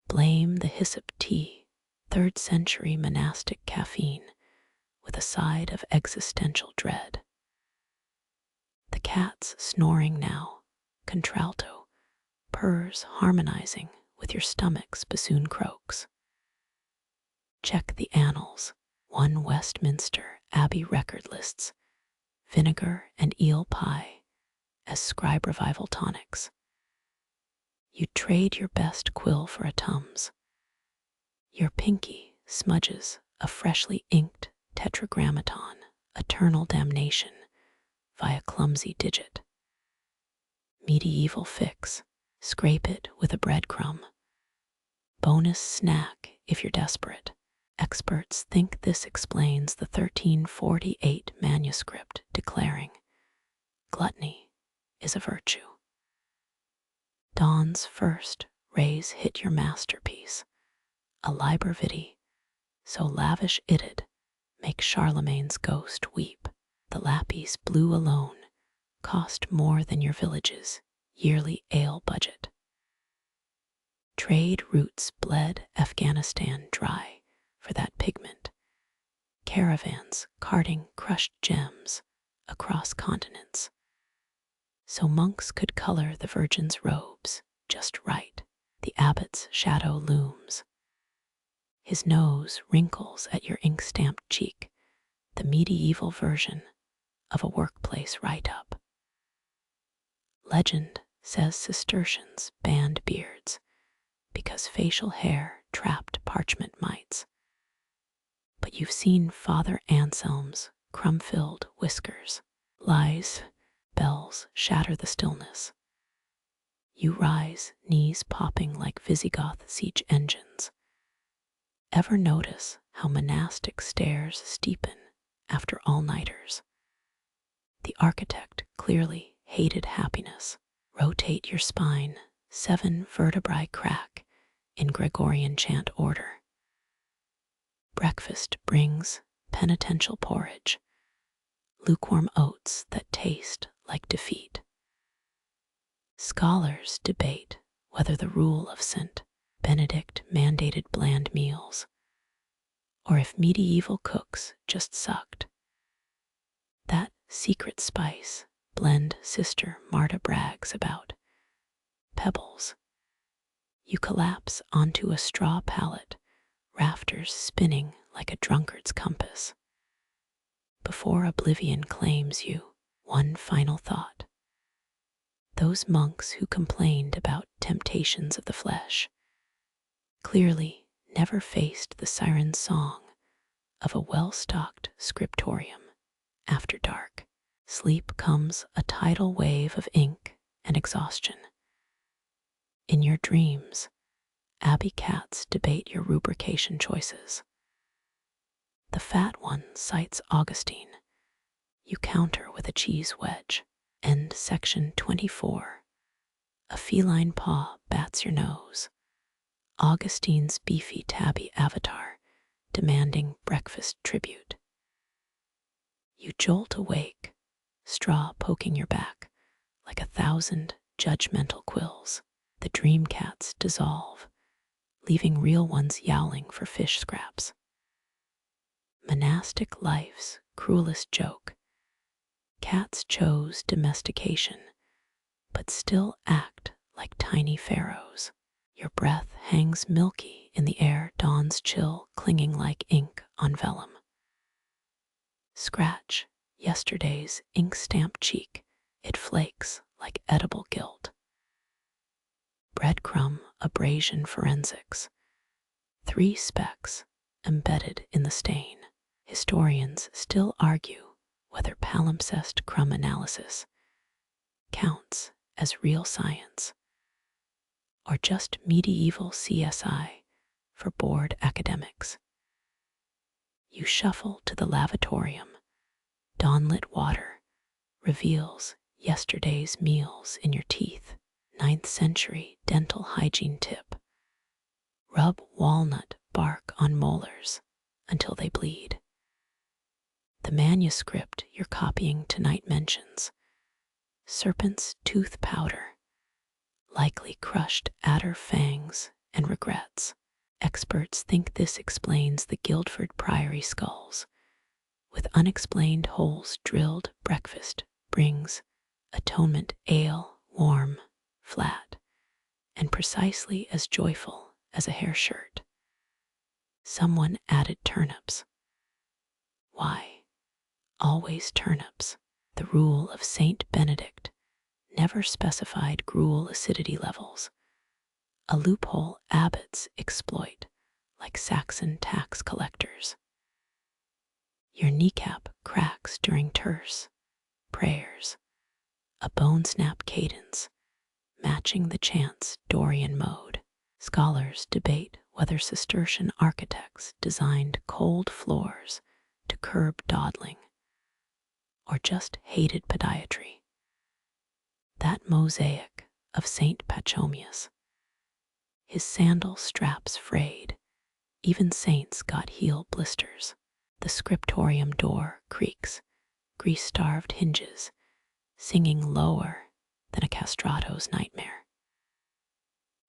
Blame the hyssop tea, 3rd century monastic caffeine with a side of existential dread. The cat's snoring now, contralto, purrs harmonizing with your stomach's bassoon croaks. Check the annals. 1 Westminster Abbey record lists vinegar and eel pie as scribe revival tonics. You trade your best quill for a Tums. Your pinky smudges a freshly inked tetragrammaton, eternal damnation, via clumsy digit. Medieval fix, scrape it with a breadcrumb. Bonus snack if you're desperate. Experts think this explains the 1348 manuscript declaring, "Gluttony is a virtue." Dawn's first rays hit your masterpiece, a liber vitae, so lavish it'd make Charlemagne's ghost weep. The lapis blue alone cost more than your village's yearly ale budget. Trade routes bled Afghanistan dry for that pigment, caravans carting crushed gems across continents, so monks could color the virgin's robes just right. The abbot's shadow looms. His nose wrinkles at your ink-stamped cheek, the medieval version of a workplace write-up. Legend says Cistercians banned beards because facial hair trapped parchment mites. But you've seen Father Anselm's crumb-filled whiskers. Lies, bells shatter the stillness. You rise, knees popping like Visigoth siege engines. Ever notice how monastic stairs steepen after all-nighters? The architect clearly hated happiness. Rotate your spine, 7 vertebrae crack in Gregorian chant order. Breakfast brings penitential porridge, lukewarm oats that taste like defeat. Scholars debate whether the rule of St. Benedict mandated bland meals, or if medieval cooks just sucked. That secret spice blend Sister Marta brags about. Pebbles. You collapse onto a straw pallet, rafters spinning like a drunkard's compass. Before oblivion claims you, one final thought. Those monks who complained about temptations of the flesh clearly never faced the siren song of a well-stocked scriptorium after dark. Sleep comes a tidal wave of ink and exhaustion. In your dreams, abbey cats debate your rubrication choices. The fat one cites Augustine. You counter with a cheese wedge. End section 24. A feline paw bats your nose. Augustine's beefy tabby avatar demanding breakfast tribute. You jolt awake, straw poking your back like 1,000 judgmental quills. The dream cats dissolve, leaving real ones yowling for fish scraps. Monastic life's cruelest joke. Cats chose domestication, but still act like tiny pharaohs. Your breath hangs milky in the air, dawn's chill clinging like ink on vellum. Scratch yesterday's ink-stamped cheek, it flakes like edible gild. Breadcrumb abrasion forensics. 3 specks embedded in the stain. Historians still argue whether palimpsest crumb analysis counts as real science or just medieval CSI for bored academics. You shuffle to the lavatorium. Dawnlit water reveals yesterday's meals in your teeth. 9th century dental hygiene tip. Rub walnut bark on molars until they bleed. The manuscript you're copying tonight mentions serpent's tooth powder, likely crushed adder fangs and regrets. Experts think this explains the Guildford Priory skulls, with unexplained holes drilled. Breakfast brings atonement ale, warm, flat, and precisely as joyful as a hair shirt. Someone added turnips. Why? Always turnips. The rule of Saint Benedict never specified gruel acidity levels, a loophole abbots exploit like Saxon tax collectors. Your kneecap cracks during terse prayers, a bone snap cadence matching the chant's Dorian mode. Scholars debate whether Cistercian architects designed cold floors to curb dawdling or just hated podiatry. That mosaic of Saint Pachomius, his sandal straps frayed, even saints got heel blisters. The scriptorium door creaks, grease-starved hinges, singing lower than a castrato's nightmare.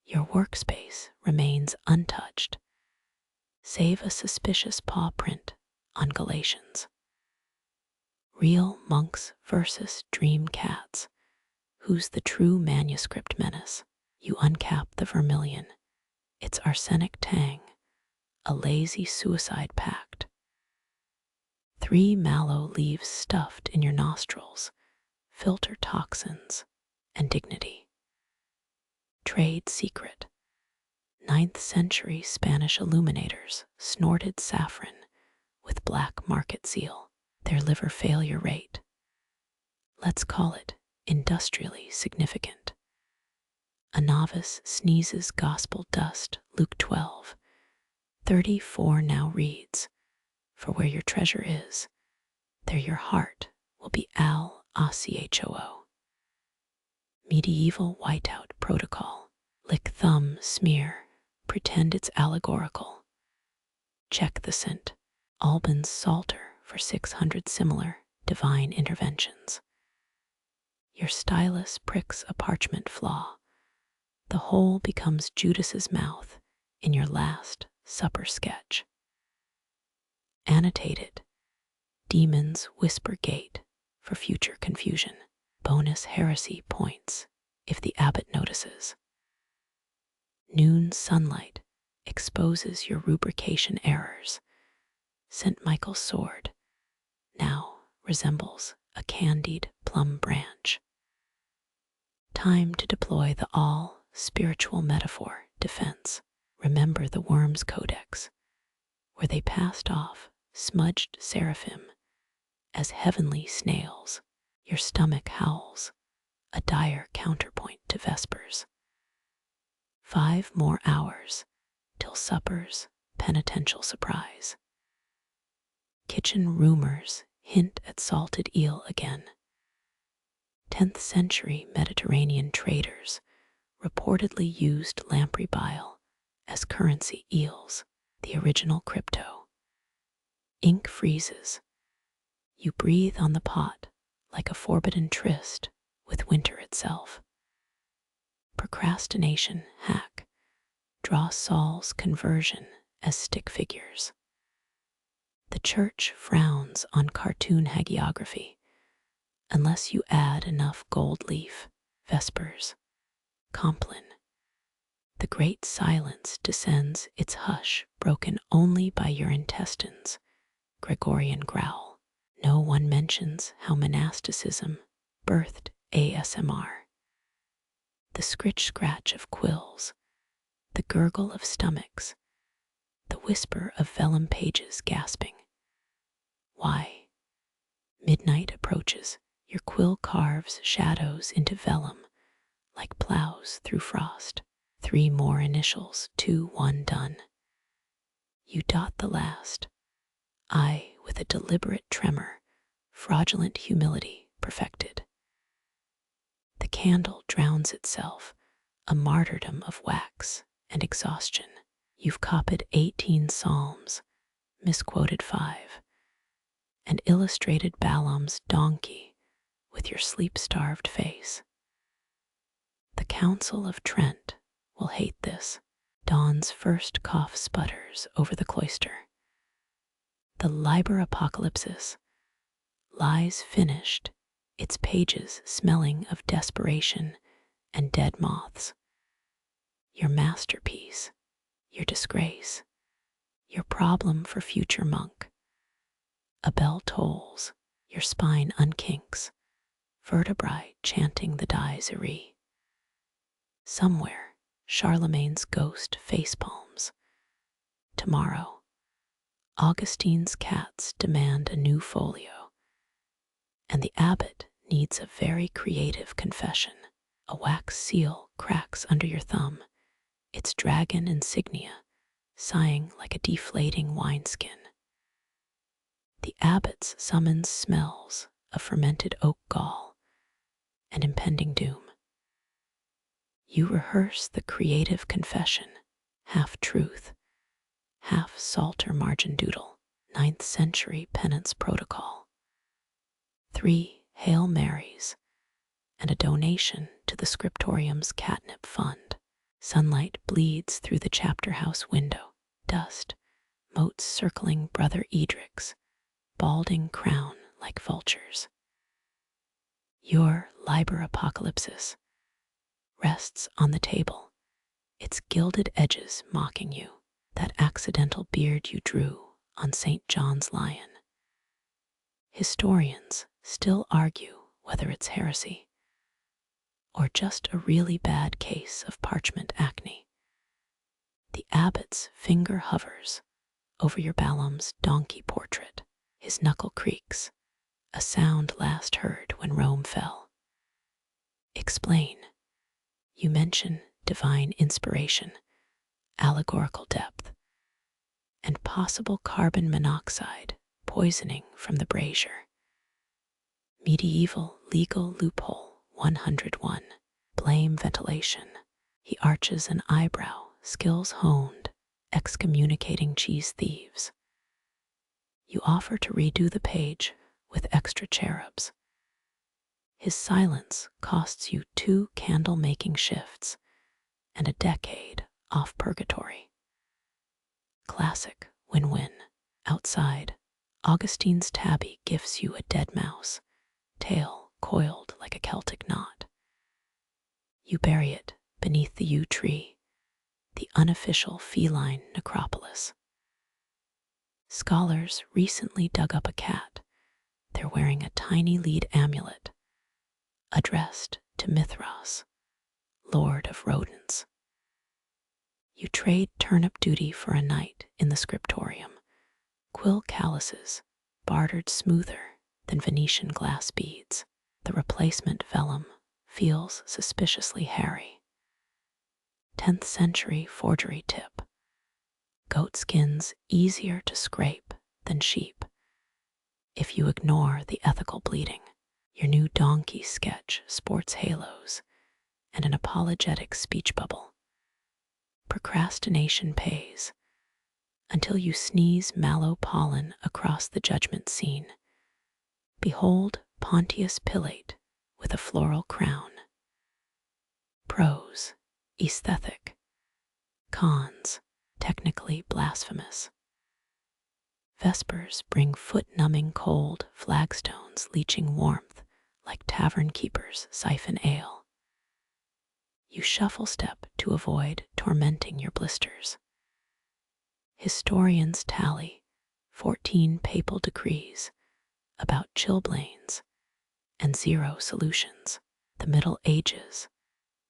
Your workspace remains untouched, save a suspicious paw print on Galatians. Real monks versus dream cats. Who's the true manuscript menace? You uncap the vermilion, its arsenic tang, a lazy suicide pact. 3 mallow leaves stuffed in your nostrils filter toxins and dignity. Trade secret. 9th century Spanish illuminators snorted saffron with black market seal. Their liver failure rate, let's call it industrially significant. A novice sneezes gospel dust. Luke 12:34 now reads, for where your treasure is, there your heart will be. Al-Achoo. Medieval whiteout protocol. Lick thumb, smear, pretend it's allegorical. Check the scent. Albans Psalter for 600 similar divine interventions. Your stylus pricks a parchment flaw. The hole becomes Judas's mouth in your last supper sketch. Annotated. Demons whisper gate for future confusion. Bonus heresy points if the abbot notices. Noon sunlight exposes your rubrication errors. St. Michael's sword now resembles a candied plum branch. Time to deploy the all-spiritual metaphor defense. Remember the Worms Codex, where they passed off smudged seraphim as heavenly snails. Your stomach howls, a dire counterpoint to Vespers. 5 more hours till supper's penitential surprise. Kitchen rumors hint at salted eel again. 10th century Mediterranean traders reportedly used lamprey bile as currency. Eels, the original crypto. Ink freezes. You breathe on the pot like a forbidden tryst with winter itself. Procrastination hack. Draw Saul's conversion as stick figures. The church frowns on cartoon hagiography unless you add enough gold leaf. Vespers. Compline. The great silence descends, its hush broken only by your intestines. Gregorian growl. No one mentions how monasticism birthed ASMR. The scritch-scratch of quills, the gurgle of stomachs, the whisper of vellum pages gasping. Why? Midnight approaches. Your quill carves shadows into vellum like plows through frost. 3 more initials, 2, 1 done. You dot the last. I, with a deliberate tremor, fraudulent humility perfected. The candle drowns itself, a martyrdom of wax and exhaustion. You've copied 18 psalms, misquoted 5, and illustrated Balaam's donkey with your sleep-starved face. The Council of Trent will hate this. Dawn's first cough sputters over the cloister. The Liber Apocalypsis lies finished, its pages smelling of desperation and dead moths. Your masterpiece, your disgrace, your problem for future monk. A bell tolls, your spine unkinks, vertebrae chanting the dies irae. Somewhere, Charlemagne's ghost facepalms. Tomorrow, Augustine's cats demand a new folio, and the abbot needs a very creative confession. A wax seal cracks under your thumb, its dragon insignia sighing like a deflating wineskin. The abbot's summons smells of fermented oak gall and impending doom. You rehearse the creative confession, half truth, half Psalter margin doodle, 9th century penance protocol. 3 Hail Marys and a donation to the Scriptoriums catnip fund. Sunlight bleeds through the chapter house window. Dust motes circling Brother Edric's balding crown like vultures. Your Liber Apocalypsis rests on the table, its gilded edges mocking you, that accidental beard you drew on St. John's lion. Historians still argue whether it's heresy or just a really bad case of parchment acne. The abbot's finger hovers over your Vellum's donkey portrait. His knuckle creaks, a sound last heard when Rome fell. Explain. You mention divine inspiration, allegorical depth, and possible carbon monoxide poisoning from the brazier. Medieval legal loophole 101. Blame ventilation. He arches an eyebrow, skills honed, excommunicating cheese thieves. You offer to redo the page with extra cherubs. His silence costs you 2 candle-making shifts and a decade off purgatory. Classic win-win. Outside, Augustine's tabby gifts you a dead mouse, tail coiled like a Celtic knot. You bury it beneath the yew tree, the unofficial feline necropolis. Scholars recently dug up a cat. They're wearing a tiny lead amulet, addressed to Mithras, Lord of Rodents. You trade turnip duty for a night in the Scriptorium, quill calluses bartered smoother than Venetian glass beads. The replacement vellum feels suspiciously hairy. 10th century forgery tip. Goat skins easier to scrape than sheep if you ignore the ethical bleeding. Your new donkey sketch sports halos and an apologetic speech bubble. Procrastination pays until you sneeze mallow pollen across the judgment scene. Behold Pontius Pilate with a floral crown. Pros, aesthetic. Cons, technically blasphemous. Vespers bring foot-numbing cold flagstones leaching warmth like tavern keepers siphon ale. You shuffle step to avoid tormenting your blisters. Historians tally 14 papal decrees about chilblains and 0 solutions. The Middle Ages,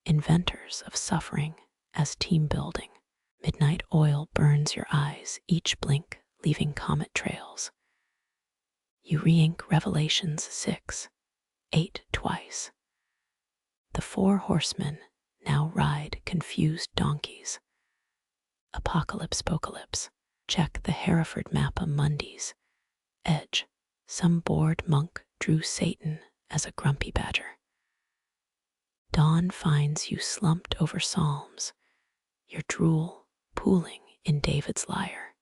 inventors of suffering as team building. Midnight oil burns your eyes, each blink leaving comet trails. You re-ink Revelations 6, 8 twice. The 4 horsemen now ride confused donkeys. Apocalypse. Check the Hereford Mappa Mundies. Edge. Some bored monk drew Satan as a grumpy badger. Dawn finds you slumped over psalms, your drool pooling in David's lyre.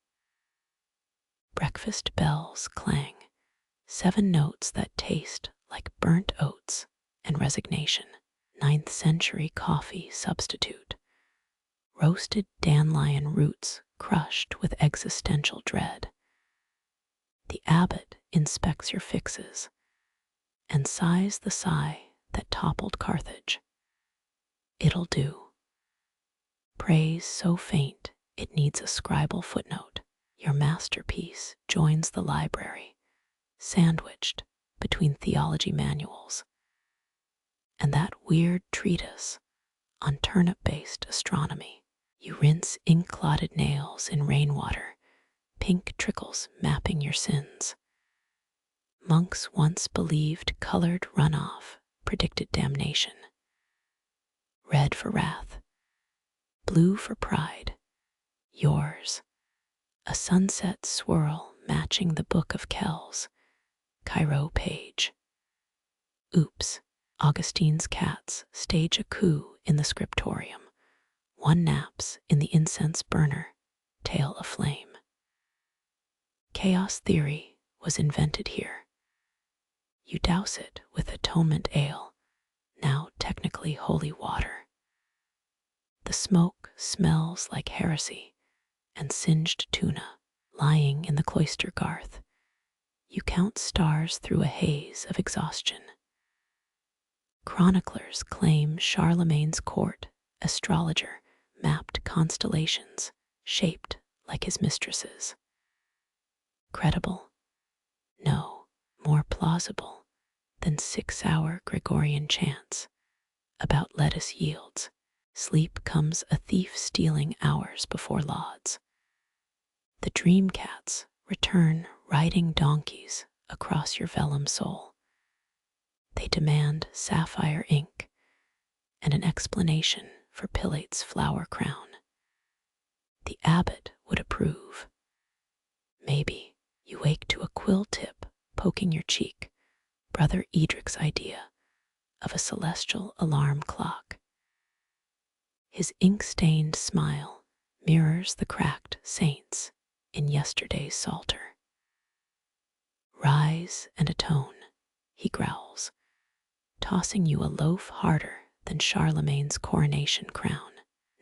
Breakfast bells clang, 7 notes that taste like burnt oats and resignation. 9th century coffee substitute. Roasted dandelion roots crushed with existential dread. The abbot inspects your fixes and sighs the sigh that toppled Carthage. It'll do. Praise so faint it needs a scribal footnote. Your masterpiece joins the library, sandwiched between theology manuals and that weird treatise on turnip-based astronomy. You rinse ink-clotted nails in rainwater, pink trickles mapping your sins. Monks once believed colored runoff predicted damnation. Red for wrath, blue for pride. Yours, a sunset swirl matching the Book of Kells, Cairo page. Oops, Augustine's cats stage a coup in the scriptorium. One naps in the incense burner, tail aflame. Chaos theory was invented here. You douse it with atonement ale, now technically holy water. The smoke smells like heresy and singed tuna lying in the cloister garth. You count stars through a haze of exhaustion. Chroniclers claim Charlemagne's court astrologer mapped constellations shaped like his mistresses. Credible? No, more plausible than 6-hour Gregorian chants about lettuce yields. Sleep comes a thief stealing hours before lauds. The dream cats return riding donkeys across your vellum soul. They demand sapphire ink and an explanation for Pilate's flower crown. The abbot would approve. Maybe you wake to a quill tip poking your cheek, Brother Edric's idea of a celestial alarm clock. His ink-stained smile mirrors the cracked saints in yesterday's psalter. Rise and atone, he growls, tossing you a loaf harder than Charlemagne's coronation crown.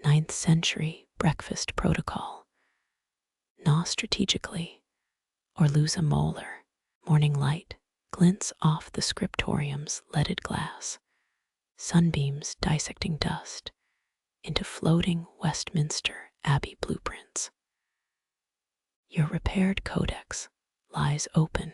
9th century breakfast protocol. Gnaw strategically or lose a molar. Morning light glints off the scriptorium's leaded glass, sunbeams dissecting dust into floating Westminster Abbey blueprints. Your repaired codex lies open,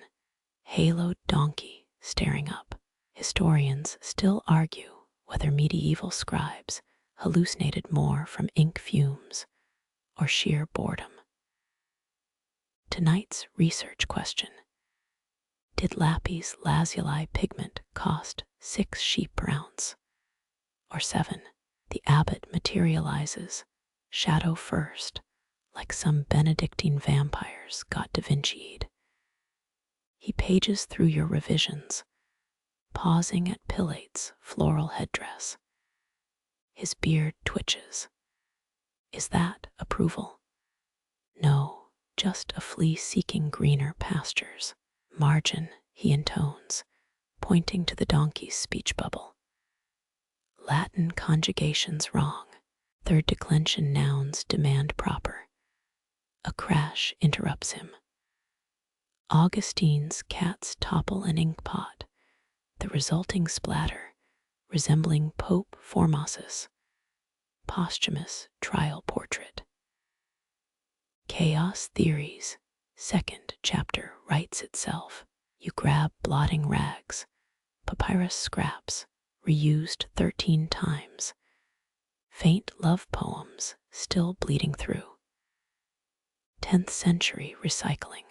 haloed donkey staring up. Historians still argue whether medieval scribes hallucinated more from ink fumes or sheer boredom. Tonight's research question: did lapis lazuli pigment cost 6 sheep per ounce? Or 7? The abbot materializes, shadow first, like some Benedictine vampires got Da Vinci'd. He pages through your revisions, pausing at Pilate's floral headdress. His beard twitches. Is that approval? No, just a flea seeking greener pastures. Margin, he intones, pointing to the donkey's speech bubble. Latin conjugations wrong. Third declension nouns demand proper. A crash interrupts him. Augustine's cats topple an inkpot, the resulting splatter resembling Pope Formosus' posthumous trial portrait. Chaos Theories, 2nd chapter writes itself. You grab blotting rags, papyrus scraps, reused 13 times, faint love poems still bleeding through. 10th century recycling,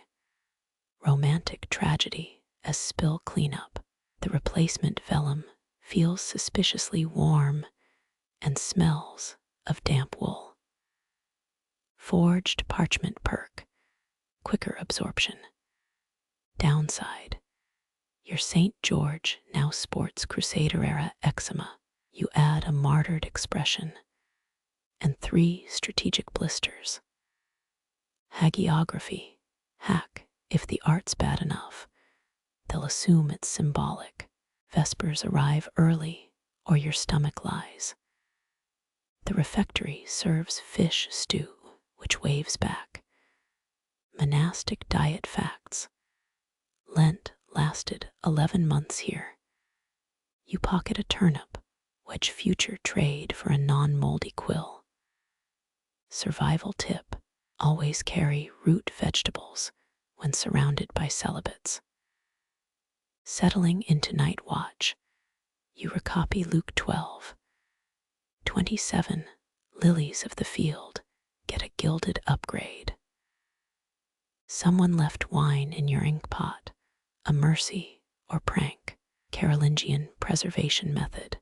romantic tragedy as spill cleanup. The replacement vellum feels suspiciously warm and smells of damp wool. Forged parchment perk, quicker absorption. Downside: your St. George now sports Crusader-era eczema. You add a martyred expression and 3 strategic blisters. Hagiography, hack if the art's bad enough. They'll assume it's symbolic. Vespers arrive early or your stomach lies. The refectory serves fish stew, which waves back. Monastic diet facts, Lent lasted 11 months here. You pocket a turnip, wedge future trade for a non-moldy quill. Survival tip: always carry root vegetables when surrounded by celibates. Settling into night watch, you recopy Luke 12:27. Lilies of the field get a gilded upgrade. Someone left wine in your ink pot, a mercy or prank. Carolingian preservation method.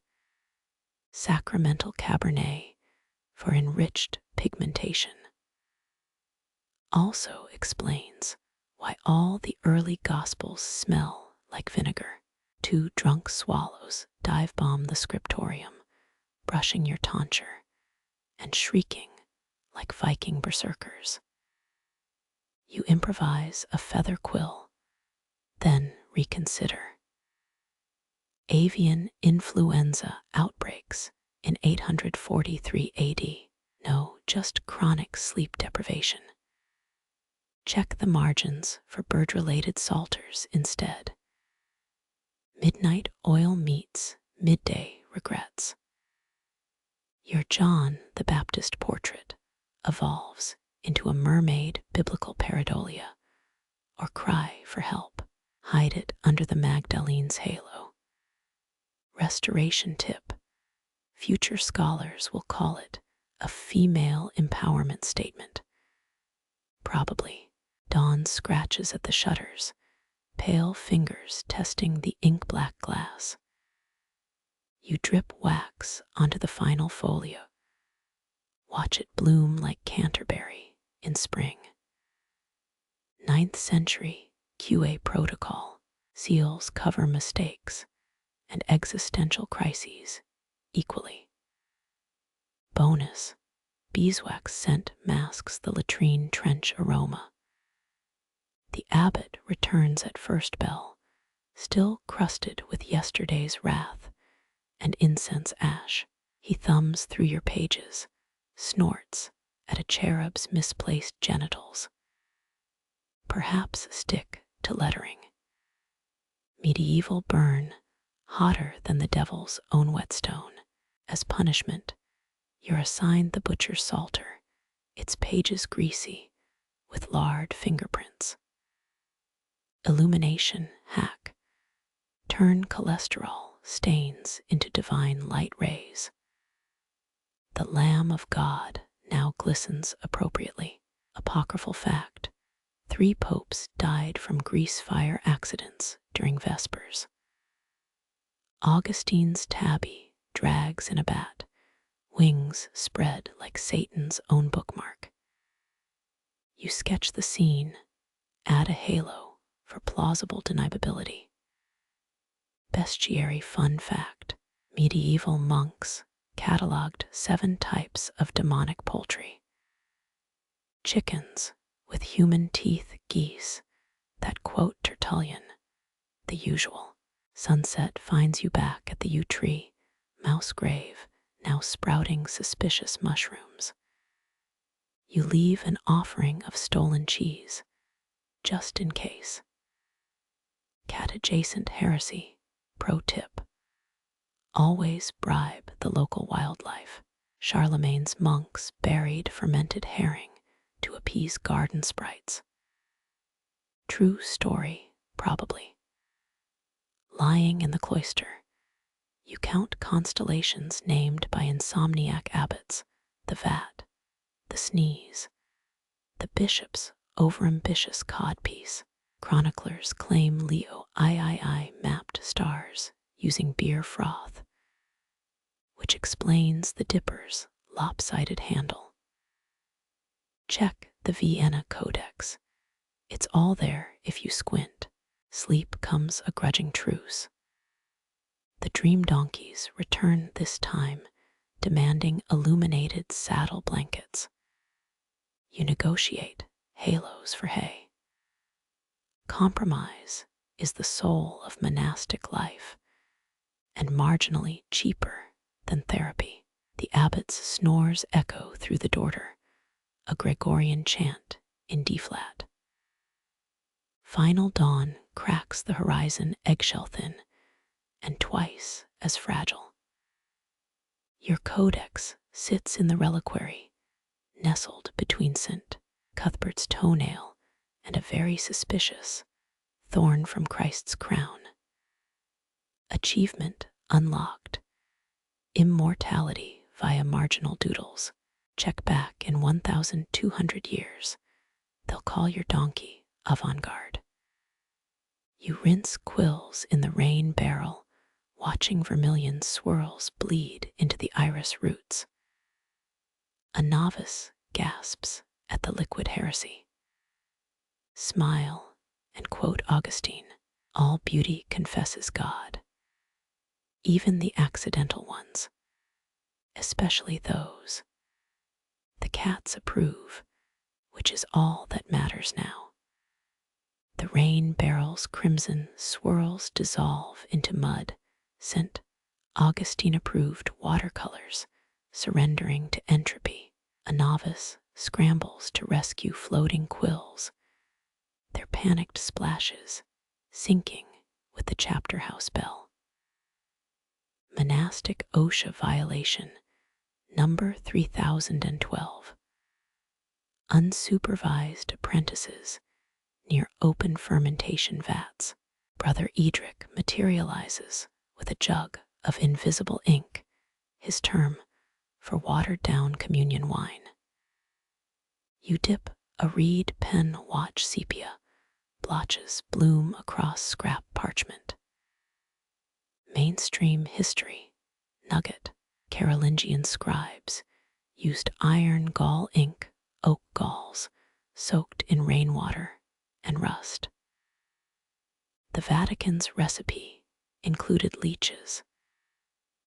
Sacramental Cabernet for enriched pigmentation. Also explains why all the early Gospels smell like vinegar. 2 drunk swallows dive bomb the scriptorium, brushing your tonsure and shrieking like Viking berserkers. You improvise a feather quill, then reconsider. Avian influenza outbreaks in 843 AD. No, just chronic sleep deprivation. Check the margins for bird-related salters instead. Midnight oil meets midday regrets. Your John the Baptist portrait evolves into a mermaid biblical pareidolia or cry for help. Hide it under the Magdalene's halo. Restoration tip: future scholars will call it a female empowerment statement. Probably. Dawn scratches at the shutters, pale fingers testing the ink-black glass. You drip wax onto the final folio. Watch it bloom like Canterbury in spring. 9th century QA protocol: seals cover mistakes and existential crises equally. Bonus: beeswax scent masks the latrine trench aroma. The abbot returns at first bell, still crusted with yesterday's wrath and incense ash. He thumbs through your pages, snorts at a cherub's misplaced genitals. Perhaps stick to lettering. Medieval burn, hotter than the devil's own whetstone. As punishment, you're assigned the butcher's psalter, its pages greasy with lard fingerprints. Illumination hack: turn cholesterol stains into divine light rays. The Lamb of God now glistens appropriately. Apocryphal fact: 3 popes died from grease fire accidents during Vespers. Augustine's tabby drags in a bat, wings spread like Satan's own bookmark. You sketch the scene, add a halo for plausible deniability. Bestiary fun fact: medieval monks cataloged 7 types of demonic poultry. Chickens with human teeth, geese that quote Tertullian, the usual. Sunset finds you back at the yew tree, mouse grave, now sprouting suspicious mushrooms. You leave an offering of stolen cheese, just in case. Cat-adjacent heresy, pro tip: always bribe the local wildlife. Charlemagne's monks buried fermented herring to appease garden sprites. True story, probably. Lying in the cloister, you count constellations named by insomniac abbots: the vat, the sneeze, the bishop's overambitious codpiece. Chroniclers claim Leo III mapped stars using beer froth, which explains the dipper's lopsided handle. Check the Vienna Codex. It's all there if you squint. Sleep comes a grudging truce. The dream donkeys return this time, demanding illuminated saddle blankets. You negotiate halos for hay. Compromise is the soul of monastic life, and marginally cheaper than therapy. The abbot's snores echo through the dorter, a Gregorian chant in D-flat. Final dawn cracks the horizon eggshell thin and twice as fragile. Your codex sits in the reliquary, nestled between St. Cuthbert's toenail and a very suspicious thorn from Christ's crown. Achievement unlocked. Immortality via marginal doodles. Check back in 1,200 years. They'll call your donkey avant-garde. You rinse quills in the rain barrel, watching vermilion swirls bleed into the iris roots. A novice gasps at the liquid heresy. Smile and quote Augustine, all beauty confesses God. Even the accidental ones, especially those. The cats approve, which is all that matters now. The rain barrel's crimson swirls dissolve into mud, St. Augustine-approved watercolors, surrendering to entropy. A novice scrambles to rescue floating quills, their panicked splashes sinking with the chapter house bell. Monastic OSHA violation, number 3012. Unsupervised apprentices near open fermentation vats. Brother Edric materializes with a jug of invisible ink, his term for watered-down communion wine. You dip a reed pen watch sepia, blotches bloom across scrap parchment. Mainstream history, nugget, Carolingian scribes used iron gall ink, oak galls, soaked in rainwater and rust. The Vatican's recipe included leeches,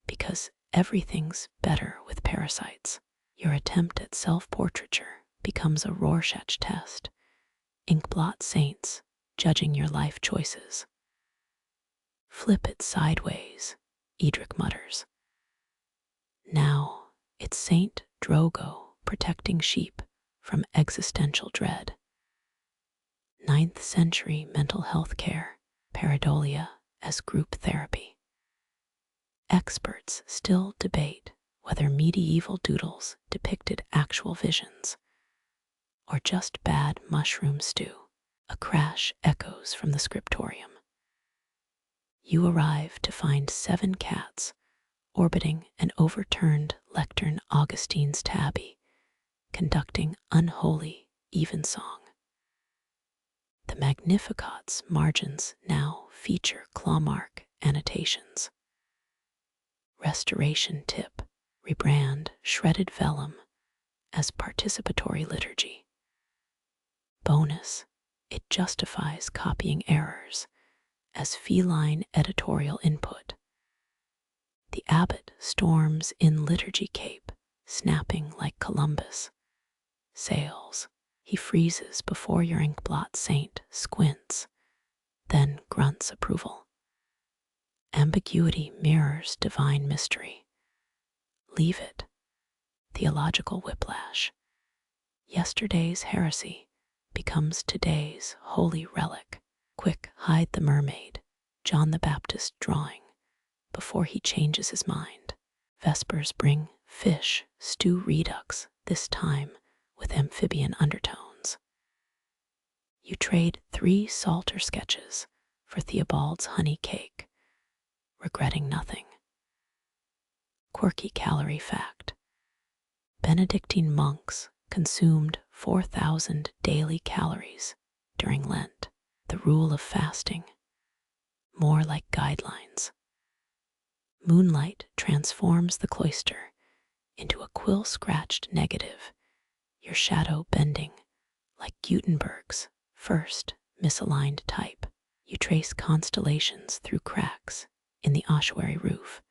because everything's better with parasites. Your attempt at self-portraiture becomes a Rorschach test, inkblot saints judging your life choices. Flip it sideways, Edric mutters. Now it's Saint Drogo protecting sheep from existential dread. 9th century mental health care, pareidolia as group therapy. Experts still debate whether medieval doodles depicted actual visions or just bad mushroom stew. A crash echoes from the scriptorium. You arrive to find 7 cats orbiting an overturned lectern Augustine's tabby, conducting unholy evensong. The Magnificat's margins now feature clawmark annotations. Restoration tip: rebrand shredded vellum as participatory liturgy. Bonus: it justifies copying errors as feline editorial input. The abbot storms in liturgy cape, snapping like Columbus. Sails. He freezes before your inkblot saint squints, then grunts approval. Ambiguity mirrors divine mystery. Leave it. Theological whiplash. Yesterday's heresy becomes today's holy relic. Quick, hide the mermaid, John the Baptist drawing, before he changes his mind. Vespers bring fish stew redux, this time with amphibian undertones. You trade 3 Psalter sketches for Theobald's honey cake, regretting nothing. Quirky calorie fact: Benedictine monks consumed 4,000 daily calories during Lent. The rule of fasting, more like guidelines. Moonlight transforms the cloister into a quill-scratched negative, your shadow bending like Gutenberg's first misaligned type. You trace constellations through cracks in the ossuary roof.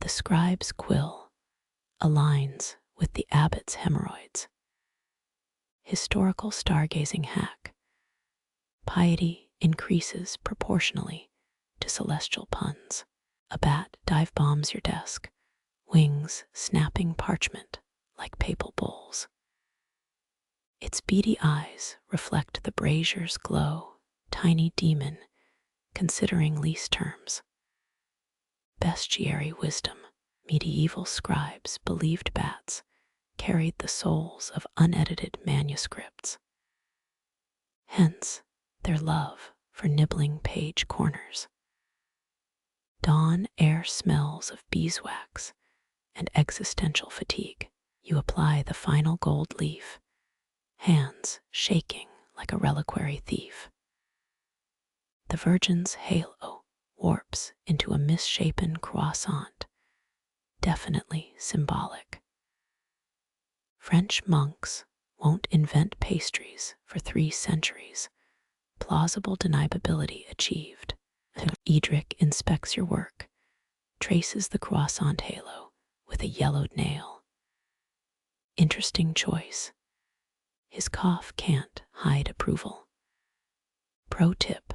The scribe's quill aligns with the abbot's hemorrhoids. Historical stargazing hack: piety increases proportionally to celestial puns. A bat dive bombs your desk, wings snapping parchment like papal bowls. Its beady eyes reflect the brazier's glow, tiny demon, considering lease terms. Bestiary wisdom, medieval scribes believed bats carried the souls of unedited manuscripts. Hence, their love for nibbling page corners. Dawn air smells of beeswax and existential fatigue. You apply the final gold leaf, hands shaking like a reliquary thief. The Virgin's halo warps into a misshapen croissant, definitely symbolic. French monks won't invent pastries for 3 centuries. Plausible deniability achieved. Edric inspects your work, traces the croissant halo with a yellowed nail. Interesting choice. His cough can't hide approval. Pro tip: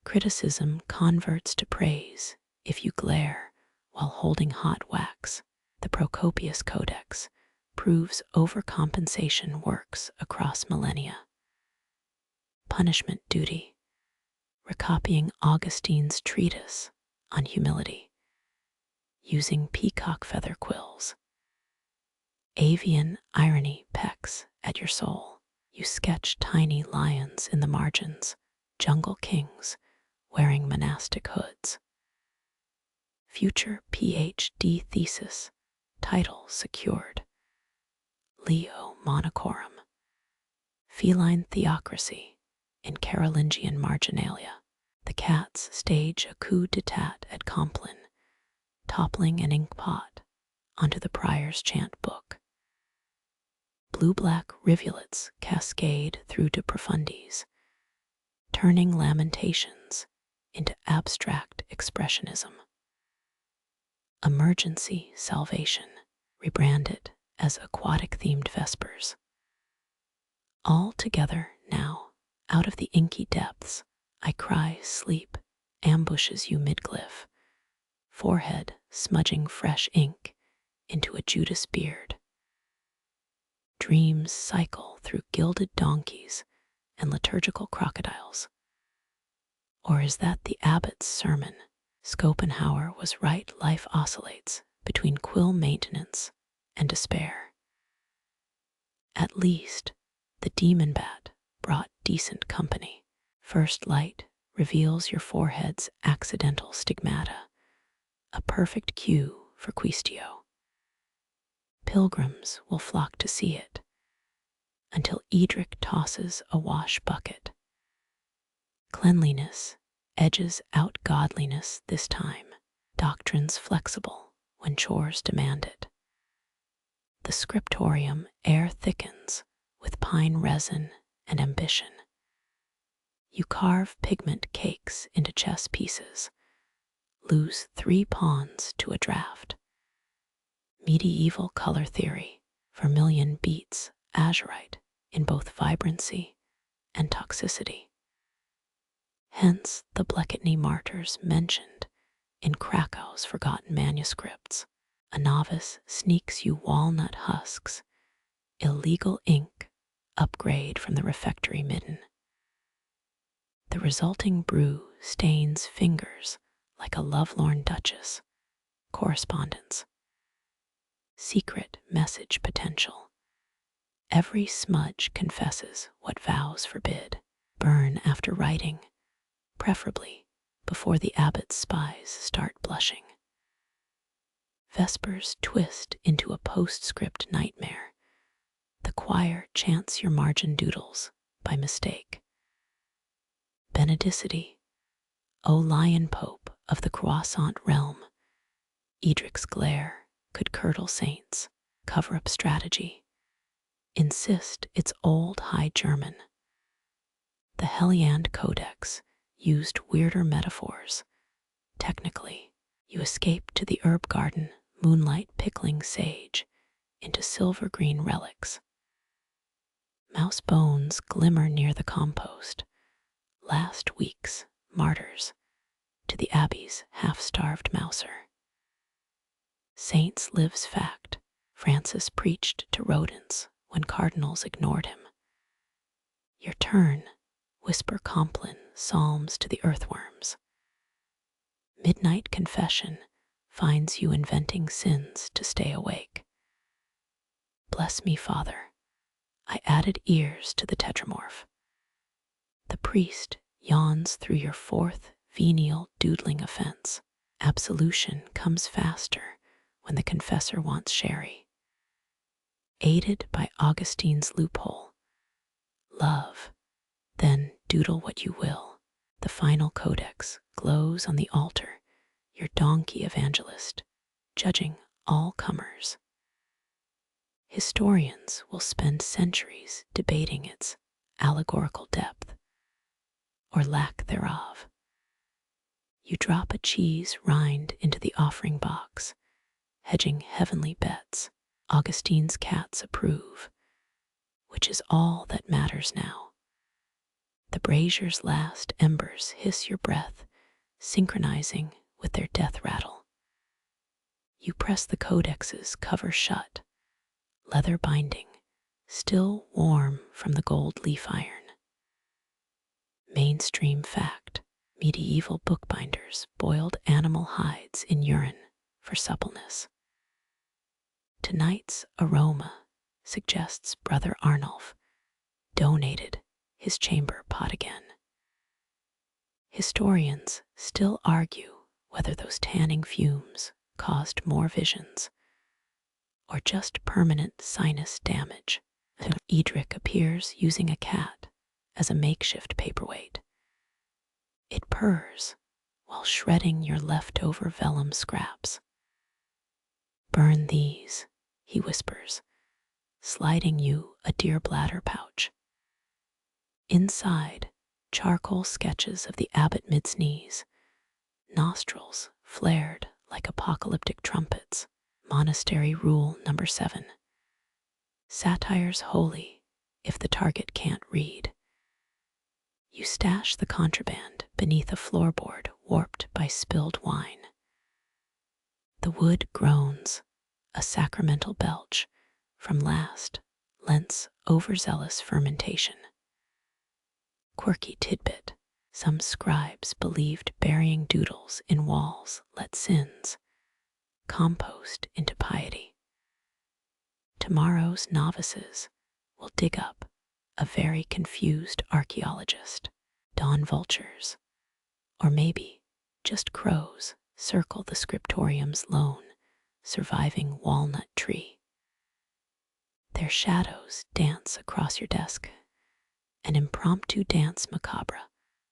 criticism converts to praise if you glare while holding hot wax. The Procopius Codex proves overcompensation works across millennia. Punishment duty: recopying Augustine's treatise on humility, using peacock feather quills. Avian irony pecks at your soul. You sketch tiny lions in the margins, jungle kings wearing monastic hoods. Future PhD thesis, title secured. Leo monocorum. Feline theocracy in Carolingian Marginalia. The cats stage a coup d'etat at Compline, toppling an ink pot onto the prior's chant book. Blue-black rivulets cascade through de profundis, turning lamentations into abstract expressionism. Emergency salvation, rebranded as aquatic-themed vespers. All together now, out of the inky depths, I cry sleep ambushes you midglyph, forehead smudging fresh ink into a Judas beard. Dreams cycle through gilded donkeys and liturgical crocodiles. Or is that the abbot's sermon? Schopenhauer was right, life oscillates between quill maintenance and despair. At least, the demon bat brought decent company. First light reveals your forehead's accidental stigmata, a perfect cue for Quistio. Pilgrims will flock to see it, until Edric tosses a wash bucket. Cleanliness edges out godliness this time, doctrines flexible when chores demand it. The scriptorium air thickens with pine resin and ambition. You carve pigment cakes into chess pieces, lose 3 pawns to a draft. Medieval color theory, vermilion beats azurite in both vibrancy and toxicity. Hence the Bleketny martyrs mentioned in Krakow's forgotten manuscripts. A novice sneaks you walnut husks, illegal ink, upgrade from the refectory midden. The resulting brew stains fingers like a lovelorn duchess. Correspondence. Secret message potential. Every smudge confesses what vows forbid. Burn after writing, preferably before the abbot's spies start blushing. Vespers twist into a postscript nightmare. The choir chants your margin doodles by mistake. Benedicity, O lion pope of the croissant realm, Edric's glare could curdle saints, cover up strategy, insist it's old High German. The Helliand Codex used weirder metaphors. Technically, you escape to the herb garden, moonlight pickling sage into silver-green relics. Mouse bones glimmer near the compost, last week's martyrs to the abbey's half-starved mouser. Saints lives fact, Francis preached to rodents when cardinals ignored him. Your turn, whisper Compline psalms to the earthworms. Midnight confession finds you inventing sins to stay awake. Bless me, Father. I added ears to the tetramorph. The priest yawns through your fourth venial doodling offense. Absolution comes faster when the confessor wants sherry. Aided by Augustine's loophole. Love, then doodle what you will. The final codex glows on the altar, your donkey evangelist, judging all comers. Historians will spend centuries debating its allegorical depth, or lack thereof. You drop a cheese rind into the offering box, hedging heavenly bets. Augustine's cats approve, which is all that matters now. The brazier's last embers hiss your breath, synchronizing with their death rattle. You press the codex's cover shut, leather binding, still warm from the gold leaf iron. Mainstream fact: medieval bookbinders boiled animal hides in urine for suppleness. Tonight's aroma suggests Brother Arnulf donated his chamber pot again. Historians still argue whether those tanning fumes caused more visions or just permanent sinus damage. Edric appears using a cat as a makeshift paperweight. It purrs while shredding your leftover vellum scraps. Burn these, he whispers, sliding you a deer bladder pouch. Inside, charcoal sketches of the abbot mid-sneeze, nostrils flared like apocalyptic trumpets. Monastery rule number 7. Satire's holy if the target can't read. You stash the contraband beneath a floorboard warped by spilled wine. The wood groans, a sacramental belch from last Lent's overzealous fermentation. Quirky tidbit: some scribes believed burying doodles in walls let sins compost into piety. Tomorrow's novices will dig up a very confused archaeologist. Dawn vultures, or maybe just crows, circle the Scriptorium's lone, surviving walnut tree. Their shadows dance across your desk, an impromptu dance macabre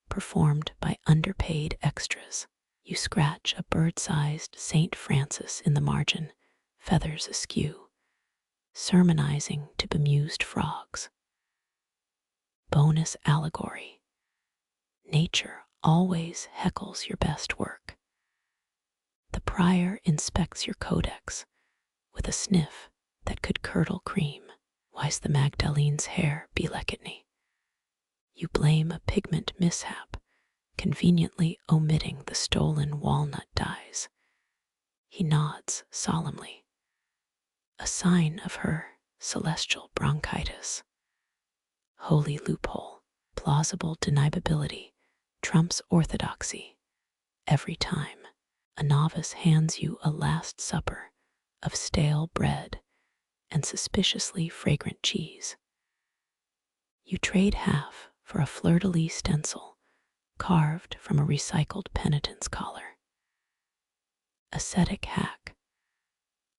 performed by underpaid extras. You scratch a bird-sized St. Francis in the margin, feathers askew, sermonizing to bemused frogs. Bonus allegory: nature always heckles your best work. The prior inspects your codex with a sniff that could curdle cream. Why's the Magdalene's hair be lecketney? You blame a pigment mishap, conveniently omitting the stolen walnut dyes. He nods solemnly, a sign of her celestial bronchitis. Holy loophole: plausible deniability trumps orthodoxy. Every time a novice hands you a last supper of stale bread and suspiciously fragrant cheese, you trade half for a fleur-de-lis stencil carved from a recycled penitent's collar. Ascetic hack: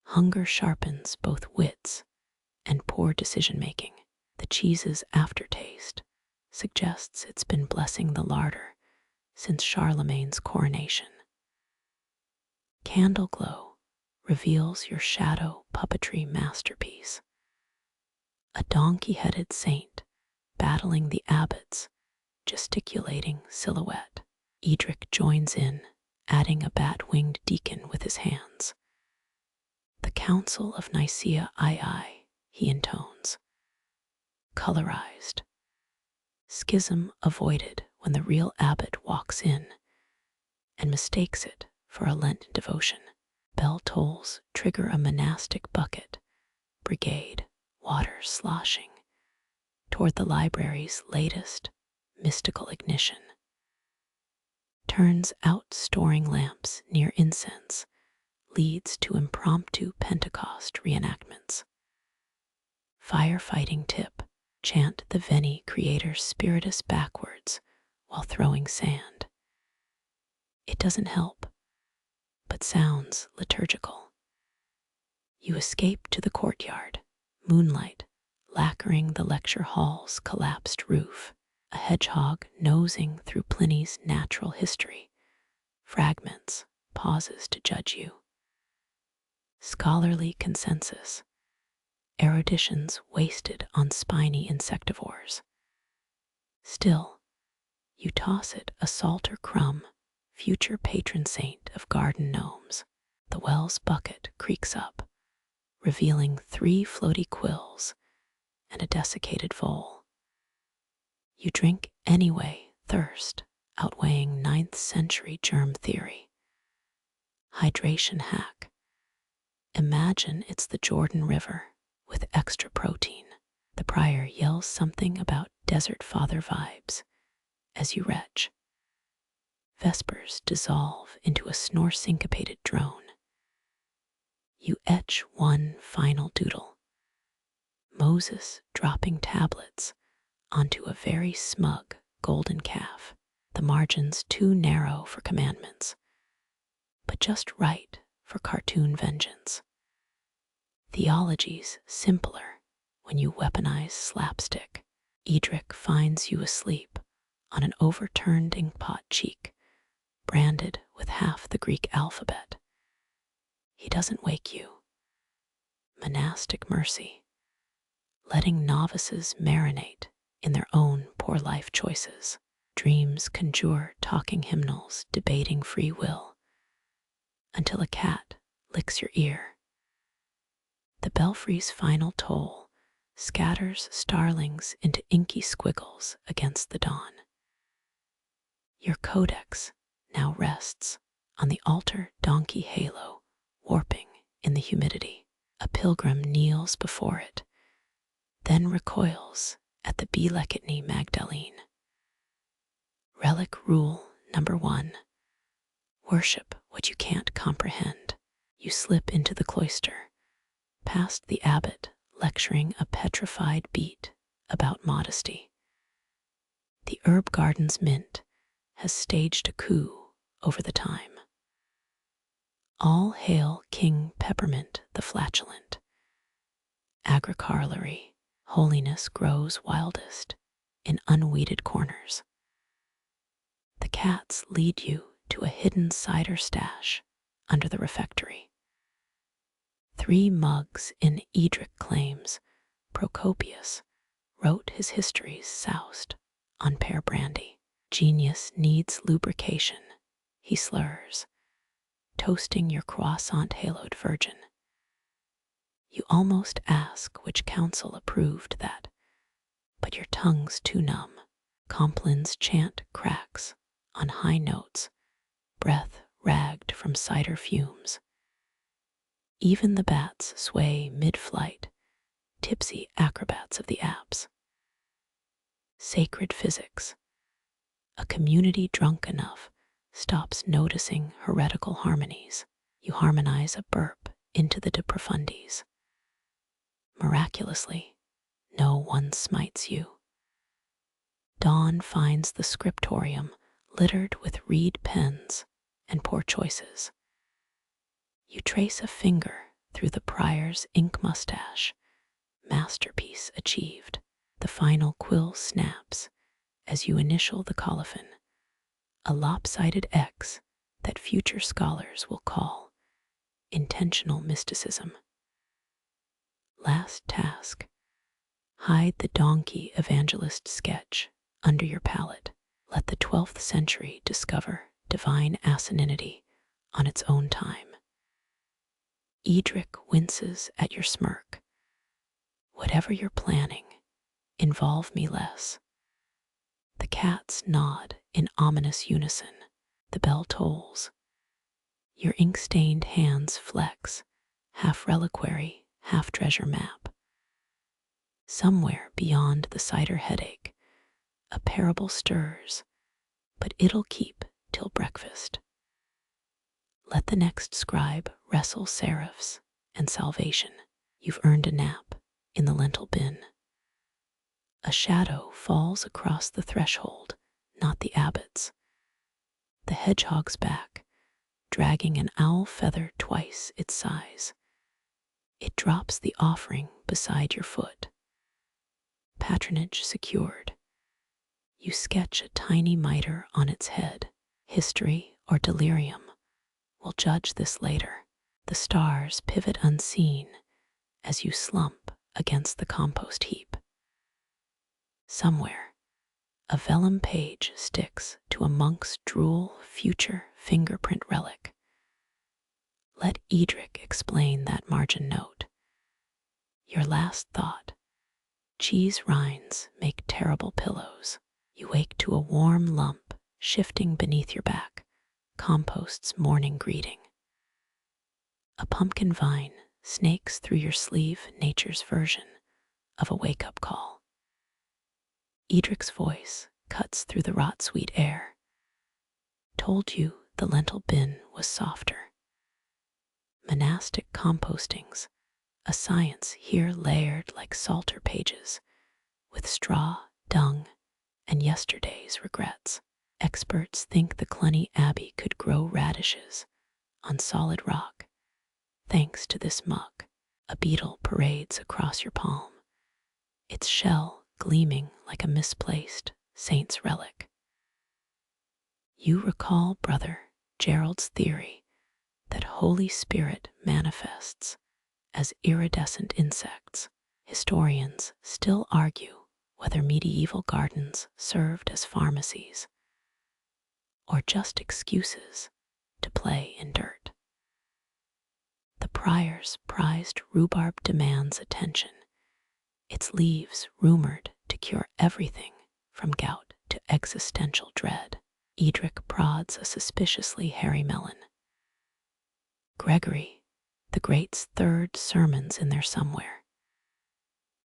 hunger sharpens both wits and poor decision-making. The cheese's aftertaste suggests it's been blessing the larder since Charlemagne's coronation. Candle glow reveals your shadow puppetry masterpiece. A donkey-headed saint battling the abbot's gesticulating silhouette. Edric joins in, adding a bat-winged deacon with his hands. The Council of Nicaea II, he intones. Colorized. Schism avoided when the real abbot walks in and mistakes it for a Lent devotion. Bell tolls trigger a monastic bucket, brigade, water sloshing, toward the library's latest mystical ignition. Turns out storing lamps near incense leads to impromptu Pentecost reenactments. Firefighting tip: chant the Veni Creator Spiritus backwards while throwing sand. It doesn't help, but sounds liturgical. You escape to the courtyard, moonlight lacquering the lecture hall's collapsed roof, a hedgehog nosing through Pliny's natural history. Fragments pauses to judge you. Scholarly consensus: erudition's wasted on spiny insectivores. Still, you toss it a salter crumb, future patron saint of garden gnomes. The well's bucket creaks up, revealing 3 floaty quills and a desiccated vole. You drink anyway, thirst outweighing 9th century germ theory. Hydration hack: imagine it's the Jordan River with extra protein. The prior yells something about desert father vibes as you retch. Vespers dissolve into a snore-syncopated drone. You etch one final doodle. Moses dropping tablets onto a very smug golden calf. The margins too narrow for commandments, but just right for cartoon vengeance. Theology's simpler when you weaponize slapstick. Edric finds you asleep on an overturned inkpot cheek, branded with half the Greek alphabet. He doesn't wake you. Monastic mercy, letting novices marinate in their own poor life choices. Dreams conjure talking hymnals debating free will, until a cat licks your ear. The belfry's final toll scatters starlings into inky squiggles against the dawn. Your codex now rests on the altar donkey halo, warping in the humidity. A pilgrim kneels before it, then recoils at the beetle-shell Magdalene. Relic rule number 1: worship what you can't comprehend. You slip into the cloister, past the abbot lecturing a petrified beat about modesty. The herb garden's mint has staged a coup over the time. All hail King Peppermint the Flatulent. Agricarlery, holiness grows wildest in unweeded corners. The cats lead you to a hidden cider stash under the refectory. 3 mugs in Edric claims Procopius wrote his histories soused on pear brandy. Genius needs lubrication, he slurs, toasting your croissant-haloed virgin. You almost ask which council approved that, but your tongue's too numb. Complin's chant cracks on high notes, breath ragged from cider fumes. Even the bats sway mid-flight, tipsy acrobats of the apse. Sacred physics: a community drunk enough stops noticing heretical harmonies. You harmonize a burp into the de profundis. Miraculously, no one smites you. Dawn finds the scriptorium littered with reed pens and poor choices. You trace a finger through the prior's ink mustache, masterpiece achieved. The final quill snaps as you initial the colophon, a lopsided X that future scholars will call intentional mysticism. Last task: hide the donkey evangelist sketch under your palette. Let the 12th century discover divine asininity on its own time. Edric winces at your smirk. Whatever you're planning, involve me less. The cats nod in ominous unison. The bell tolls. Your ink-stained hands flex, half reliquary, half treasure map. Somewhere beyond the cider headache, a parable stirs, but it'll keep till breakfast. Let the next scribe wrestle seraphs and salvation. You've earned a nap in the lentil bin. A shadow falls across the threshold, not the abbot's. The hedgehog's back, dragging an owl feather twice its size. It drops the offering beside your foot. Patronage secured. You sketch a tiny mitre on its head. History or delirium will judge this later. The stars pivot unseen as you slump against the compost heap. Somewhere, a vellum page sticks to a monk's drool future fingerprint relic. Let Edric explain that margin note. Your last thought. Cheese rinds make terrible pillows. You wake to a warm lump shifting beneath your back, compost's morning greeting. A pumpkin vine snakes through your sleeve, nature's version of a wake-up call. Edric's voice cuts through the rot-sweet air. Told you the lentil bin was softer. Monastic compostings, a science here layered like Psalter pages, with straw, dung, and yesterday's regrets. Experts think the Cluny Abbey could grow radishes on solid rock. Thanks to this mug, a beetle parades across your palm, its shell gleaming like a misplaced saint's relic. You recall Brother Gerald's theory that Holy Spirit manifests as iridescent insects. Historians still argue whether medieval gardens served as pharmacies or just excuses to play in dirt. The prior's prized rhubarb demands attention, its leaves rumored to cure everything from gout to existential dread. Edric prods a suspiciously hairy melon. Gregory, the great's third sermon's in there somewhere.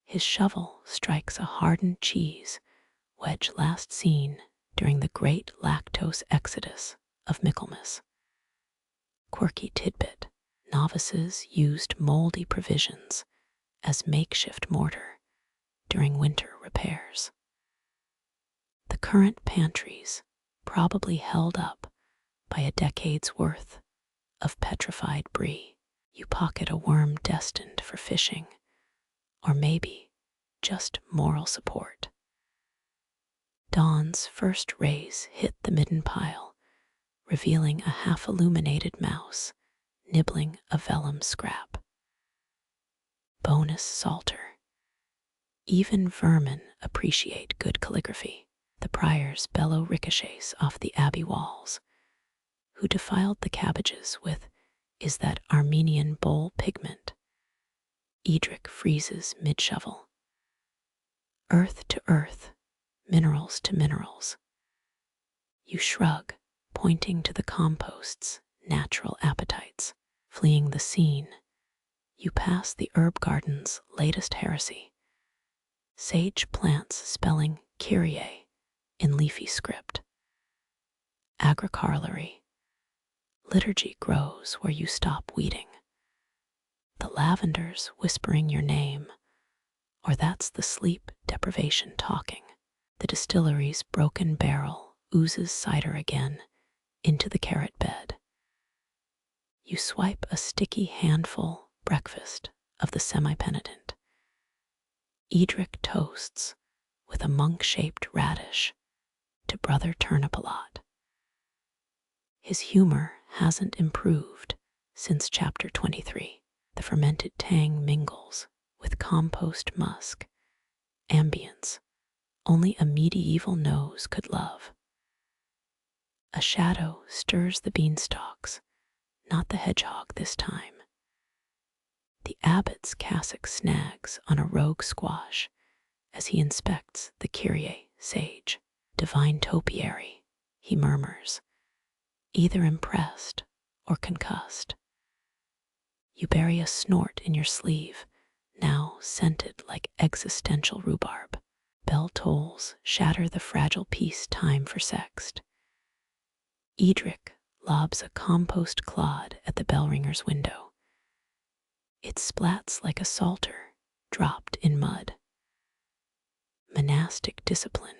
His shovel strikes a hardened cheese wedge last seen during the great lactose exodus of Michaelmas. Quirky tidbit, novices used moldy provisions as makeshift mortar during winter repairs. The current pantries probably held up by a decade's worth of petrified brie. You pocket a worm destined for fishing, or maybe just moral support. Dawn's first rays hit the midden pile, revealing a half-illuminated mouse nibbling a vellum scrap. Bonus Psalter. Even vermin appreciate good calligraphy. The prior's bellow ricochets off the abbey walls. Who defiled the cabbages with, is that Armenian bowl pigment? Edric freezes mid-shovel. Earth to earth, minerals to minerals. You shrug, pointing to the compost's natural appetites. Fleeing the scene, you pass the herb garden's latest heresy. Sage plants spelling Kyrie in leafy script. Agrocarlery. Liturgy grows where you stop weeding. The lavender's whispering your name, or that's the sleep deprivation talking. The distillery's broken barrel oozes cider again into the carrot bed. You swipe a sticky handful breakfast of the semi-penitent. Edric toasts with a monk-shaped radish to Brother Turnipalot. His humor hasn't improved since chapter 23. The fermented tang mingles with compost musk, ambience only a medieval nose could love. A shadow stirs the beanstalks, not the hedgehog this time. The abbot's cassock snags on a rogue squash as he inspects the Kyrie sage. Divine topiary, he murmurs, either impressed or concussed. You bury a snort in your sleeve, now scented like existential rhubarb. Bell tolls shatter the fragile peace time for sext. Edric lobs a compost clod at the bell ringer's window. It splats like a psalter dropped in mud. Monastic discipline,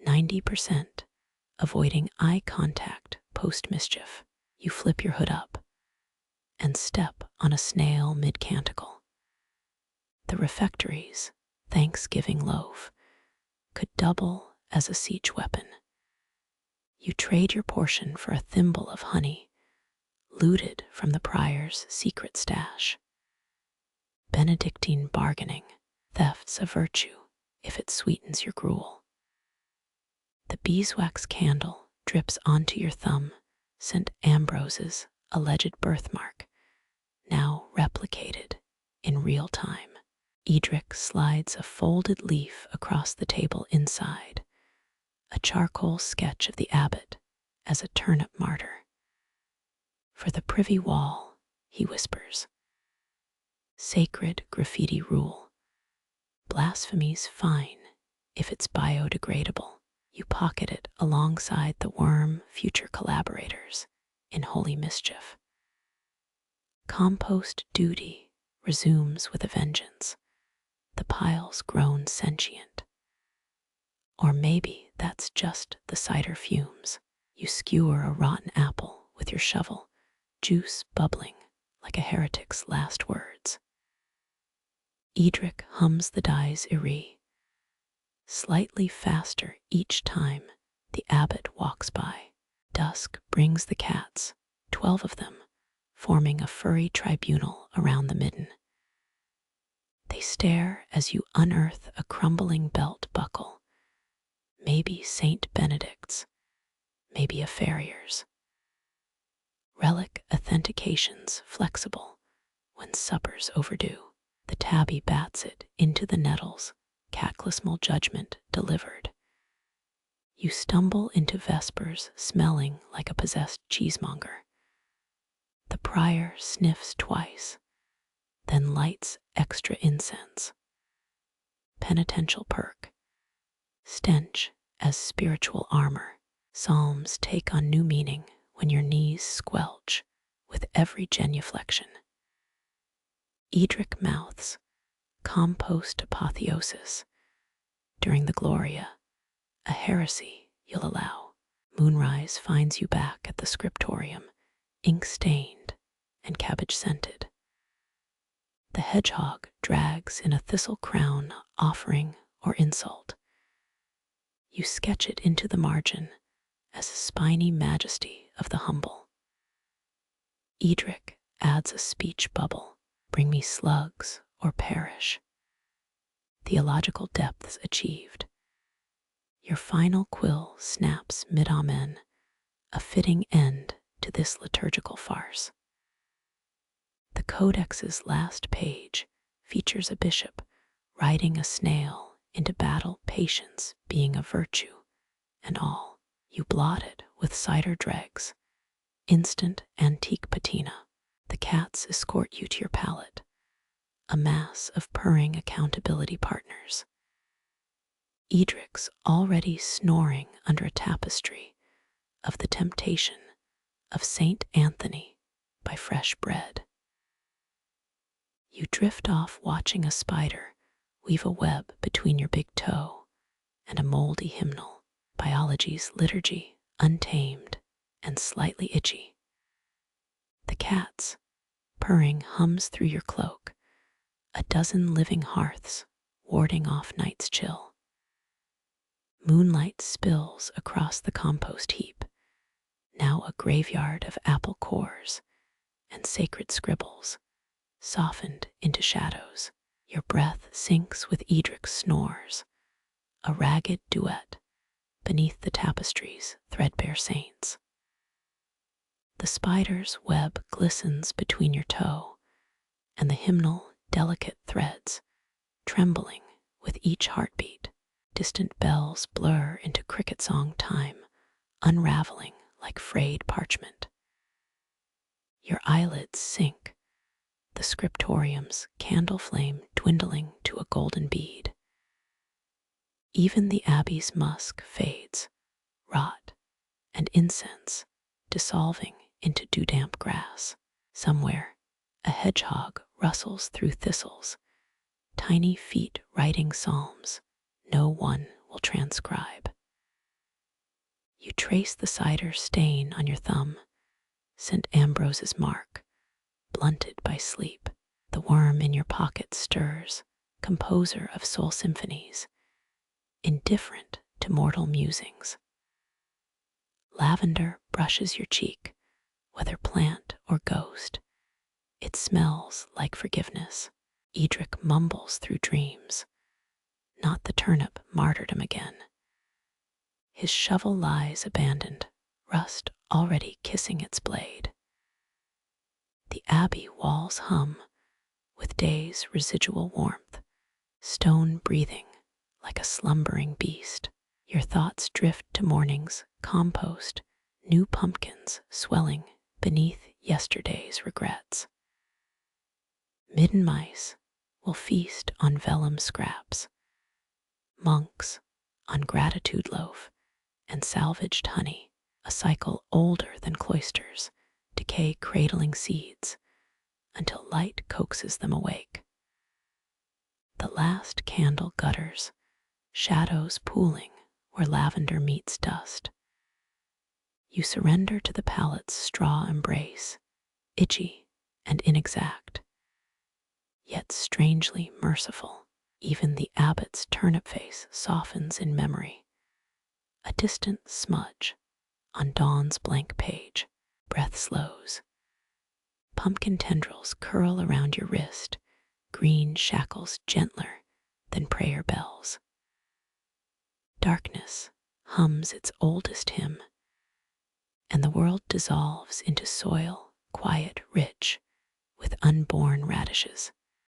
90%, avoiding eye contact post-mischief. You flip your hood up and step on a snail mid-canticle. The refectory's Thanksgiving loaf could double as a siege weapon. You trade your portion for a thimble of honey, looted from the prior's secret stash. Benedictine bargaining, theft's a virtue if it sweetens your gruel. The beeswax candle drips onto your thumb, St. Ambrose's alleged birthmark, now replicated in real time. Edric slides a folded leaf across the table inside, a charcoal sketch of the abbot as a turnip martyr. For the privy wall, he whispers, sacred graffiti rule. Blasphemy's fine if it's biodegradable. You pocket it alongside the worm future collaborators in holy mischief. Compost duty resumes with a vengeance, the piles grown sentient. Or maybe that's just the cider fumes. You skewer a rotten apple with your shovel, juice bubbling like a heretic's last words. Edric hums the dies irae, slightly faster each time the abbot walks by. Dusk brings the cats, 12 of them, forming a furry tribunal around the midden. They stare as you unearth a crumbling belt buckle, maybe Saint Benedict's, maybe a farrier's. Relic authentication's flexible when supper's overdue. The tabby bats it into the nettles, cataclysmal judgment delivered. You stumble into vespers smelling like a possessed cheesemonger. The prior sniffs twice, then lights extra incense. Penitential perk, stench as spiritual armor. Psalms take on new meaning when your knees squelch with every genuflection. Edric mouths compost apotheosis during the Gloria, a heresy you'll allow. Moonrise finds you back at the Scriptorium, ink-stained and cabbage-scented. The hedgehog drags in a thistle crown offering or insult. You sketch it into the margin as a spiny majesty of the humble. Edric adds a speech bubble, bring me slugs or perish. Theological depths achieved. Your final quill snaps mid-amen, a fitting end to this liturgical farce. The Codex's last page features a bishop riding a snail into battle, patience being a virtue, and all. You blot it with cider dregs, instant antique patina. The cats escort you to your pallet, a mass of purring accountability partners. Edric's already snoring under a tapestry of the temptation of Saint Anthony by fresh bread. You drift off watching a spider weave a web between your big toe and a moldy hymnal, biology's liturgy, untamed and slightly itchy. The cat's purring hums through your cloak, a dozen living hearths warding off night's chill. Moonlight spills across the compost heap, now a graveyard of apple cores and sacred scribbles, softened into shadows. Your breath sinks with Edric's snores, a ragged duet beneath the tapestry's threadbare saints. The spider's web glistens between your toe, and the hymnal delicate threads, trembling with each heartbeat. Distant bells blur into cricket song time, unraveling like frayed parchment. Your eyelids sink, the Scriptoriums, candle flame dwindling to a golden bead. Even the abbey's musk fades, rot, and incense dissolving into dew-damp grass. Somewhere, a hedgehog rustles through thistles, tiny feet writing psalms no one will transcribe. You trace the cider stain on your thumb, St. Ambrose's mark, blunted by sleep. The worm in your pocket stirs, composer of soul symphonies, indifferent to mortal musings. Lavender brushes your cheek, whether plant or ghost. It smells like forgiveness. Edric mumbles through dreams. Not the turnip martyrdom again. His shovel lies abandoned, rust already kissing its blade. The abbey walls hum with day's residual warmth, stone breathing like a slumbering beast. Your thoughts drift to morning's compost, new pumpkins swelling beneath yesterday's regrets. Midden mice will feast on vellum scraps, monks on gratitude loaf and salvaged honey, a cycle older than cloisters, decay cradling seeds until light coaxes them awake. The last candle gutters, shadows pooling where lavender meets dust. You surrender to the palate's straw embrace, itchy and inexact, yet strangely merciful. Even the abbot's turnip face softens in memory, a distant smudge on dawn's blank page. Breath slows. Pumpkin tendrils curl around your wrist, green shackles gentler than prayer bells. Darkness hums its oldest hymn, and the world dissolves into soil, quiet, rich, with unborn radishes.